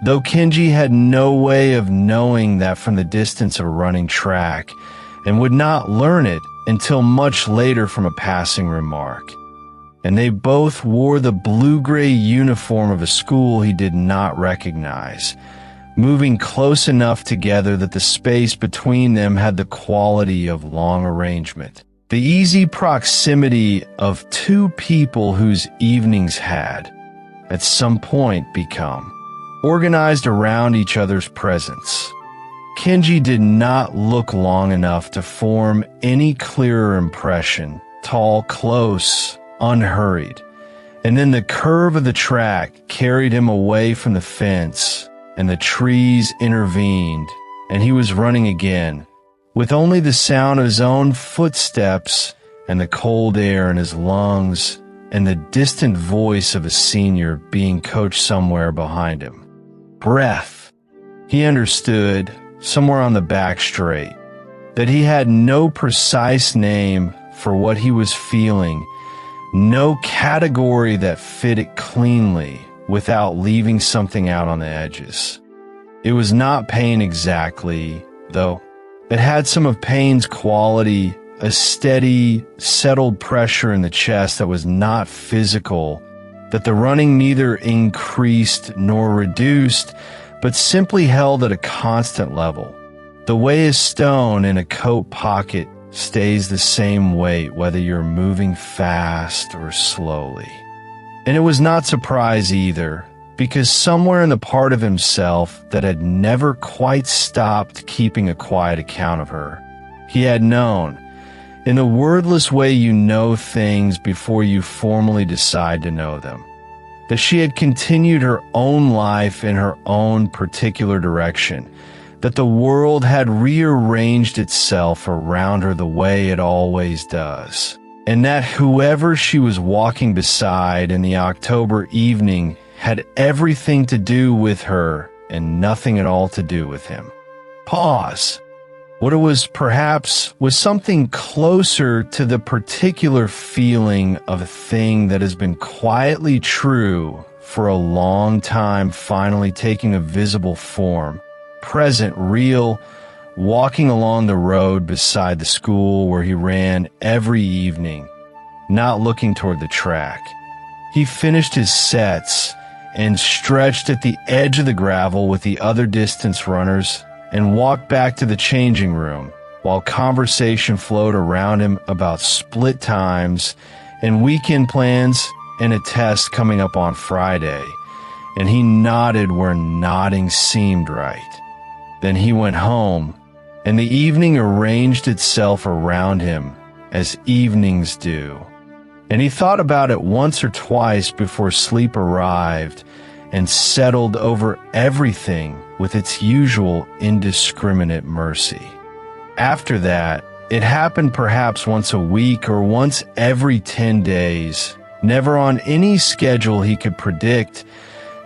though Kenji had no way of knowing that from the distance of a running track, and would not learn it until much later from a passing remark. And they both wore the blue-gray uniform of a school he did not recognize, moving close enough together that the space between them had the quality of long arrangement. The easy proximity of two people whose evenings had, at some point, become organized around each other's presence. Kenji did not look long enough to form any clearer impression, tall, close, unhurried. And then the curve of the track carried him away from the fence, and the trees intervened, and he was running again, with only the sound of his own footsteps and the cold air in his lungs and the distant voice of a senior being coached somewhere behind him. Breath. He understood, somewhere on the back straight, that he had no precise name for what he was feeling, no category that fit it cleanly without leaving something out on the edges. It was not pain exactly, though. It had some of pain's quality, a steady, settled pressure in the chest that was not physical, that the running neither increased nor reduced, but simply held at a constant level, the way a stone in a coat pocket stays the same weight whether you're moving fast or slowly. And it was not surprise either, because somewhere in the part of himself that had never quite stopped keeping a quiet account of her, he had known, in the wordless way you know things before you formally decide to know them, that she had continued her own life in her own particular direction, that the world had rearranged itself around her the way it always does, and that whoever she was walking beside in the October evening had everything to do with her and nothing at all to do with him. Pause. What it was perhaps was something closer to the particular feeling of a thing that has been quietly true for a long time, finally taking a visible form, present, real, walking along the road beside the school where he ran every evening, not looking toward the track. He finished his sets and stretched at the edge of the gravel with the other distance runners and walked back to the changing room while conversation flowed around him about split times and weekend plans and a test coming up on Friday, and he nodded where nodding seemed right. Then he went home, and the evening arranged itself around him as evenings do. And he thought about it once or twice before sleep arrived and settled over everything with its usual indiscriminate mercy. After that, it happened perhaps once a week or once every 10 days, never on any schedule he could predict,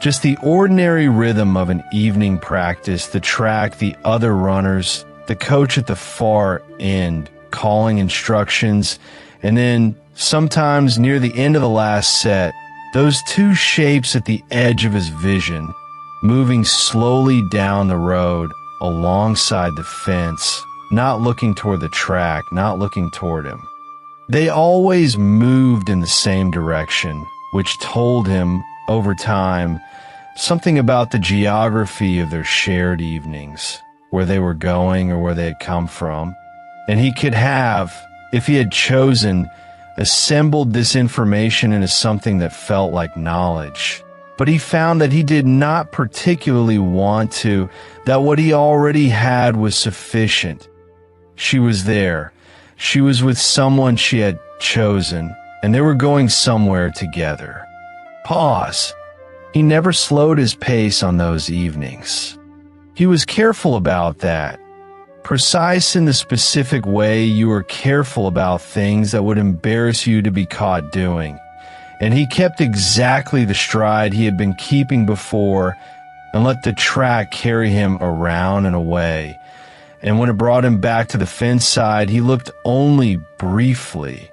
just the ordinary rhythm of an evening practice, the track, the other runners, the coach at the far end calling instructions, and then sometimes near the end of the last set, those two shapes at the edge of his vision, moving slowly down the road alongside the fence, not looking toward the track, not looking toward him. They always moved in the same direction, which told him, over time, something about the geography of their shared evenings, where they were going or where they had come from. And he could have, if he had chosen, assembled this information into something that felt like knowledge. But he found that he did not particularly want to, that what he already had was sufficient. She was there. She was with someone she had chosen, and they were going somewhere together. Pause. He never slowed his pace on those evenings. He was careful about that. Precise in the specific way you are careful about things that would embarrass you to be caught doing. And he kept exactly the stride he had been keeping before and let the track carry him around and away. And when it brought him back to the fence side, he looked only briefly.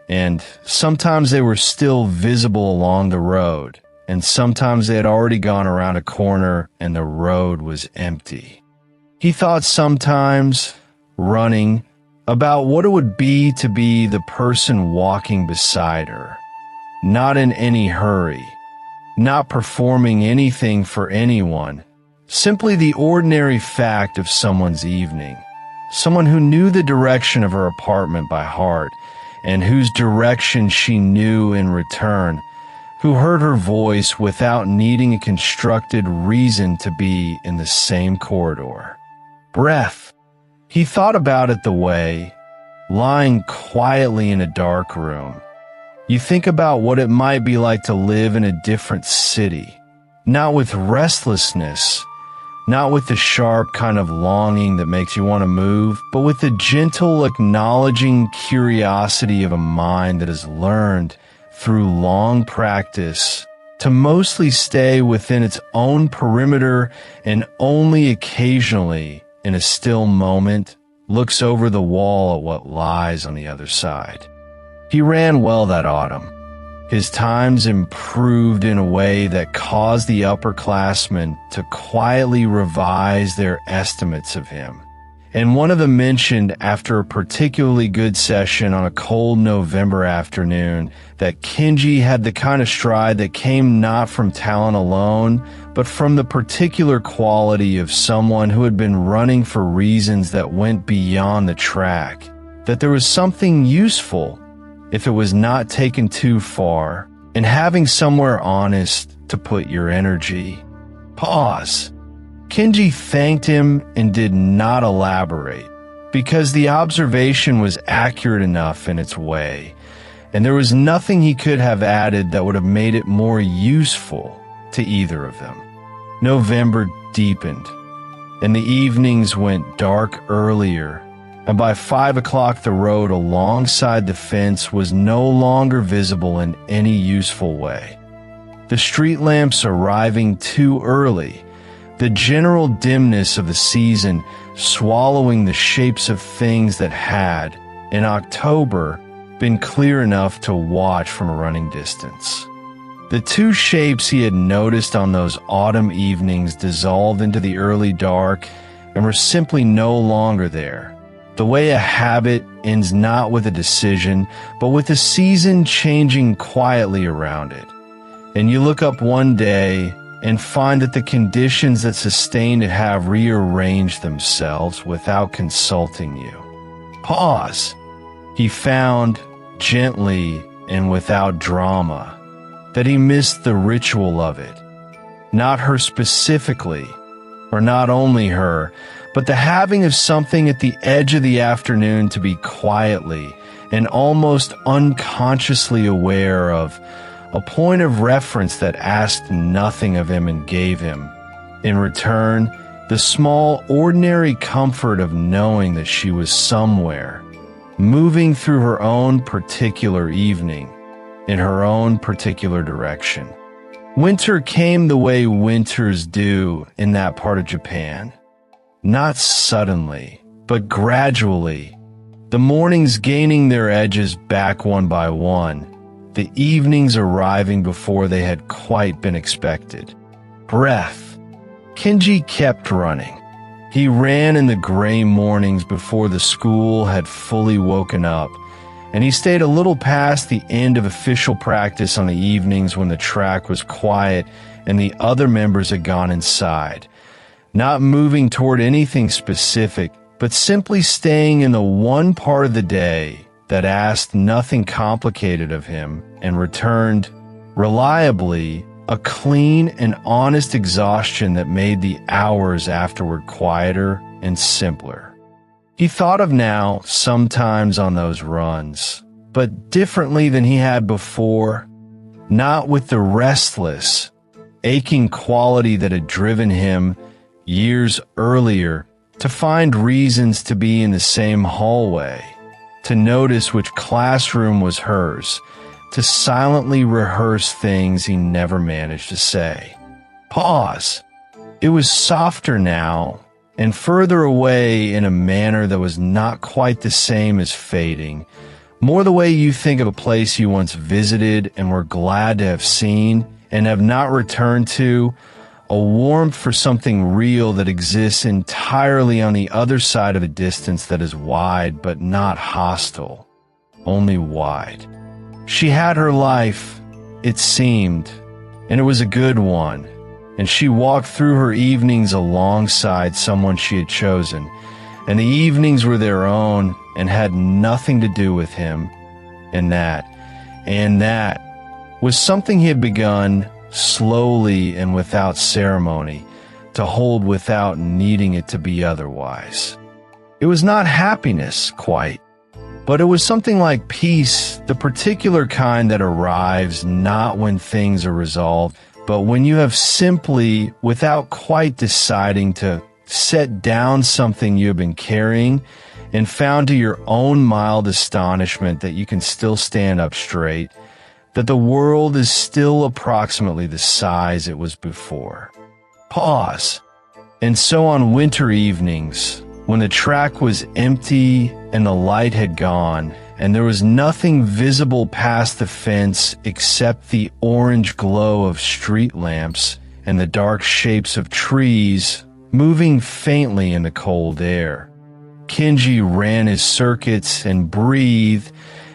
And sometimes they were still visible along the road. And sometimes they had already gone around a corner and the road was empty. He thought sometimes, running, about what it would be to be the person walking beside her. Not in any hurry, not performing anything for anyone, simply the ordinary fact of someone's evening. Someone who knew the direction of her apartment by heart, and whose direction she knew in return, who heard her voice without needing a constructed reason to be in the same corridor. Breath. He thought about it the way, lying quietly in a dark room. You think about what it might be like to live in a different city, not with restlessness, not with the sharp kind of longing that makes you want to move, but with the gentle, acknowledging curiosity of a mind that has learned through long practice to mostly stay within its own perimeter and only occasionally, in a still moment, looks over the wall at what lies on the other side. He ran well that autumn. His times improved in a way that caused the upperclassmen to quietly revise their estimates of him. And one of them mentioned after a particularly good session on a cold November afternoon that Kenji had the kind of stride that came not from talent alone, but from the particular quality of someone who had been running for reasons that went beyond the track, that there was something useful, if it was not taken too far, in having somewhere honest to put your energy. Pause. Kenji thanked him and did not elaborate, because the observation was accurate enough in its way, and there was nothing he could have added that would have made it more useful to either of them. November deepened, and the evenings went dark earlier, and by 5 o'clock the road alongside the fence was no longer visible in any useful way. The street lamps arriving too early, the general dimness of the season swallowing the shapes of things that had, in October, been clear enough to watch from a running distance. The two shapes he had noticed on those autumn evenings dissolved into the early dark and were simply no longer there. The way a habit ends not with a decision, but with a season changing quietly around it. And you look up one day and find that the conditions that sustained it have rearranged themselves without consulting you. Pause. He found, gently and without drama, that he missed the ritual of it. Not her specifically, or not only her, but the having of something at the edge of the afternoon to be quietly and almost unconsciously aware of, a point of reference that asked nothing of him and gave him, in return, the small, ordinary comfort of knowing that she was somewhere, moving through her own particular evening, in her own particular direction. Winter came the way winters do in that part of Japan. Not suddenly, but gradually, the mornings gaining their edges back one by one, the evenings arriving before they had quite been expected. Breath. Kenji kept running. He ran in the gray mornings before the school had fully woken up, and he stayed a little past the end of official practice on the evenings when the track was quiet and the other members had gone inside, not moving toward anything specific, but simply staying in the one part of the day that asked nothing complicated of him and returned, reliably, a clean and honest exhaustion that made the hours afterward quieter and simpler. He thought of now, sometimes on those runs, but differently than he had before, not with the restless, aching quality that had driven him years earlier to find reasons to be in the same hallway, to notice which classroom was hers, to silently rehearse things he never managed to say. Pause. It was softer now, and further away in a manner that was not quite the same as fading, more the way you think of a place you once visited and were glad to have seen and have not returned to, a warmth for something real that exists entirely on the other side of a distance that is wide but not hostile, only wide. She had her life, it seemed, and it was a good one, and she walked through her evenings alongside someone she had chosen, and the evenings were their own and had nothing to do with him, and that was something he had begun slowly and without ceremony, to hold without needing it to be otherwise. It was not happiness, quite, but it was something like peace, the particular kind that arrives not when things are resolved, but when you have simply, without quite deciding to set down something you have been carrying, and found to your own mild astonishment that you can still stand up straight, that the world is still approximately the size it was before. Pause. And so on winter evenings, when the track was empty and the light had gone, and there was nothing visible past the fence except the orange glow of street lamps and the dark shapes of trees moving faintly in the cold air, Kenji ran his circuits and breathed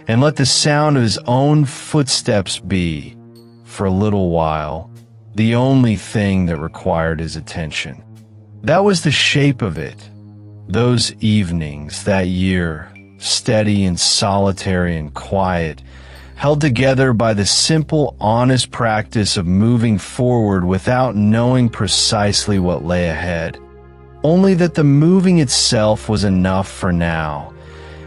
and let the sound of his own footsteps be, for a little while, the only thing that required his attention. That was the shape of it. Those evenings, that year, steady and solitary and quiet, held together by the simple, honest practice of moving forward without knowing precisely what lay ahead. Only that the moving itself was enough for now,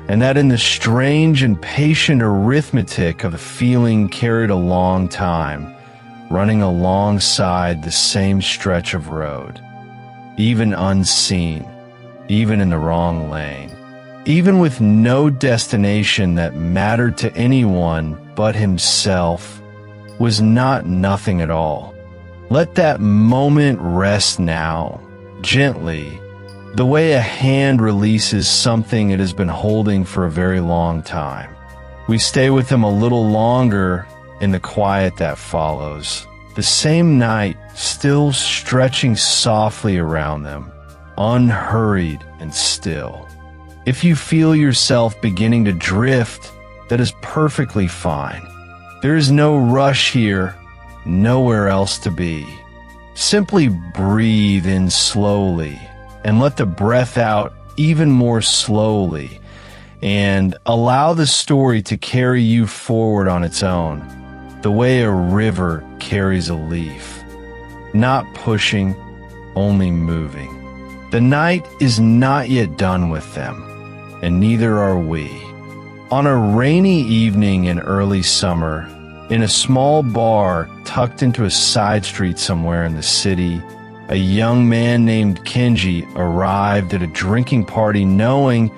and that in the strange and patient arithmetic of the feeling carried a long time, running alongside the same stretch of road, even unseen, even in the wrong lane, even with no destination that mattered to anyone but himself, was not nothing at all. Let that moment rest now, gently, the way a hand releases something it has been holding for a very long time. We stay with him a little longer in the quiet that follows. The same night still stretching softly around them, unhurried and still. If you feel yourself beginning to drift, that is perfectly fine. There is no rush here, nowhere else to be. Simply breathe in slowly and let the breath out even more slowly, and allow the story to carry you forward on its own, the way a river carries a leaf. Not pushing, only moving. The night is not yet done with them, and neither are we. On a rainy evening in early summer, in a small bar tucked into a side street somewhere in the city, a young man named Kenji arrived at a drinking party knowing,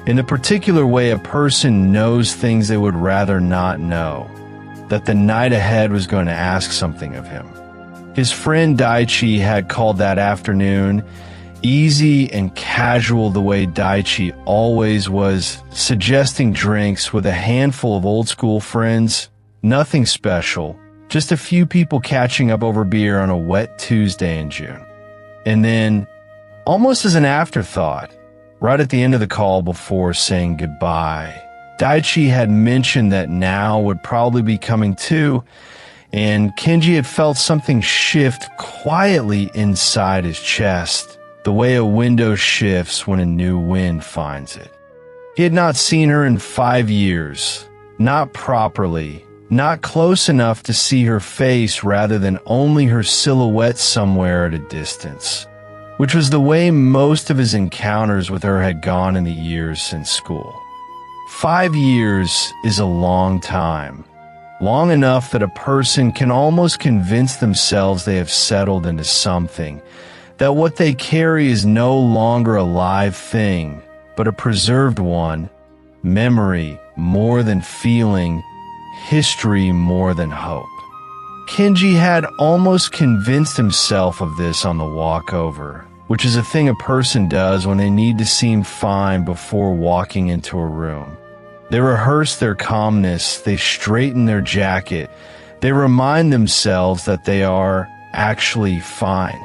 in the particular way a person knows things they would rather not know, that the night ahead was going to ask something of him. His friend Daichi had called that afternoon easy and casual, the way Daichi always was, suggesting drinks with a handful of old school friends. Nothing special, just a few people catching up over beer on a wet Tuesday in June. And then, almost as an afterthought, right at the end of the call before saying goodbye, Daichi had mentioned that Now would probably be coming too, and Kenji had felt something shift quietly inside his chest, the way a window shifts when a new wind finds it. He had not seen her in 5 years, not properly, not close enough to see her face rather than only her silhouette somewhere at a distance, which was the way most of his encounters with her had gone in the years since school. 5 years is a long time, long enough that a person can almost convince themselves they have settled into something, that what they carry is no longer a live thing, but a preserved one, memory more than feeling, history more than hope. Kenji had almost convinced himself of this on the walk over, which is a thing a person does when they need to seem fine before walking into a room. They rehearse their calmness, they straighten their jacket, they remind themselves that they are actually fine.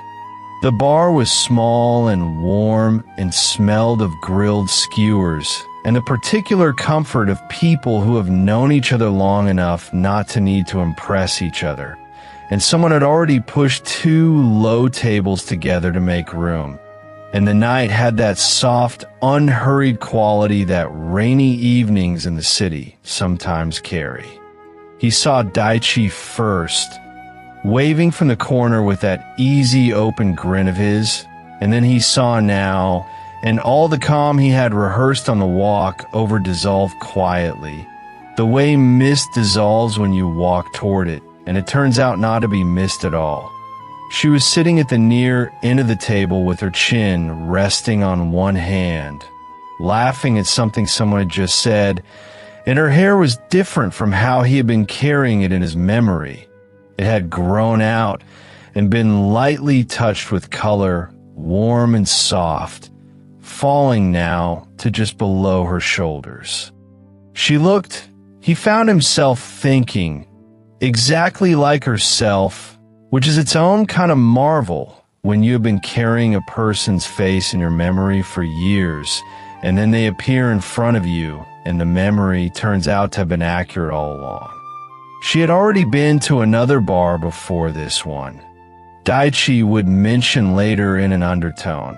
The bar was small and warm and smelled of grilled skewers, and the particular comfort of people who have known each other long enough not to need to impress each other. And someone had already pushed 2 low tables together to make room. And the night had that soft, unhurried quality that rainy evenings in the city sometimes carry. He saw Daichi first, waving from the corner with that easy, open grin of his, and then he saw Now, and all the calm he had rehearsed on the walk over dissolved quietly, the way mist dissolves when you walk toward it, and it turns out not to be mist at all. She was sitting at the near end of the table with her chin resting on one hand, laughing at something someone had just said, and her hair was different from how he had been carrying it in his memory. It had grown out and been lightly touched with color, warm and soft, falling now to just below her shoulders. He found himself thinking, exactly like herself, which is its own kind of marvel when you have been carrying a person's face in your memory for years, and then they appear in front of you, and the memory turns out to have been accurate all along. She had already been to another bar before this one. Daichi would mention later in an undertone,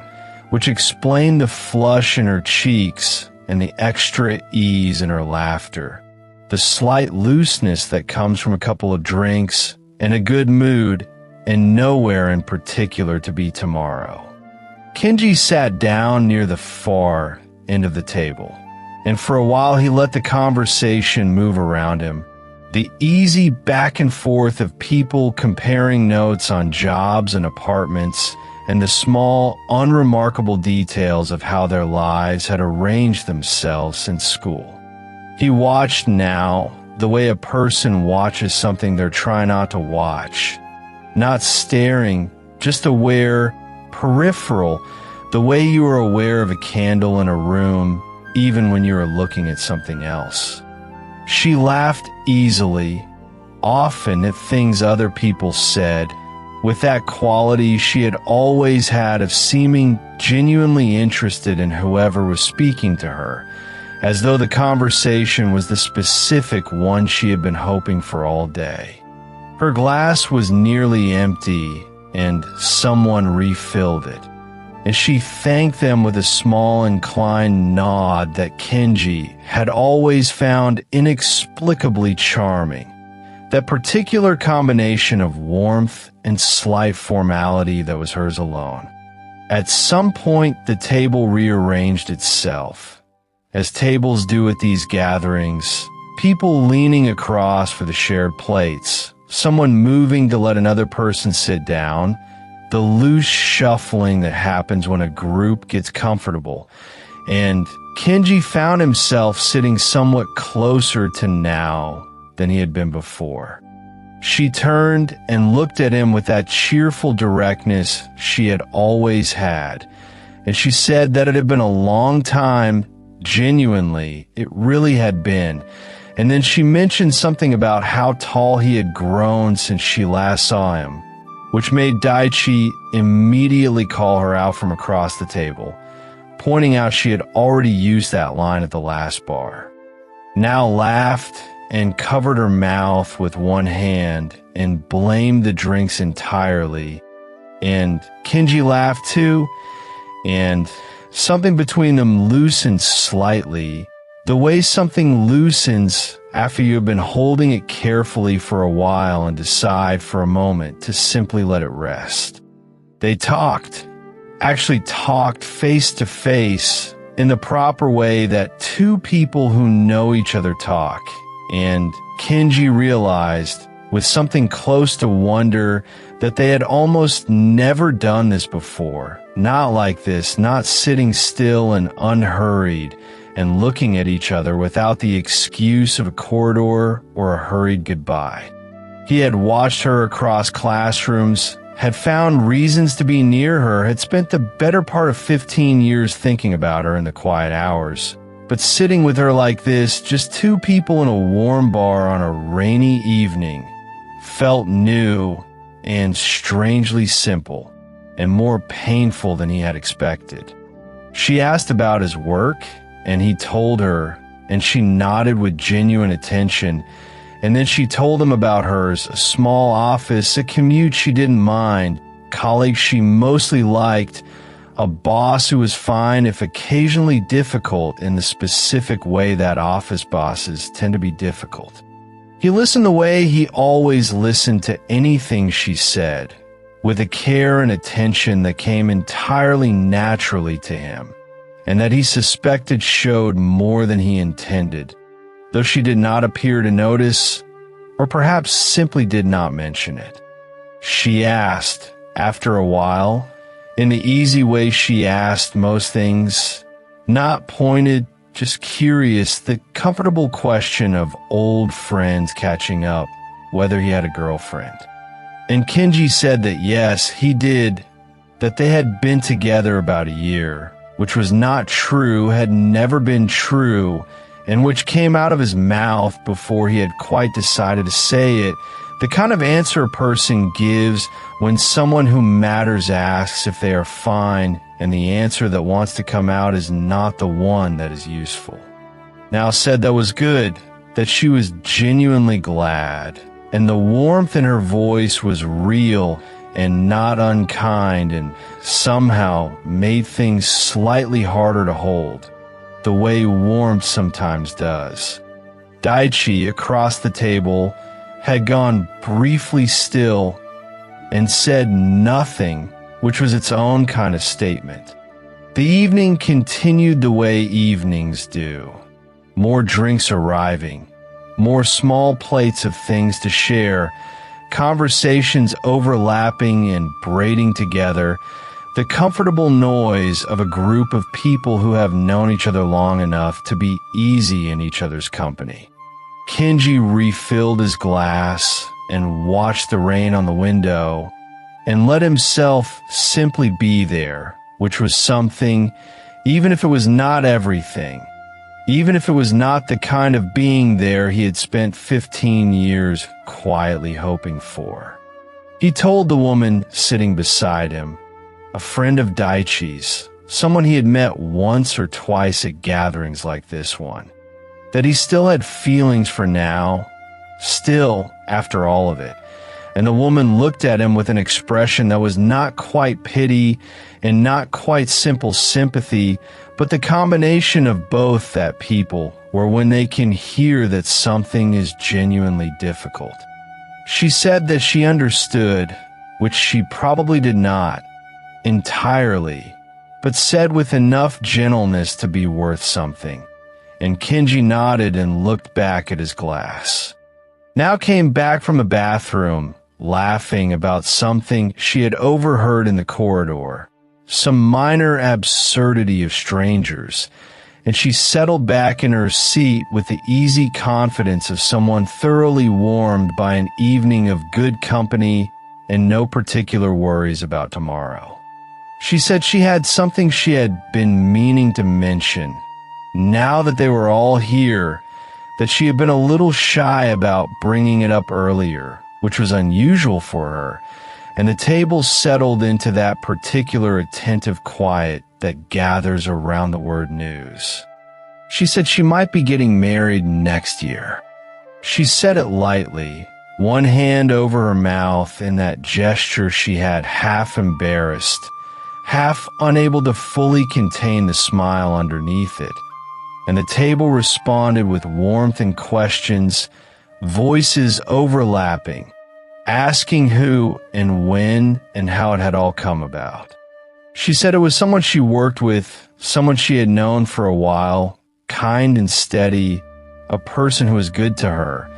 which explained the flush in her cheeks and the extra ease in her laughter, the slight looseness that comes from a couple of drinks and a good mood, and nowhere in particular to be tomorrow. Kenji sat down near the far end of the table, and for a while he let the conversation move around him. The easy back and forth of people comparing notes on jobs and apartments, and the small, unremarkable details of how their lives had arranged themselves since school. He watched Now the way a person watches something they're trying not to watch. Not staring, just aware, peripheral, the way you are aware of a candle in a room, even when you are looking at something else. She laughed easily, often at things other people said, with that quality she had always had of seeming genuinely interested in whoever was speaking to her, as though the conversation was the specific one she had been hoping for all day. Her glass was nearly empty, and someone refilled it, and she thanked them with a small inclined nod that Kenji had always found inexplicably charming. That particular combination of warmth and slight formality that was hers alone. At some point, the table rearranged itself. As tables do at these gatherings, people leaning across for the shared plates, someone moving to let another person sit down, the loose shuffling that happens when a group gets comfortable, and Kenji found himself sitting somewhat closer to now than he had been before. She turned and looked at him with that cheerful directness she had always had, and she said that it had been a long time, genuinely, it really had been, and then she mentioned something about how tall he had grown since she last saw him, which made Daichi immediately call her out from across the table, pointing out she had already used that line at the last bar. Now laughed and covered her mouth with one hand and blamed the drinks entirely. And Kenji laughed too, and something between them loosened slightly, the way something loosens after you have been holding it carefully for a while and decide for a moment to simply let it rest. They actually talked face to face in the proper way that two people who know each other talk. And Kenji realized, with something close to wonder, that they had almost never done this before. Not like this, not sitting still and unhurried and looking at each other without the excuse of a corridor or a hurried goodbye. He had watched her across classrooms, had found reasons to be near her, had spent the better part of 15 years thinking about her in the quiet hours. But sitting with her like this, just two people in a warm bar on a rainy evening, felt new and strangely simple and more painful than he had expected. She asked about his work, and he told her, and she nodded with genuine attention, and then she told him about hers, a small office, a commute she didn't mind, colleagues she mostly liked, a boss who was fine if occasionally difficult in the specific way that office bosses tend to be difficult. He listened the way he always listened to anything she said, with a care and attention that came entirely naturally to him, and that he suspected showed more than he intended, though she did not appear to notice, or perhaps simply did not mention it. She asked, after a while, in the easy way she asked most things, not pointed, just curious, the comfortable question of old friends catching up, whether he had a girlfriend. And Kenji said that yes, he did, that they had been together about a year, which was not true, had never been true, and which came out of his mouth before he had quite decided to say it, the kind of answer a person gives when someone who matters asks if they are fine, and the answer that wants to come out is not the one that is useful. Now said that was good, that she was genuinely glad, and the warmth in her voice was real and not unkind, and somehow made things slightly harder to hold, the way warmth sometimes does. Daichi, across the table, had gone briefly still and said nothing, which was its own kind of statement. The evening continued the way evenings do. More drinks arriving, more small plates of things to share, conversations overlapping and braiding together, the comfortable noise of a group of people who have known each other long enough to be easy in each other's company. Kenji refilled his glass and watched the rain on the window and let himself simply be there, which was something, even if it was not everything, even if it was not the kind of being there he had spent 15 years quietly hoping for. He told the woman sitting beside him, a friend of Daichi's, someone he had met once or twice at gatherings like this one, that he still had feelings for now, still after all of it. And the woman looked at him with an expression that was not quite pity and not quite simple sympathy, but the combination of both that people were when they can hear that something is genuinely difficult. She said that she understood, which she probably did not, entirely, but said with enough gentleness to be worth something. And Kenji nodded and looked back at his glass. Now came back from the bathroom, laughing about something she had overheard in the corridor, some minor absurdity of strangers, and she settled back in her seat with the easy confidence of someone thoroughly warmed by an evening of good company and no particular worries about tomorrow. She said she had something she had been meaning to mention, now that they were all here, that she had been a little shy about bringing it up earlier, which was unusual for her, and the table settled into that particular attentive quiet that gathers around the word news. She said she might be getting married next year. She said it lightly, one hand over her mouth in that gesture she had half embarrassed, half unable to fully contain the smile underneath it. And the table responded with warmth and questions, voices overlapping, asking who and when and how it had all come about. She said it was someone she worked with, someone she had known for a while, kind and steady, a person who was good to her.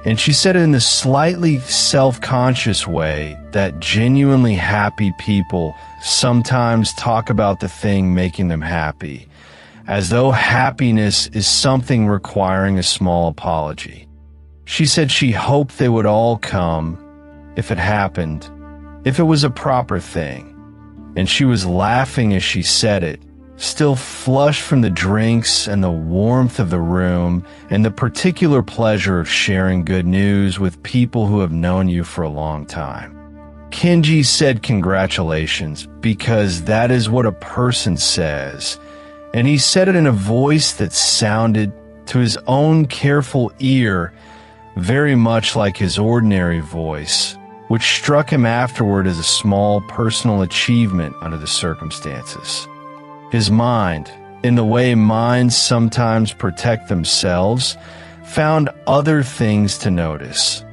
And she said it in the slightly self-conscious way that genuinely happy people sometimes talk about the thing making them happy, as though happiness is something requiring a small apology. She said she hoped they would all come, if it happened, if it was a proper thing. And she was laughing as she said it, still flushed from the drinks and the warmth of the room and the particular pleasure of sharing good news with people who have known you for a long time. Kenji said congratulations because that is what a person says, and he said it in a voice that sounded, to his own careful ear, very much like his ordinary voice, which struck him afterward as a small personal achievement under the circumstances. His mind, in the way minds sometimes protect themselves, found other things to notice.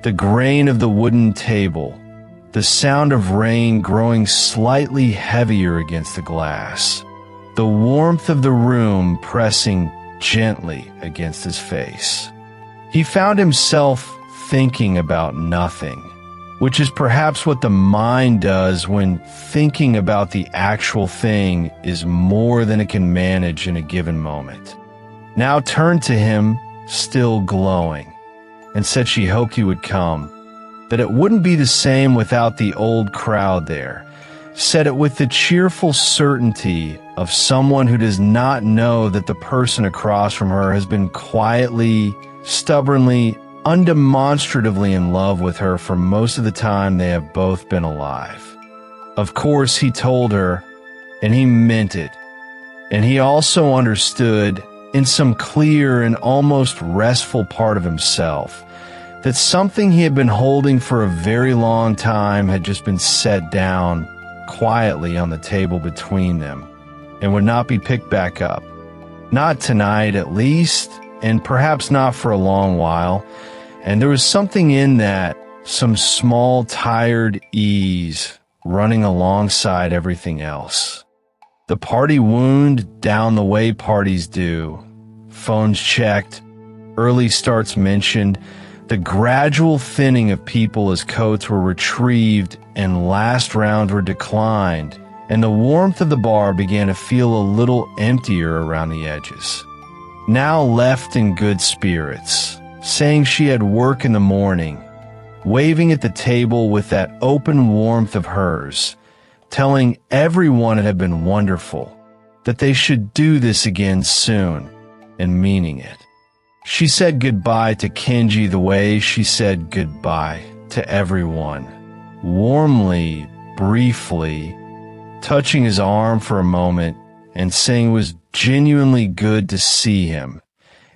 The grain of the wooden table, the sound of rain growing slightly heavier against the glass, the warmth of the room pressing gently against his face. He found himself thinking about nothing, which is perhaps what the mind does when thinking about the actual thing is more than it can manage in a given moment. Now turned to him, still glowing, and said she hoped he would come, that it wouldn't be the same without the old crowd there, said it with the cheerful certainty of someone who does not know that the person across from her has been quietly, stubbornly, undemonstratively in love with her for most of the time they have both been alive. Of course, he told her, and he meant it, and he also understood, in some clear and almost restful part of himself, that something he had been holding for a very long time had just been set down quietly on the table between them, and would not be picked back up. Not tonight, at least, and perhaps not for a long while. And there was something in that, some small, tired ease running alongside everything else. The party wound down the way parties do. Phones checked, early starts mentioned, the gradual thinning of people as coats were retrieved and last rounds were declined, and the warmth of the bar began to feel a little emptier around the edges. Now left in good spirits, saying she had work in the morning, waving at the table with that open warmth of hers, telling everyone it had been wonderful, that they should do this again soon, and meaning it. She said goodbye to Kenji the way she said goodbye to everyone, warmly, briefly, touching his arm for a moment and saying it was genuinely good to see him.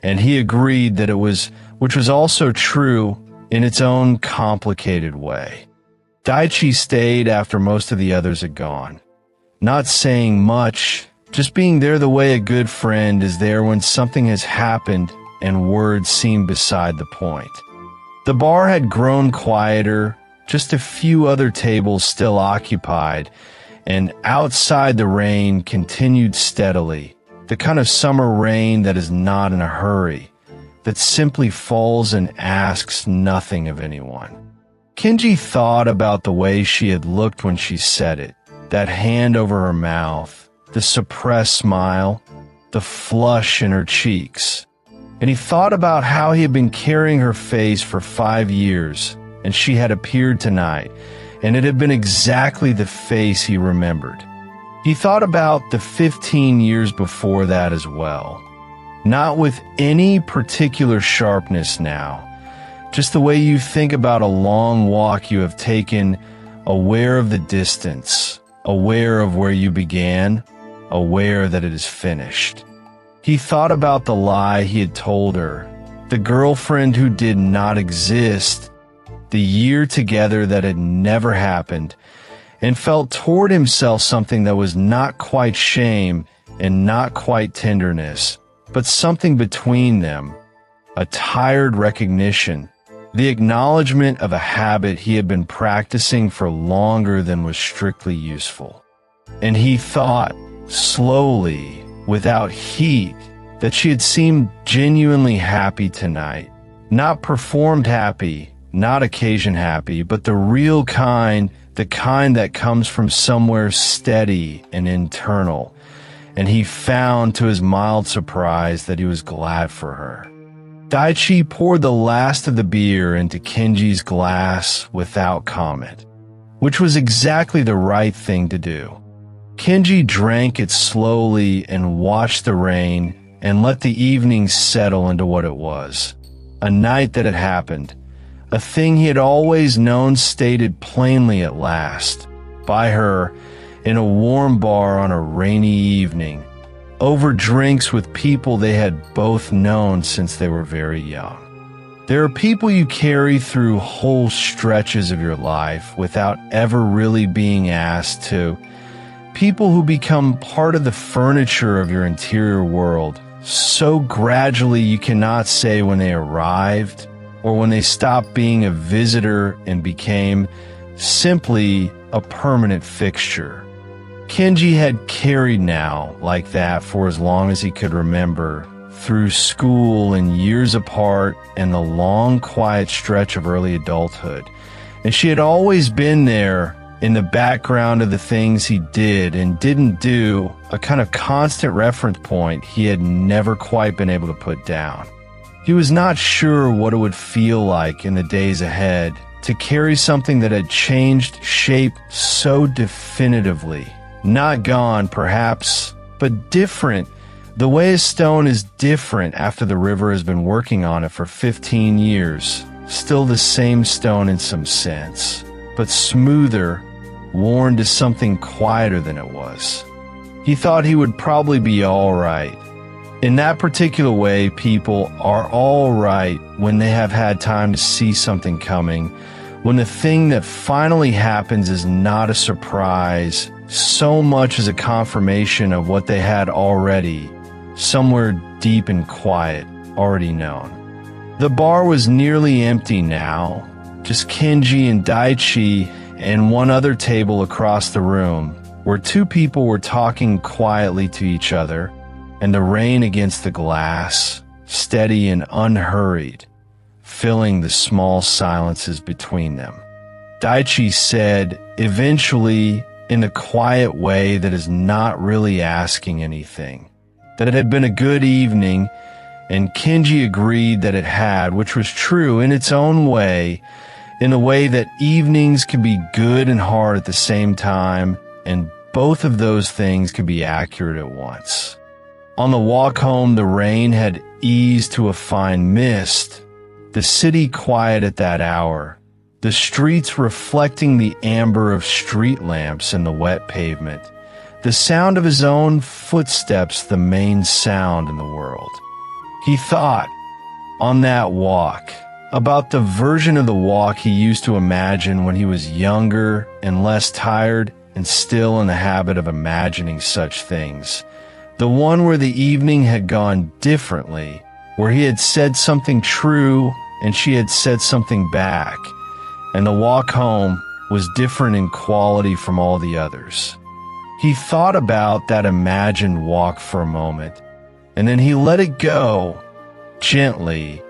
And he agreed that it was, which was also true in its own complicated way. Daichi stayed after most of the others had gone, not saying much, just being there the way a good friend is there when something has happened and words seem beside the point. The bar had grown quieter, just a few other tables still occupied, and outside the rain continued steadily, the kind of summer rain that is not in a hurry, that simply falls and asks nothing of anyone. Kenji thought about the way she had looked when she said it, that hand over her mouth, the suppressed smile, the flush in her cheeks. And he thought about how he had been carrying her face for 5 years, and she had appeared tonight, and it had been exactly the face he remembered. He thought about the 15 years before that as well. Not with any particular sharpness now, just the way you think about a long walk you have taken, aware of the distance, aware of where you began, aware that it is finished. He thought about the lie he had told her, the girlfriend who did not exist, the year together that had never happened, and felt toward himself something that was not quite shame and not quite tenderness, but something between them, a tired recognition, the acknowledgement of a habit he had been practicing for longer than was strictly useful. And he thought, slowly, without heat, that she had seemed genuinely happy tonight. Not performed happy, not occasion happy, but the real kind, the kind that comes from somewhere steady and internal. And he found to his mild surprise that he was glad for her. Daichi poured the last of the beer into Kenji's glass without comment, which was exactly the right thing to do. Kenji drank it slowly and watched the rain and let the evening settle into what it was. A night that had happened, a thing he had always known stated plainly at last, by her, in a warm bar on a rainy evening, over drinks with people they had both known since they were very young. There are people you carry through whole stretches of your life without ever really being asked to. People who become part of the furniture of your interior world, so gradually you cannot say when they arrived or when they stopped being a visitor and became simply a permanent fixture. Kenji had carried now like that for as long as he could remember, through school and years apart and the long quiet stretch of early adulthood. And she had always been there in the background of the things he did and didn't do, a kind of constant reference point he had never quite been able to put down. He was not sure what it would feel like in the days ahead to carry something that had changed shape so definitively. Not gone, perhaps, but different. The way a stone is different after the river has been working on it for 15 years. Still the same stone in some sense, but smoother, worn to something quieter than it was. He thought he would probably be all right. In that particular way, people are all right when they have had time to see something coming, when the thing that finally happens is not a surprise, so much as a confirmation of what they had already, somewhere deep and quiet, already known. The bar was nearly empty now, just Kenji and Daichi and one other table across the room, where two people were talking quietly to each other, and the rain against the glass, steady and unhurried, filling the small silences between them. Daichi said, eventually, in a quiet way that is not really asking anything, that it had been a good evening, and Kenji agreed that it had, which was true in its own way, in a way that evenings can be good and hard at the same time, and both of those things can be accurate at once. On the walk home, the rain had eased to a fine mist, the city quiet at that hour, the streets reflecting the amber of street lamps and the wet pavement, the sound of his own footsteps the main sound in the world. He thought, on that walk, about the version of the walk he used to imagine when he was younger and less tired and still in the habit of imagining such things. The one where the evening had gone differently, where he had said something true and she had said something back, and the walk home was different in quality from all the others. He thought about that imagined walk for a moment, and then he let it go, gently,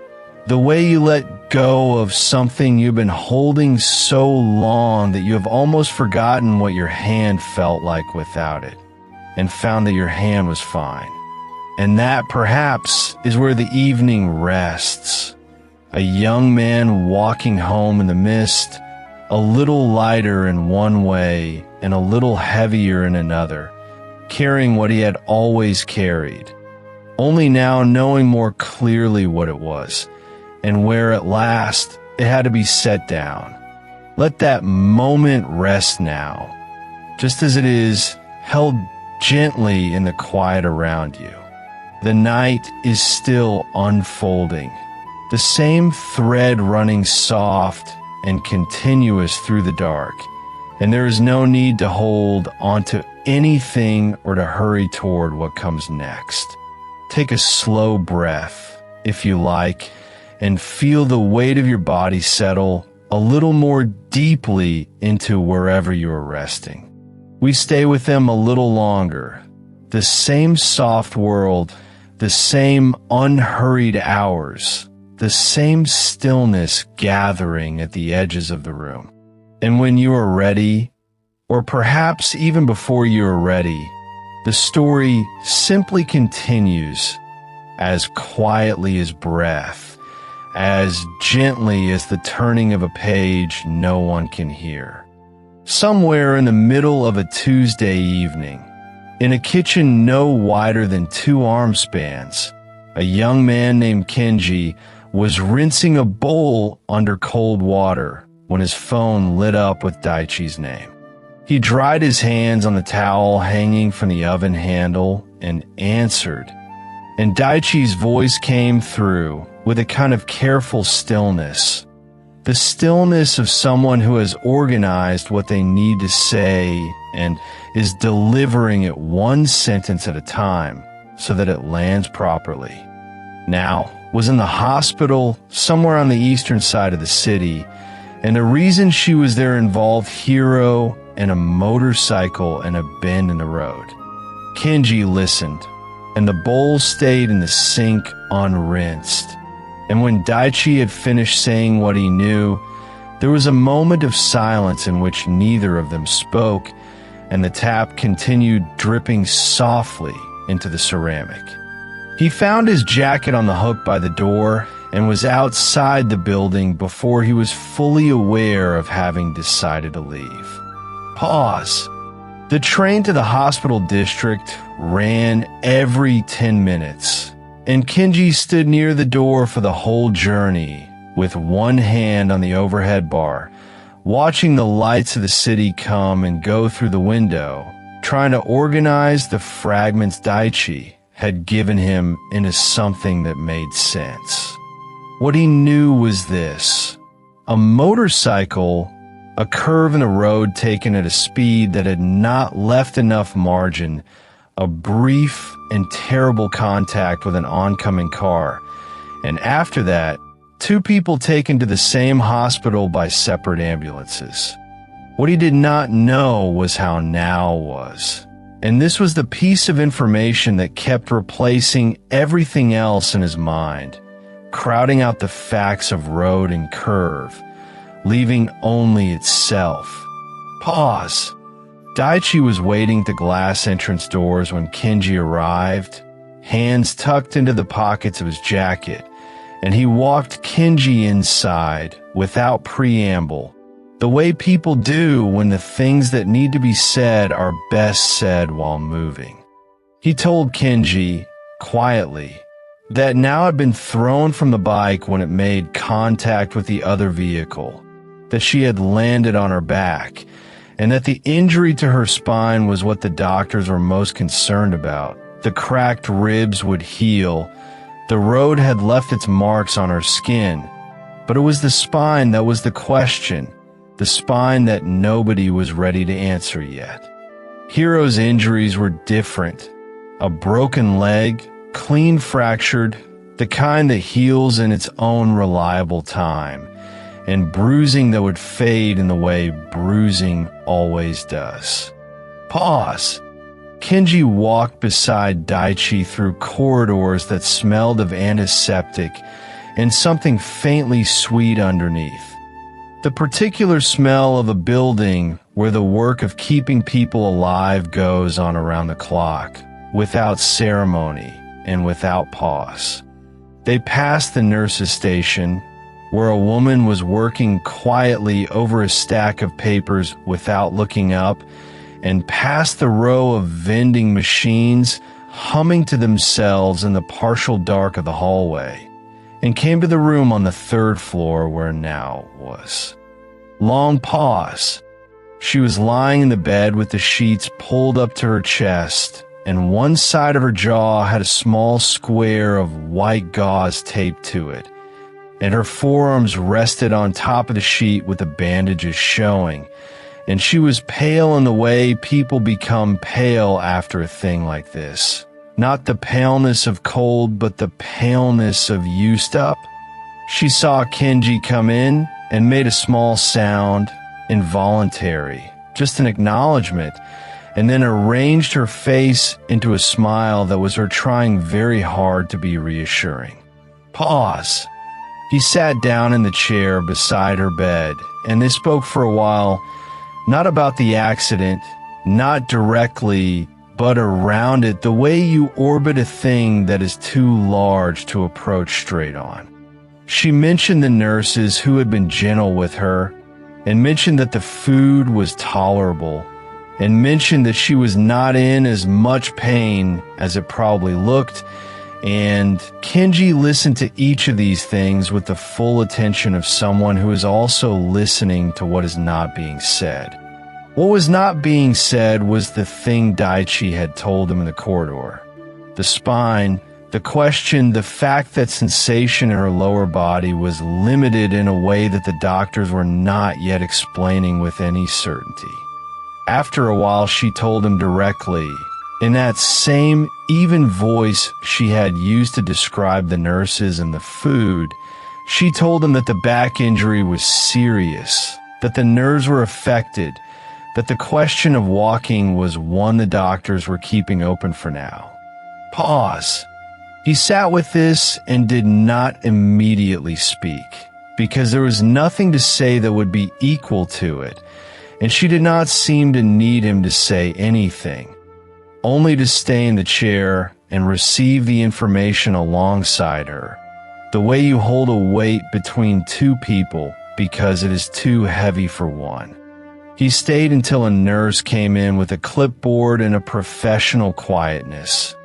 the way you let go of something you've been holding so long that you have almost forgotten what your hand felt like without it, and found that your hand was fine. And that, perhaps, is where the evening rests. A young man walking home in the mist, a little lighter in one way and a little heavier in another, carrying what he had always carried, only now knowing more clearly what it was, and where at last it had to be set down. Let that moment rest now, just as it is, held gently in the quiet around you. The night is still unfolding, the same thread running soft and continuous through the dark, and there is no need to hold onto anything or to hurry toward what comes next. Take a slow breath, if you like, and feel the weight of your body settle a little more deeply into wherever you are resting. We stay with them a little longer. The same soft world, the same unhurried hours, the same stillness gathering at the edges of the room. And when you are ready, or perhaps even before you are ready, the story simply continues as quietly as breath, as gently as the turning of a page no one can hear. Somewhere in the middle of a Tuesday evening, in a kitchen no wider than 2 arm spans, a young man named Kenji was rinsing a bowl under cold water when his phone lit up with Daichi's name. He dried his hands on the towel hanging from the oven handle and answered, and Daichi's voice came through with a kind of careful stillness, the stillness of someone who has organized what they need to say and is delivering it one sentence at a time so that it lands properly. Now, was in the hospital somewhere on the eastern side of the city, and the reason she was there involved Hiro and a motorcycle and a bend in the road. Kenji listened, and the bowl stayed in the sink unrinsed. And when Daichi had finished saying what he knew, there was a moment of silence in which neither of them spoke, and the tap continued dripping softly into the ceramic. He found his jacket on the hook by the door and was outside the building before he was fully aware of having decided to leave. Pause. The train to the hospital district ran every 10 minutes, and Kenji stood near the door for the whole journey with one hand on the overhead bar, watching the lights of the city come and go through the window, trying to organize the fragments Daichi had given him into something that made sense. What he knew was this: a motorcycle, a curve in the road taken at a speed that had not left enough margin, a brief and terrible contact with an oncoming car, and after that, 2 people taken to the same hospital by separate ambulances. What he did not know was how now was. And this was the piece of information that kept replacing everything else in his mind, crowding out the facts of road and curve, leaving only itself. Pause. Daichi was waiting at the glass entrance doors when Kenji arrived, hands tucked into the pockets of his jacket, and he walked Kenji inside without preamble, the way people do when the things that need to be said are best said while moving. He told Kenji, quietly, that now had been thrown from the bike when it made contact with the other vehicle, that she had landed on her back, and that the injury to her spine was what the doctors were most concerned about. The cracked ribs would heal. The road had left its marks on her skin, but it was the spine that was the question, the spine that nobody was ready to answer yet. Hiro's injuries were different. A broken leg, clean fractured, the kind that heals in its own reliable time, and bruising that would fade in the way bruising always does. Pause. Kenji walked beside Daichi through corridors that smelled of antiseptic and something faintly sweet underneath. The particular smell of a building where the work of keeping people alive goes on around the clock, without ceremony and without pause. They passed the nurse's station, where a woman was working quietly over a stack of papers without looking up, and past the row of vending machines humming to themselves in the partial dark of the hallway, and came to the room on the third floor where Now was. Long pause. She was lying in the bed with the sheets pulled up to her chest, and one side of her jaw had a small square of white gauze taped to it, and her forearms rested on top of the sheet with the bandages showing, and she was pale in the way people become pale after a thing like this. Not the paleness of cold, but the paleness of used up. She saw Kenji come in and made a small sound, involuntary, just an acknowledgement, and then arranged her face into a smile that was her trying very hard to be reassuring. Pause. He sat down in the chair beside her bed, and they spoke for a while, not about the accident, not directly, but around it, the way you orbit a thing that is too large to approach straight on. She mentioned the nurses who had been gentle with her, and mentioned that the food was tolerable, and mentioned that she was not in as much pain as it probably looked, and Kenji listened to each of these things with the full attention of someone who is also listening to what is not being said. What was not being said was the thing Daichi had told him in the corridor. The spine, the question, the fact that sensation in her lower body was limited in a way that the doctors were not yet explaining with any certainty. After a while, she told him directly, in that same even voice she had used to describe the nurses and the food, she told him that the back injury was serious, that the nerves were affected, that the question of walking was one the doctors were keeping open for now. Pause. He sat with this and did not immediately speak, because there was nothing to say that would be equal to it, and she did not seem to need him to say anything, only to stay in the chair and receive the information alongside her, the way you hold a weight between two people because it is too heavy for one. He stayed until a nurse came in with a clipboard and a professional quietness.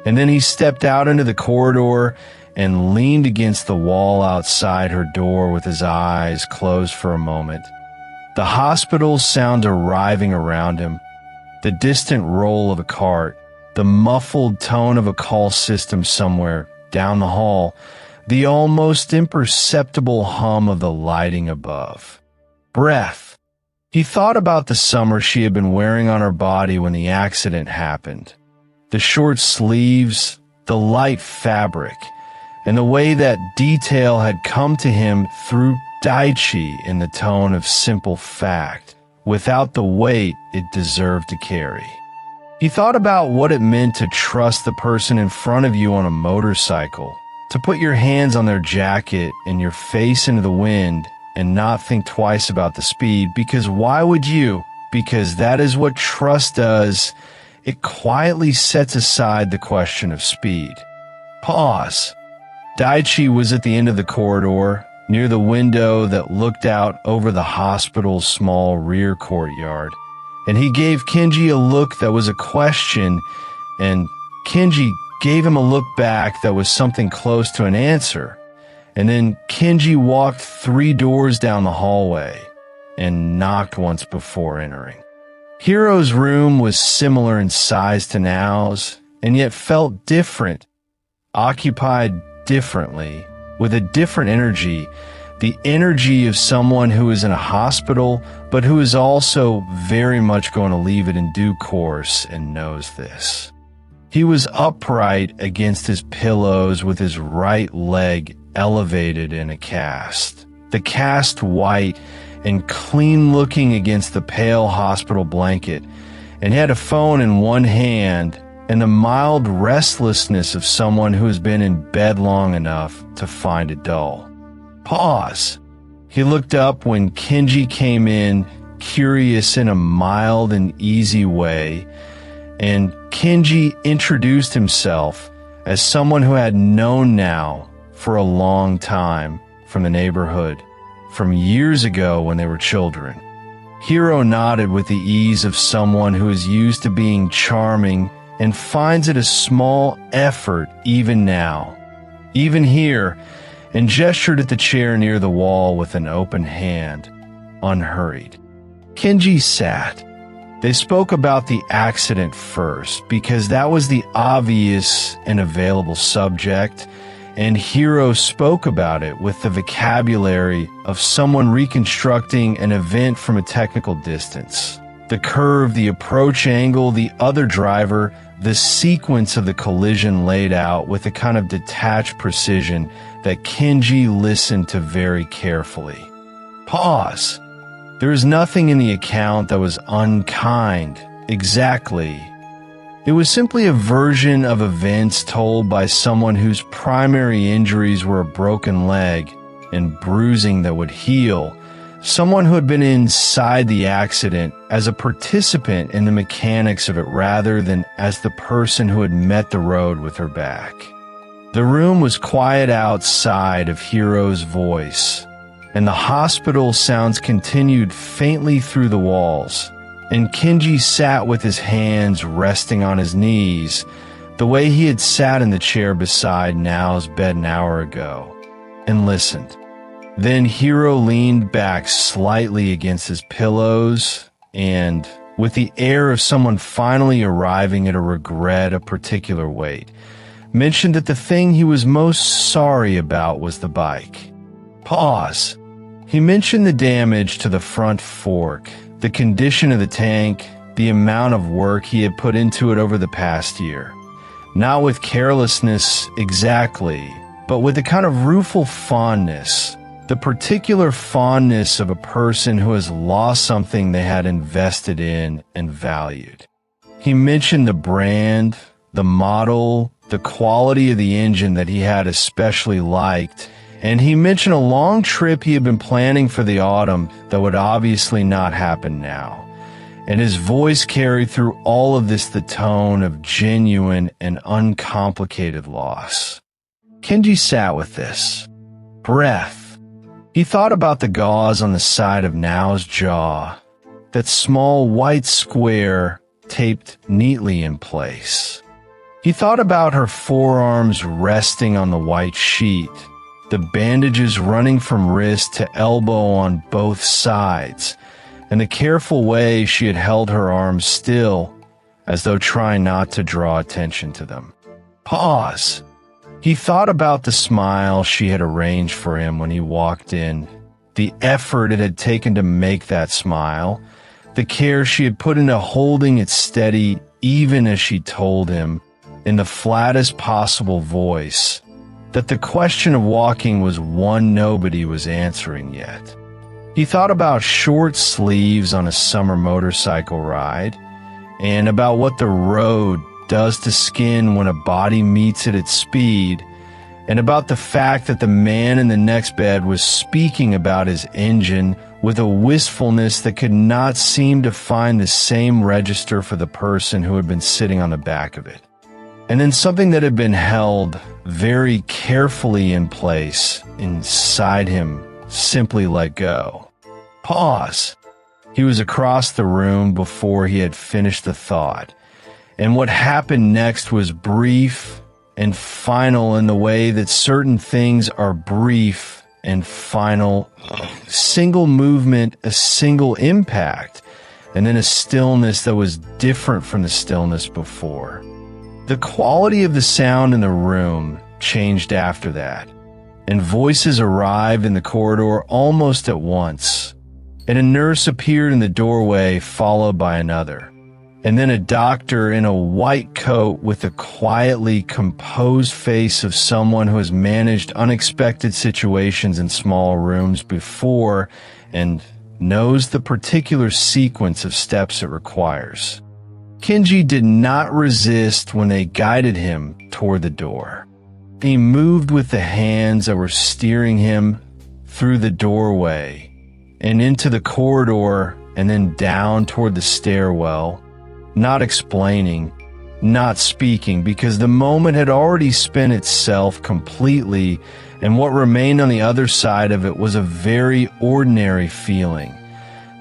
And then he stepped out into the corridor and leaned against the wall outside her door with his eyes closed for a moment. The hospital sound arriving around him, the distant roll of a cart, the muffled tone of a call system somewhere down the hall, the almost imperceptible hum of the lighting above. Breath. He thought about the summer she had been wearing on her body when the accident happened. The short sleeves, the light fabric, and the way that detail had come to him through Daichi in the tone of simple fact, without the weight it deserved to carry. He thought about what it meant to trust the person in front of you on a motorcycle, to put your hands on their jacket and your face into the wind and not think twice about the speed, because why would you? Because that is what trust does. It quietly sets aside the question of speed. Pause. Daichi was at the end of the corridor, near the window that looked out over the hospital's small rear courtyard, and he gave Kenji a look that was a question, and Kenji gave him a look back that was something close to an answer, and then Kenji walked 3 doors down the hallway and knocked once before entering. Hiro's room was similar in size to Nao's, and yet felt different, occupied differently, with a different energy, the energy of someone who is in a hospital, but who is also very much going to leave it in due course and knows this. He was upright against his pillows with his right leg elevated in a cast. The cast white and clean looking against the pale hospital blanket, and he had a phone in one hand and the mild restlessness of someone who has been in bed long enough to find it dull. Pause. He looked up when Kenji came in, curious in a mild and easy way, and Kenji introduced himself as someone who had known Nao for a long time from the neighborhood, from years ago when they were children. Hiro nodded with the ease of someone who is used to being charming and finds it a small effort even now, even here, and gestured at the chair near the wall with an open hand, unhurried. Kenji sat. They spoke about the accident first, because that was the obvious and available subject, and Hiro spoke about it with the vocabulary of someone reconstructing an event from a technical distance. The curve, the approach angle, the other driver, the sequence of the collision laid out with a kind of detached precision that Kenji listened to very carefully. Pause. There is nothing in the account that was unkind, exactly. It was simply a version of events told by someone whose primary injuries were a broken leg and bruising that would heal, someone who had been inside the accident as a participant in the mechanics of it rather than as the person who had met the road with her back. The room was quiet outside of Hiro's voice, and the hospital sounds continued faintly through the walls, and Kenji sat with his hands resting on his knees, the way he had sat in the chair beside Nao's bed an hour ago, and listened. Then Hiro leaned back slightly against his pillows and, with the air of someone finally arriving at a regret of particular weight, mentioned that the thing he was most sorry about was the bike. Pause. He mentioned the damage to the front fork, the condition of the tank, the amount of work he had put into it over the past year. Not with carelessness exactly, but with a kind of rueful fondness, the particular fondness of a person who has lost something they had invested in and valued. He mentioned the brand, the model, the quality of the engine that he had especially liked, and he mentioned a long trip he had been planning for the autumn that would obviously not happen now. And his voice carried through all of this the tone of genuine and uncomplicated loss. Kenji sat with this. Breath. He thought about the gauze on the side of Nao's jaw, that small white square taped neatly in place. He thought about her forearms resting on the white sheet, the bandages running from wrist to elbow on both sides, and the careful way she had held her arms still, as though trying not to draw attention to them. Pause. He thought about the smile she had arranged for him when he walked in, the effort it had taken to make that smile, the care she had put into holding it steady even as she told him, in the flattest possible voice, that the question of walking was one nobody was answering yet. He thought about short sleeves on a summer motorcycle ride, and about what the road does to skin when a body meets it at speed, and about the fact that the man in the next bed was speaking about his engine with a wistfulness that could not seem to find the same register for the person who had been sitting on the back of it. And then something that had been held very carefully in place inside him simply let go. Pause. He was across the room before he had finished the thought, and what happened next was brief and final in the way that certain things are brief and final. Single movement, a single impact, and then a stillness that was different from the stillness before. The quality of the sound in the room changed after that, and voices arrived in the corridor almost at once, and a nurse appeared in the doorway followed by another, and then a doctor in a white coat with the quietly composed face of someone who has managed unexpected situations in small rooms before and knows the particular sequence of steps it requires. Kenji did not resist when they guided him toward the door. He moved with the hands that were steering him through the doorway and into the corridor and then down toward the stairwell, not explaining, not speaking, because the moment had already spent itself completely, and what remained on the other side of it was a very ordinary feeling.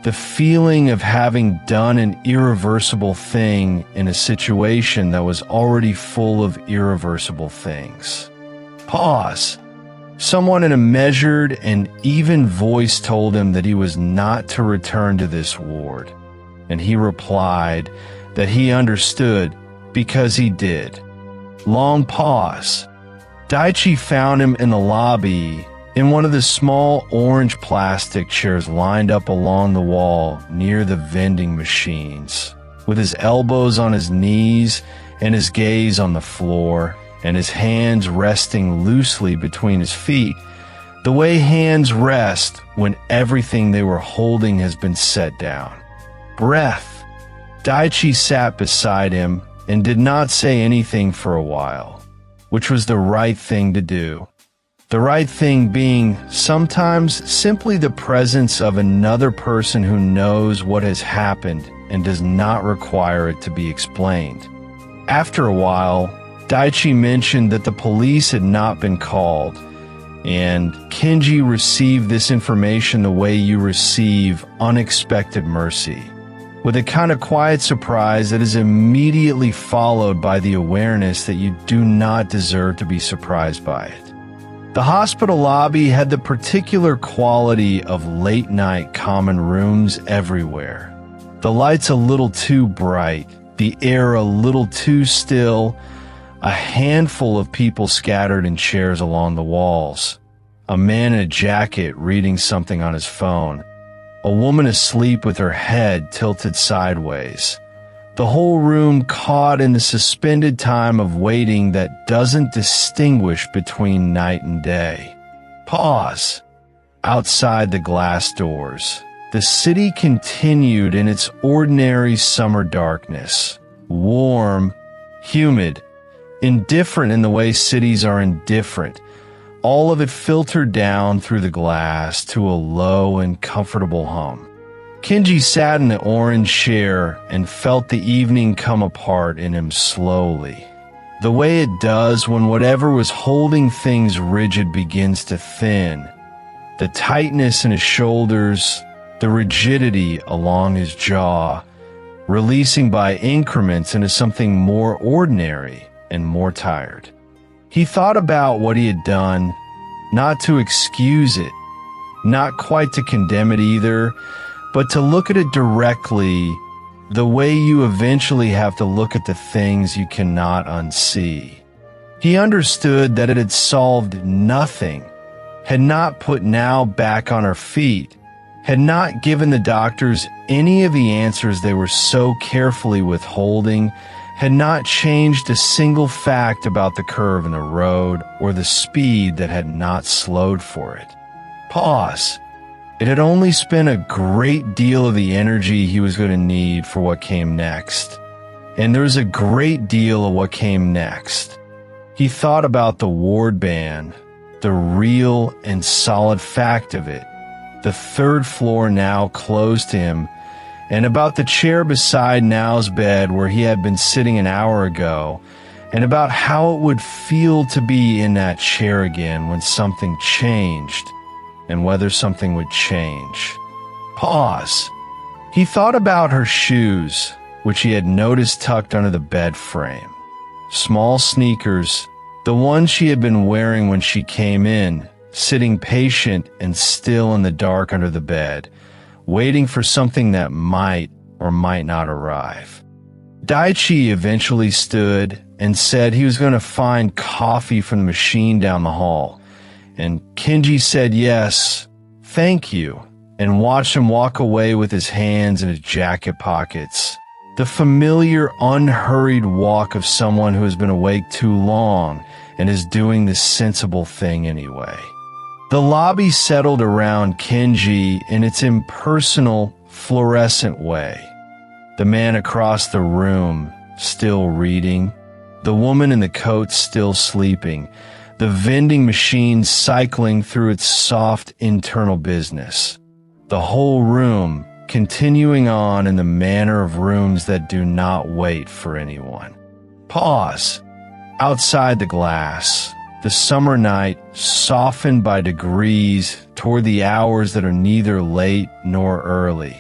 The feeling of having done an irreversible thing in a situation that was already full of irreversible things. Pause. Someone in a measured and even voice told him that he was not to return to this ward, and he replied that he understood because he did. Long pause. Daichi found him in the lobby in one of the small orange plastic chairs lined up along the wall near the vending machines, with his elbows on his knees and his gaze on the floor, and his hands resting loosely between his feet, the way hands rest when everything they were holding has been set down. Breath. Daichi sat beside him and did not say anything for a while, which was the right thing to do. The right thing being sometimes simply the presence of another person who knows what has happened and does not require it to be explained. After a while, Daichi mentioned that the police had not been called, and Kenji received this information the way you receive unexpected mercy, with a kind of quiet surprise that is immediately followed by the awareness that you do not deserve to be surprised by it. The hospital lobby had the particular quality of late-night common rooms everywhere. The lights a little too bright, the air a little too still, a handful of people scattered in chairs along the walls, a man in a jacket reading something on his phone, a woman asleep with her head tilted sideways. The whole room caught in the suspended time of waiting that doesn't distinguish between night and day. Pause. Outside the glass doors, the city continued in its ordinary summer darkness, warm, humid, indifferent in the way cities are indifferent. All of it filtered down through the glass to a low and comfortable hum. Kenji sat in the orange chair and felt the evening come apart in him slowly, the way it does when whatever was holding things rigid begins to thin. The tightness in his shoulders, the rigidity along his jaw, releasing by increments into something more ordinary and more tired. He thought about what he had done, not to excuse it, not quite to condemn it either, but to look at it directly, the way you eventually have to look at the things you cannot unsee. He understood that it had solved nothing, had not put Now back on her feet, had not given the doctors any of the answers they were so carefully withholding, had not changed a single fact about the curve in the road or the speed that had not slowed for it. Pause. It had only spent a great deal of the energy he was going to need for what came next. And there was a great deal of what came next. He thought about the ward ban, the real and solid fact of it, the third floor now closed to him, and about the chair beside Now's bed where he had been sitting an hour ago, and about how it would feel to be in that chair again when something changed, and whether something would change. Pause. He thought about her shoes, which he had noticed tucked under the bed frame. Small sneakers, The one she had been wearing when she came in, sitting patient and still in the dark under the bed, waiting for something that might or might not arrive. Daichi eventually stood and said he was going to find coffee from the machine down the hall, and Kenji said yes, thank you, and watched him walk away with his hands in his jacket pockets. The familiar, unhurried walk of someone who has been awake too long and is doing the sensible thing anyway. The lobby settled around Kenji in its impersonal, fluorescent way. The man across the room, still reading. The woman in the coat still sleeping. The vending machine cycling through its soft internal business. The whole room continuing on in the manner of rooms that do not wait for anyone. Pause. Outside the glass, the summer night softened by degrees toward the hours that are neither late nor early.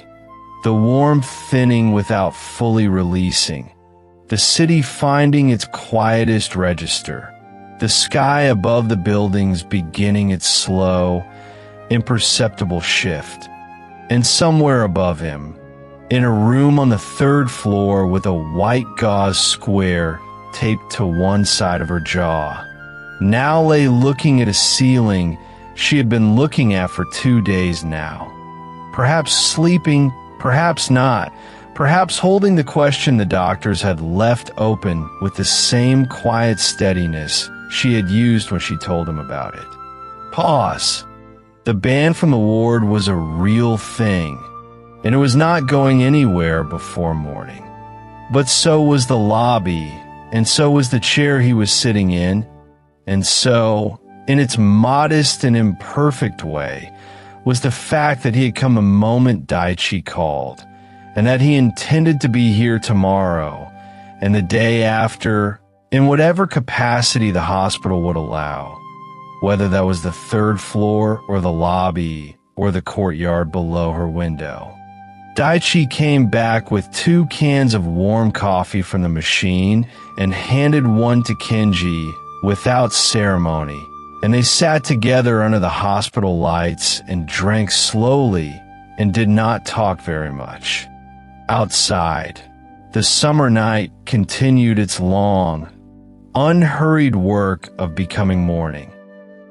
The warmth thinning without fully releasing. The city finding its quietest register. The sky above the buildings beginning its slow, imperceptible shift. And somewhere above him, in a room on the third floor with a white gauze square taped to one side of her jaw, now lay looking at a ceiling she had been looking at for 2 days now. Perhaps sleeping, perhaps not, perhaps holding the question the doctors had left open with the same quiet steadiness she had used when she told him about it. Pause. The band from the ward was a real thing, and it was not going anywhere before morning. But so was the lobby, and so was the chair he was sitting in, and so, in its modest and imperfect way, was the fact that he had come the moment Daichi called, and that he intended to be here tomorrow, and the day after, in whatever capacity the hospital would allow. Whether that was the third floor or the lobby or the courtyard below her window. Daichi came back with 2 cans of warm coffee from the machine and handed one to Kenji without ceremony, and they sat together under the hospital lights and drank slowly and did not talk very much. Outside, the summer night continued its long, unhurried work of becoming morning.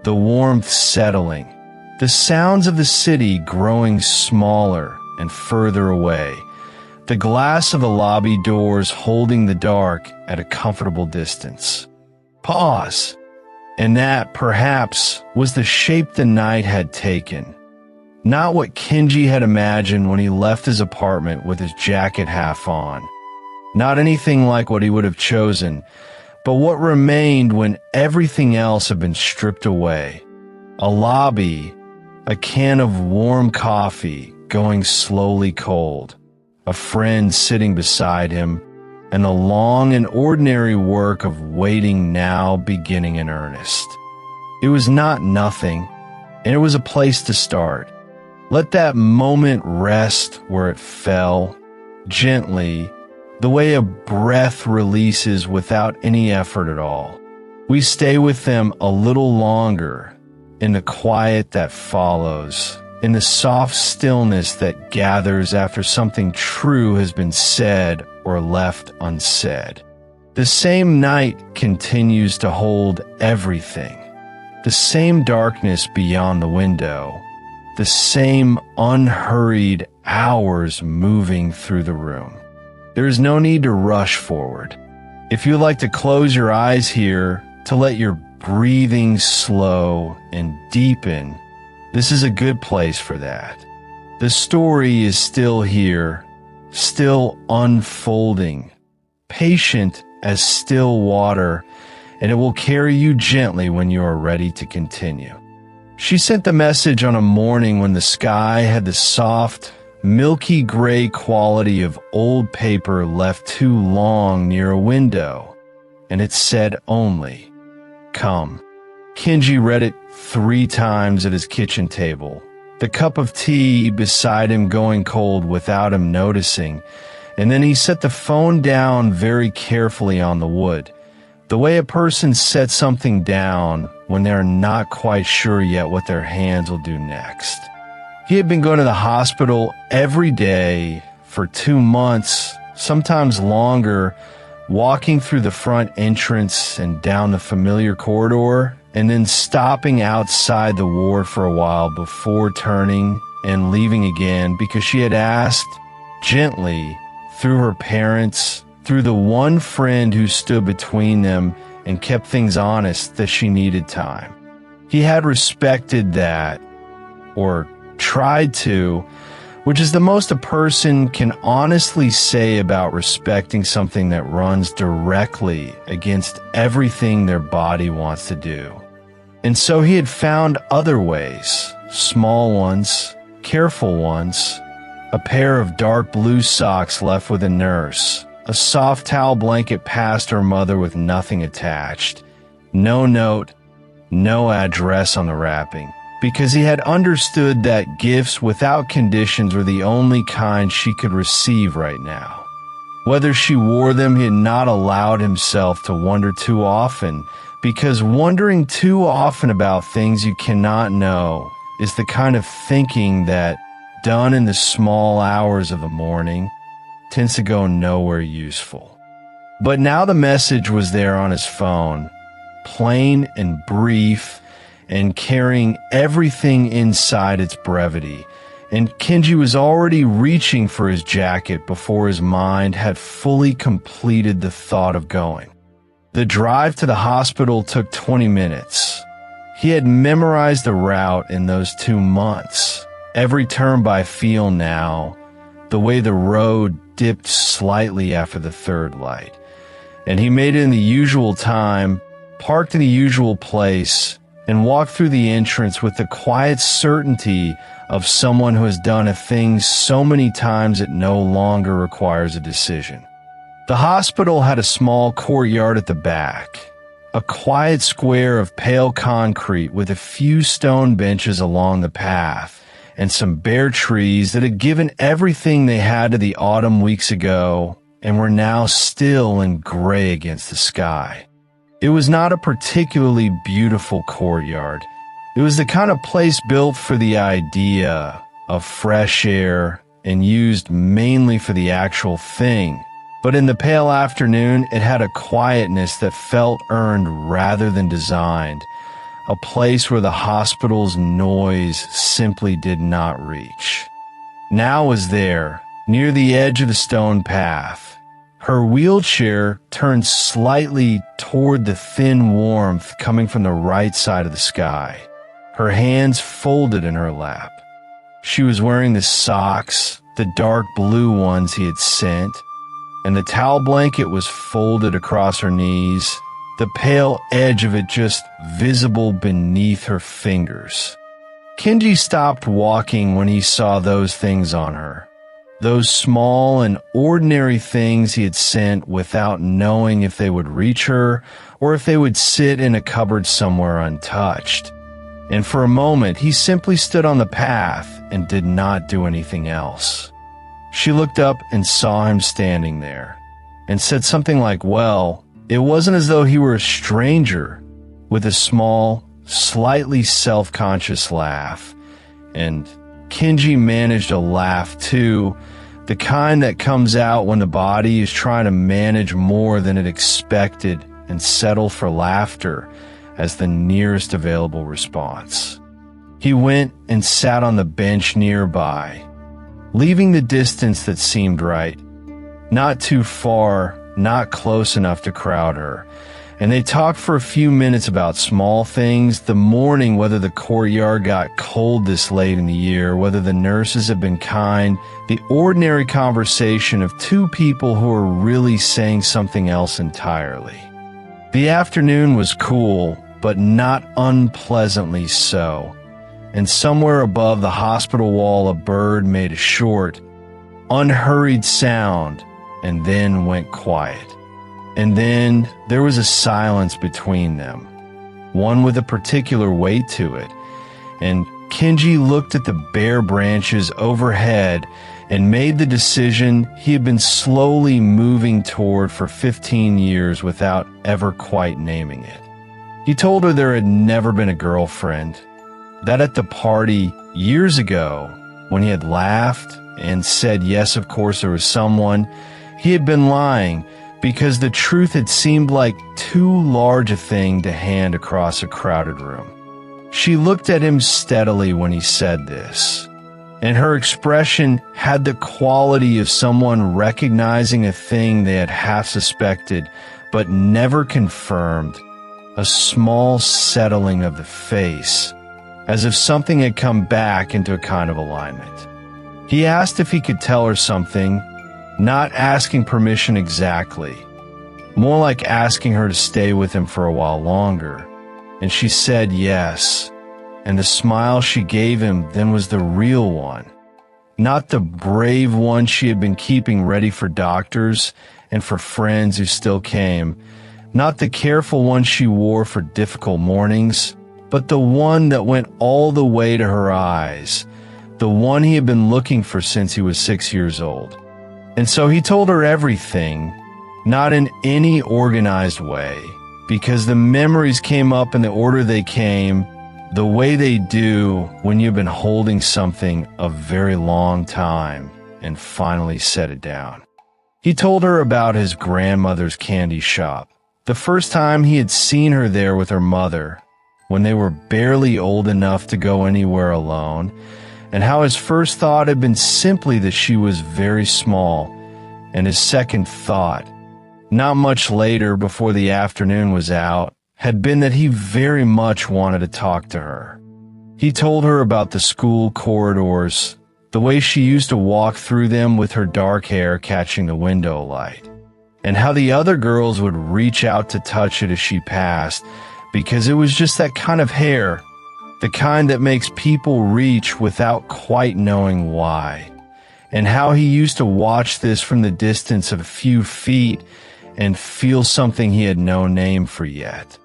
The warmth settling, the sounds of the city growing smaller and further away, the glass of the lobby doors holding the dark at a comfortable distance. Pause. And that, perhaps, was the shape the night had taken. Not what Kenji had imagined when he left his apartment with his jacket half on. Not anything like what he would have chosen, but what remained when everything else had been stripped away. A lobby, a can of warm coffee going slowly cold, a friend sitting beside him, and the long and ordinary work of waiting now beginning in earnest. It was not nothing, and it was a place to start. Let that moment rest where it fell, gently, the way a breath releases without any effort at all. We stay with them a little longer, in the quiet that follows, in the soft stillness that gathers after something true has been said or left unsaid. The same night continues to hold everything. The same darkness beyond the window. The same unhurried hours moving through the room. There is no need to rush forward. If you like to close your eyes here, to let your breathing slow and deepen, this is a good place for that. The story is still here, still unfolding, patient as still water, and it will carry you gently when you are ready to continue. She sent the message on a morning when the sky had the soft, milky gray quality of old paper left too long near a window, and it said only, "Come." Kenji read it 3 times at his kitchen table, the cup of tea beside him going cold without him noticing, and then he set the phone down very carefully on the wood, The way a person sets something down when they're not quite sure yet what their hands will do next. He had been going to the hospital every day for 2 months, sometimes longer, walking through the front entrance and down the familiar corridor, and then stopping outside the ward for a while before turning and leaving again because she had asked gently, through her parents, through the one friend who stood between them and kept things honest, that she needed time. He had respected that, or tried to, which is the most a person can honestly say about respecting something that runs directly against everything their body wants to do. And so he had found other ways, small ones, careful ones, a pair of dark blue socks left with a nurse, a soft towel blanket passed her mother with nothing attached, no note, no address on the wrapping, because he had understood that gifts without conditions were the only kind she could receive right now. Whether she wore them, he had not allowed himself to wonder too often, because wondering too often about things you cannot know is the kind of thinking that, done in the small hours of the morning, tends to go nowhere useful. But now the message was there on his phone, plain and brief, and carrying everything inside its brevity, and Kenji was already reaching for his jacket before his mind had fully completed the thought of going. The drive to the hospital took 20 minutes. He had memorized the route in those 2 months, every turn by feel now, the way the road dipped slightly after the third light. And he made it in the usual time, parked in the usual place, and walked through the entrance with the quiet certainty of someone who has done a thing so many times it no longer requires a decision. The hospital had a small courtyard at the back, a quiet square of pale concrete with a few stone benches along the path, and some bare trees that had given everything they had to the autumn weeks ago and were now still and gray against the sky. It was not a particularly beautiful courtyard. It was the kind of place built for the idea of fresh air and used mainly for the actual thing. But in the pale afternoon, it had a quietness that felt earned rather than designed, a place where the hospital's noise simply did not reach. Now was there, near the edge of the stone path, her wheelchair turned slightly toward the thin warmth coming from the right side of the sky, her hands folded in her lap. She was wearing the socks, the dark blue ones he had sent, and the towel blanket was folded across her knees, the pale edge of it just visible beneath her fingers. Kenji stopped walking when he saw those things on her. Those small and ordinary things he had sent without knowing if they would reach her or if they would sit in a cupboard somewhere untouched. And for a moment, he simply stood on the path and did not do anything else. She looked up and saw him standing there and said something like, well, it wasn't as though he were a stranger, with a small, slightly self-conscious laugh. And Kenji managed a laugh too, the kind that comes out when the body is trying to manage more than it expected and settle for laughter as the nearest available response. He went and sat on the bench nearby, leaving the distance that seemed right, not too far, not close enough to crowd her. And they talked for a few minutes about small things, the morning, whether the courtyard got cold this late in the year, whether the nurses had been kind, the ordinary conversation of two people who were really saying something else entirely. The afternoon was cool, but not unpleasantly so, and somewhere above the hospital wall a bird made a short, unhurried sound and then went quiet. And then there was a silence between them, one with a particular weight to it, and Kenji looked at the bare branches overhead and made the decision he had been slowly moving toward for 15 years without ever quite naming it. He told her there had never been a girlfriend, that at the party years ago, when he had laughed and said yes, of course there was someone, he had been lying because the truth had seemed like too large a thing to hand across a crowded room. She looked at him steadily when he said this, and her expression had the quality of someone recognizing a thing they had half suspected but never confirmed, a small settling of the face, as if something had come back into a kind of alignment. He asked if he could tell her something, not asking permission exactly, more like asking her to stay with him for a while longer, and she said yes, and the smile she gave him then was the real one, not the brave one she had been keeping ready for doctors and for friends who still came, not the careful one she wore for difficult mornings, but the one that went all the way to her eyes, the one he had been looking for since he was 6 years old. And so he told her everything, not in any organized way, because the memories came up in the order they came, the way they do when you've been holding something a very long time and finally set it down. He told her about his grandmother's candy shop, the first time he had seen her there with her mother, when they were barely old enough to go anywhere alone, and how his first thought had been simply that she was very small, and his second thought, not much later before the afternoon was out, had been that he very much wanted to talk to her. He told her about the school corridors, the way she used to walk through them with her dark hair catching the window light, and how the other girls would reach out to touch it as she passed, because it was just that kind of hair, the kind that makes people reach without quite knowing why, and how he used to watch this from the distance of a few feet and feel something he had no name for yet.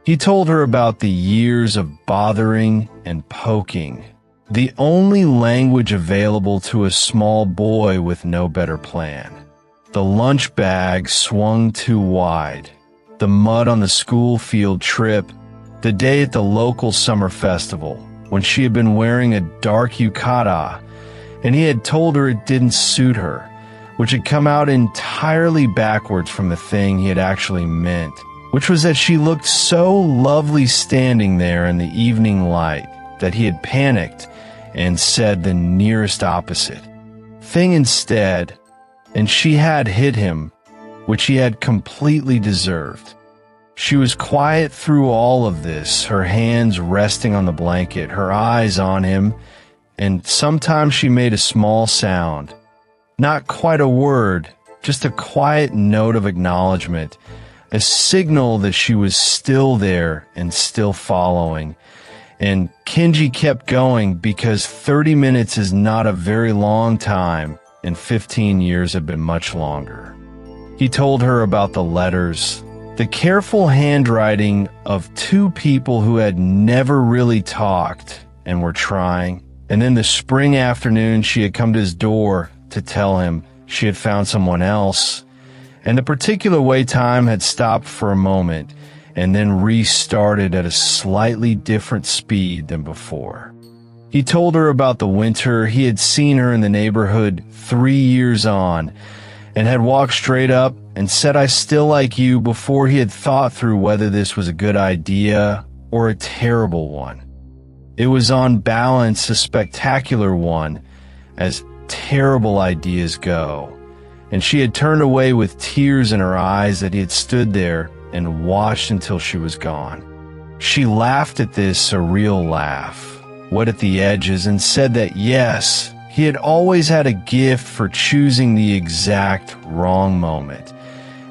He told her about the years of bothering and poking, the only language available to a small boy with no better plan. The lunch bag swung too wide, the mud on the school field trip, the day at the local summer festival when she had been wearing a dark yukata, and he had told her it didn't suit her, which had come out entirely backwards from the thing he had actually meant, which was that she looked so lovely standing there in the evening light that he had panicked and said the nearest opposite thing instead, and she had hit him, which he had completely deserved. She was quiet through all of this, her hands resting on the blanket, her eyes on him, and sometimes she made a small sound. Not quite a word, just a quiet note of acknowledgement, a signal that she was still there and still following. And Kenji kept going because 30 minutes is not a very long time, and 15 years have been much longer. He told her about the letters, the careful handwriting of two people who had never really talked and were trying. And then the spring afternoon she had come to his door to tell him she had found someone else, and the particular way time had stopped for a moment and then restarted at a slightly different speed than before. He told her about the winter he had seen her in the neighborhood 3 years on, and had walked straight up and said, "I still like you," before he had thought through whether this was a good idea or a terrible one. It was on balance a spectacular one, as terrible ideas go, and she had turned away with tears in her eyes that he had stood there and watched until she was gone. She laughed at this, a real laugh, wet at the edges, and said that yes, he had always had a gift for choosing the exact wrong moment,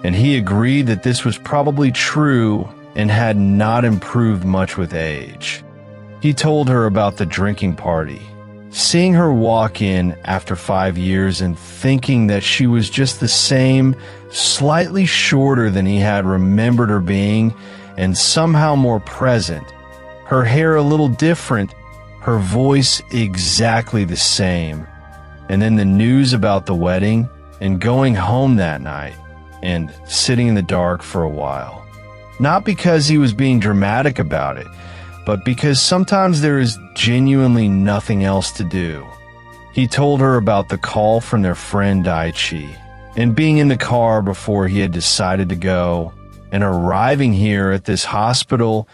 and he agreed that this was probably true and had not improved much with age. He told her about the drinking party, seeing her walk in after 5 years and thinking that she was just the same, slightly shorter than he had remembered her being, and somehow more present, her hair a little different, her voice exactly the same, and then the news about the wedding, and going home that night, and sitting in the dark for a while. Not because he was being dramatic about it, but because sometimes there is genuinely nothing else to do. He told her about the call from their friend Daichi, and being in the car before he had decided to go, and arriving here at this hospital,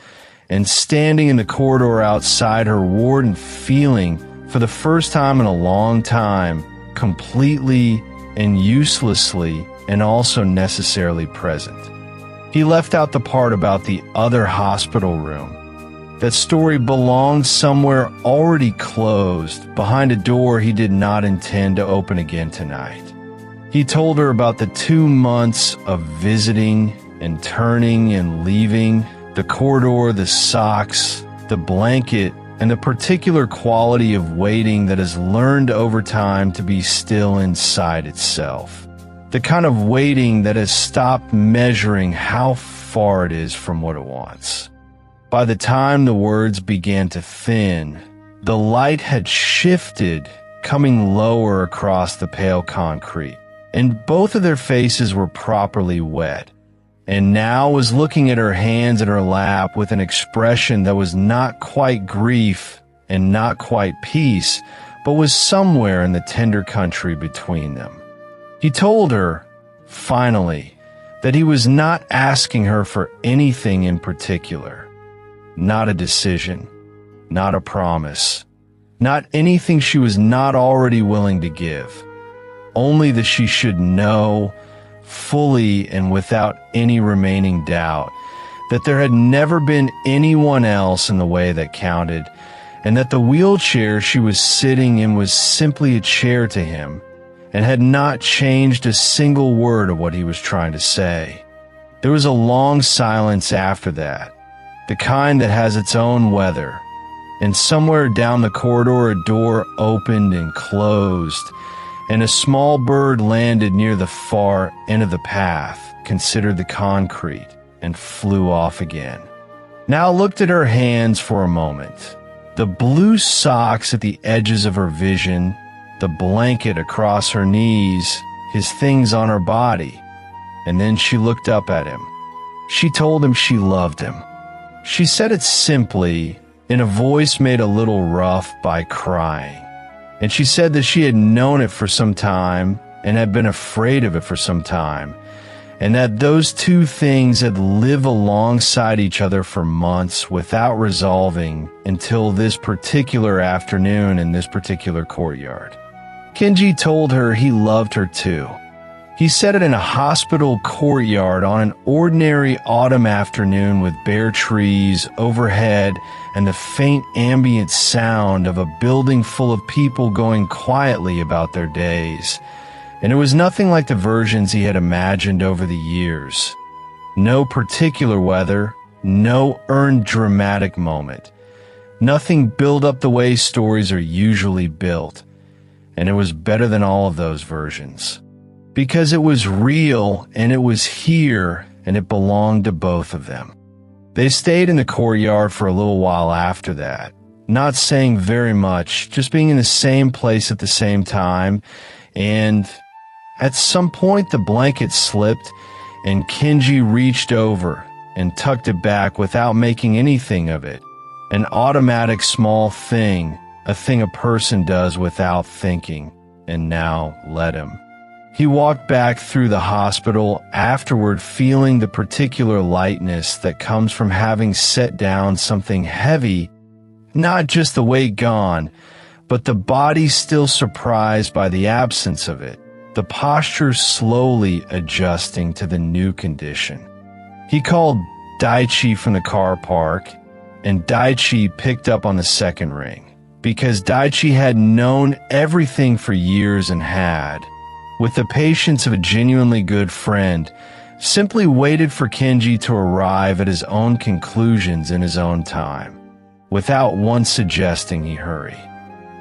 and standing in the corridor outside her ward and feeling, for the first time in a long time, completely and uselessly and also necessarily present. He left out the part about the other hospital room. That story belonged somewhere already closed, behind a door he did not intend to open again tonight. He told her about the 2 months of visiting and turning and leaving, the corridor, the socks, the blanket, and the particular quality of waiting that has learned over time to be still inside itself. The kind of waiting that has stopped measuring how far it is from what it wants. By the time the words began to thin, the light had shifted, coming lower across the pale concrete, and both of their faces were properly wet, and now was looking at her hands in her lap with an expression that was not quite grief and not quite peace, but was somewhere in the tender country between them. He told her, finally, that he was not asking her for anything in particular. Not a decision, not a promise, not anything she was not already willing to give. Only that she should know, fully and without any remaining doubt, that there had never been anyone else in the way that counted, and that the wheelchair she was sitting in was simply a chair to him, and had not changed a single word of what he was trying to say. There was a long silence after that, the kind that has its own weather, and somewhere down the corridor a door opened and closed, and a small bird landed near the far end of the path, considered the concrete, and flew off again. Now looked at her hands for a moment. The blue socks at the edges of her vision, the blanket across her knees, his things on her body. And then she looked up at him. She told him she loved him. She said it simply, in a voice made a little rough by crying. And she said that she had known it for some time and had been afraid of it for some time, and that those two things had lived alongside each other for months without resolving until this particular afternoon in this particular courtyard. Kenji told her he loved her too. He said it in a hospital courtyard on an ordinary autumn afternoon with bare trees overhead and the faint ambient sound of a building full of people going quietly about their days. And it was nothing like the versions he had imagined over the years. No particular weather, no earned dramatic moment. Nothing built up the way stories are usually built. And it was better than all of those versions. Because it was real, and it was here, and it belonged to both of them. They stayed in the courtyard for a little while after that, not saying very much, just being in the same place at the same time, and at some point the blanket slipped, and Kenji reached over and tucked it back without making anything of it. An automatic small thing, a thing a person does without thinking, and now let him. He walked back through the hospital afterward, feeling the particular lightness that comes from having set down something heavy, not just the weight gone, but the body still surprised by the absence of it, the posture slowly adjusting to the new condition. He called Daichi from the car park, and Daichi picked up on the second ring, because Daichi had known everything for years and had, with the patience of a genuinely good friend, simply waited for Kenji to arrive at his own conclusions in his own time, without once suggesting he hurry.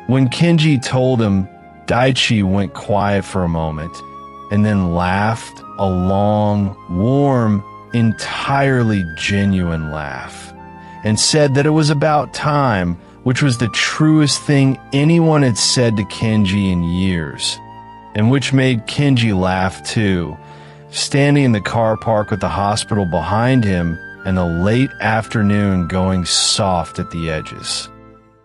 When Kenji told him, Daichi went quiet for a moment, and then laughed a long, warm, entirely genuine laugh, and said that it was about time, which was the truest thing anyone had said to Kenji in years, and which made Kenji laugh too, standing in the car park with the hospital behind him and the late afternoon going soft at the edges.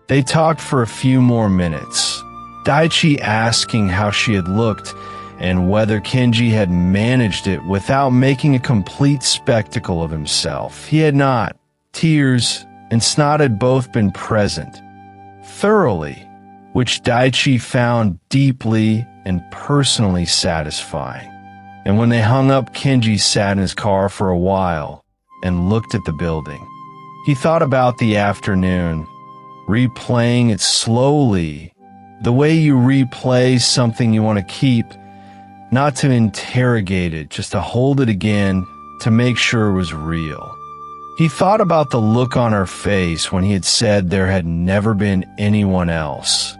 They talked for a few more minutes, Daichi asking how she had looked and whether Kenji had managed it without making a complete spectacle of himself. He had not. Tears and snot had both been present, thoroughly, which Daichi found deeply and personally satisfying. And when they hung up, Kenji sat in his car for a while and looked at the building. He thought about the afternoon, replaying it slowly, the way you replay something you want to keep, not to interrogate it, just to hold it again to make sure it was real. He thought about the look on her face when he had said there had never been anyone else,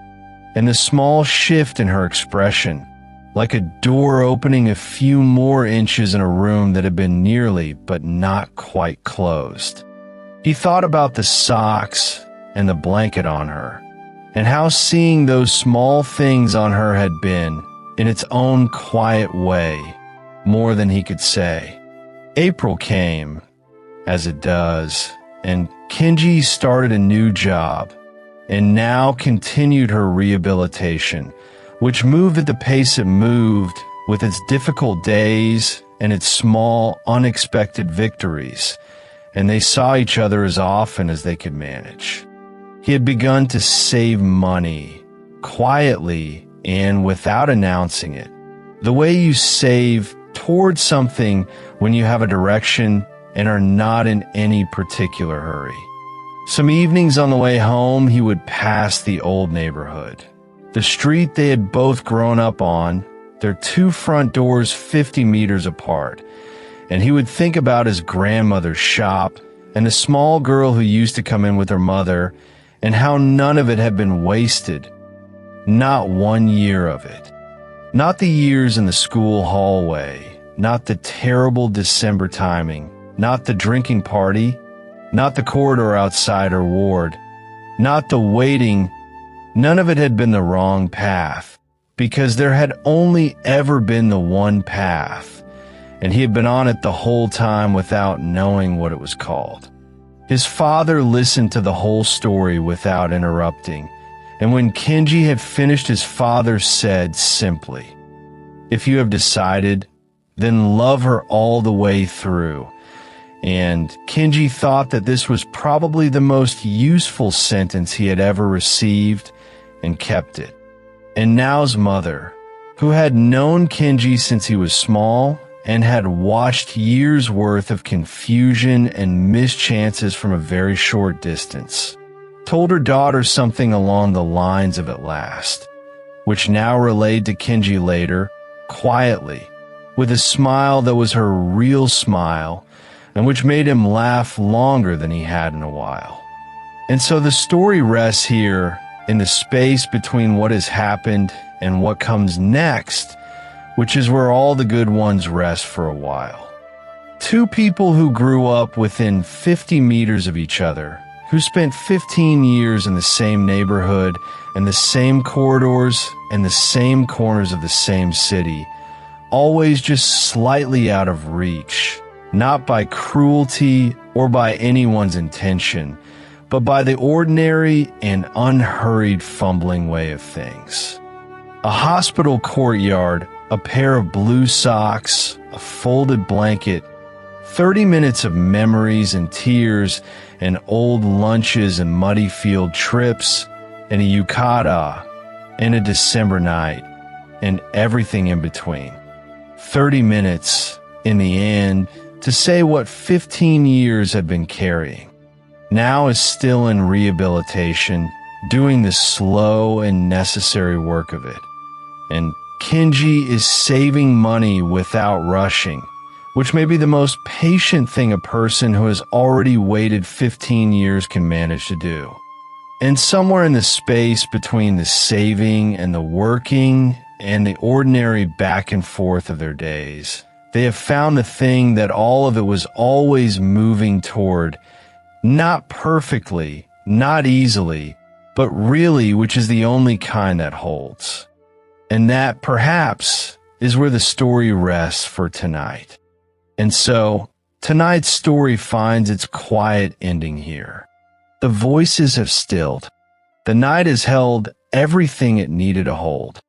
and the small shift in her expression, like a door opening a few more inches in a room that had been nearly but not quite closed. He thought about the socks and the blanket on her, and how seeing those small things on her had been, in its own quiet way, more than he could say. April came, as it does, and Kenji started a new job, and now continued her rehabilitation, which moved at the pace it moved, with its difficult days and its small, unexpected victories, and they saw each other as often as they could manage. He had begun to save money, quietly and without announcing it, the way you save towards something when you have a direction and are not in any particular hurry. Some evenings on the way home, he would pass the old neighborhood, the street they had both grown up on, their two front doors 50 meters apart, and he would think about his grandmother's shop and the small girl who used to come in with her mother, and how none of it had been wasted. Not 1 year of it. Not the years in the school hallway, not the terrible December timing, not the drinking party, not the corridor outside her ward, not the waiting. None of it had been the wrong path, because there had only ever been the one path, and he had been on it the whole time without knowing what it was called. His father listened to the whole story without interrupting, and when Kenji had finished, his father said simply, "If you have decided, then love her all the way through." And Kenji thought that this was probably the most useful sentence he had ever received, and kept it. And now's mother, who had known Kenji since he was small and had watched years' worth of confusion and mischances from a very short distance, told her daughter something along the lines of "at last," which now relayed to Kenji later, quietly, with a smile that was her real smile, and which made him laugh longer than he had in a while. And so the story rests here, in the space between what has happened and what comes next, which is where all the good ones rest for a while. Two people who grew up within 50 meters of each other, who spent 15 years in the same neighborhood and the same corridors and the same corners of the same city, always just slightly out of reach, not by cruelty or by anyone's intention, but by the ordinary and unhurried fumbling way of things. A hospital courtyard, a pair of blue socks, a folded blanket, 30 minutes of memories and tears and old lunches and muddy field trips, and a yukata, and a December night, and everything in between. 30 minutes, in the end, to say what 15 years had been carrying. Now is still in rehabilitation, doing the slow and necessary work of it. And Kenji is saving money without rushing, which may be the most patient thing a person who has already waited 15 years can manage to do. And somewhere in the space between the saving and the working and the ordinary back and forth of their days, they have found the thing that all of it was always moving toward, not perfectly, not easily, but really which is the only kind that holds. And that, perhaps, is where the story rests for tonight. And so, tonight's story finds its quiet ending here. The voices have stilled. The night has held everything it needed to hold.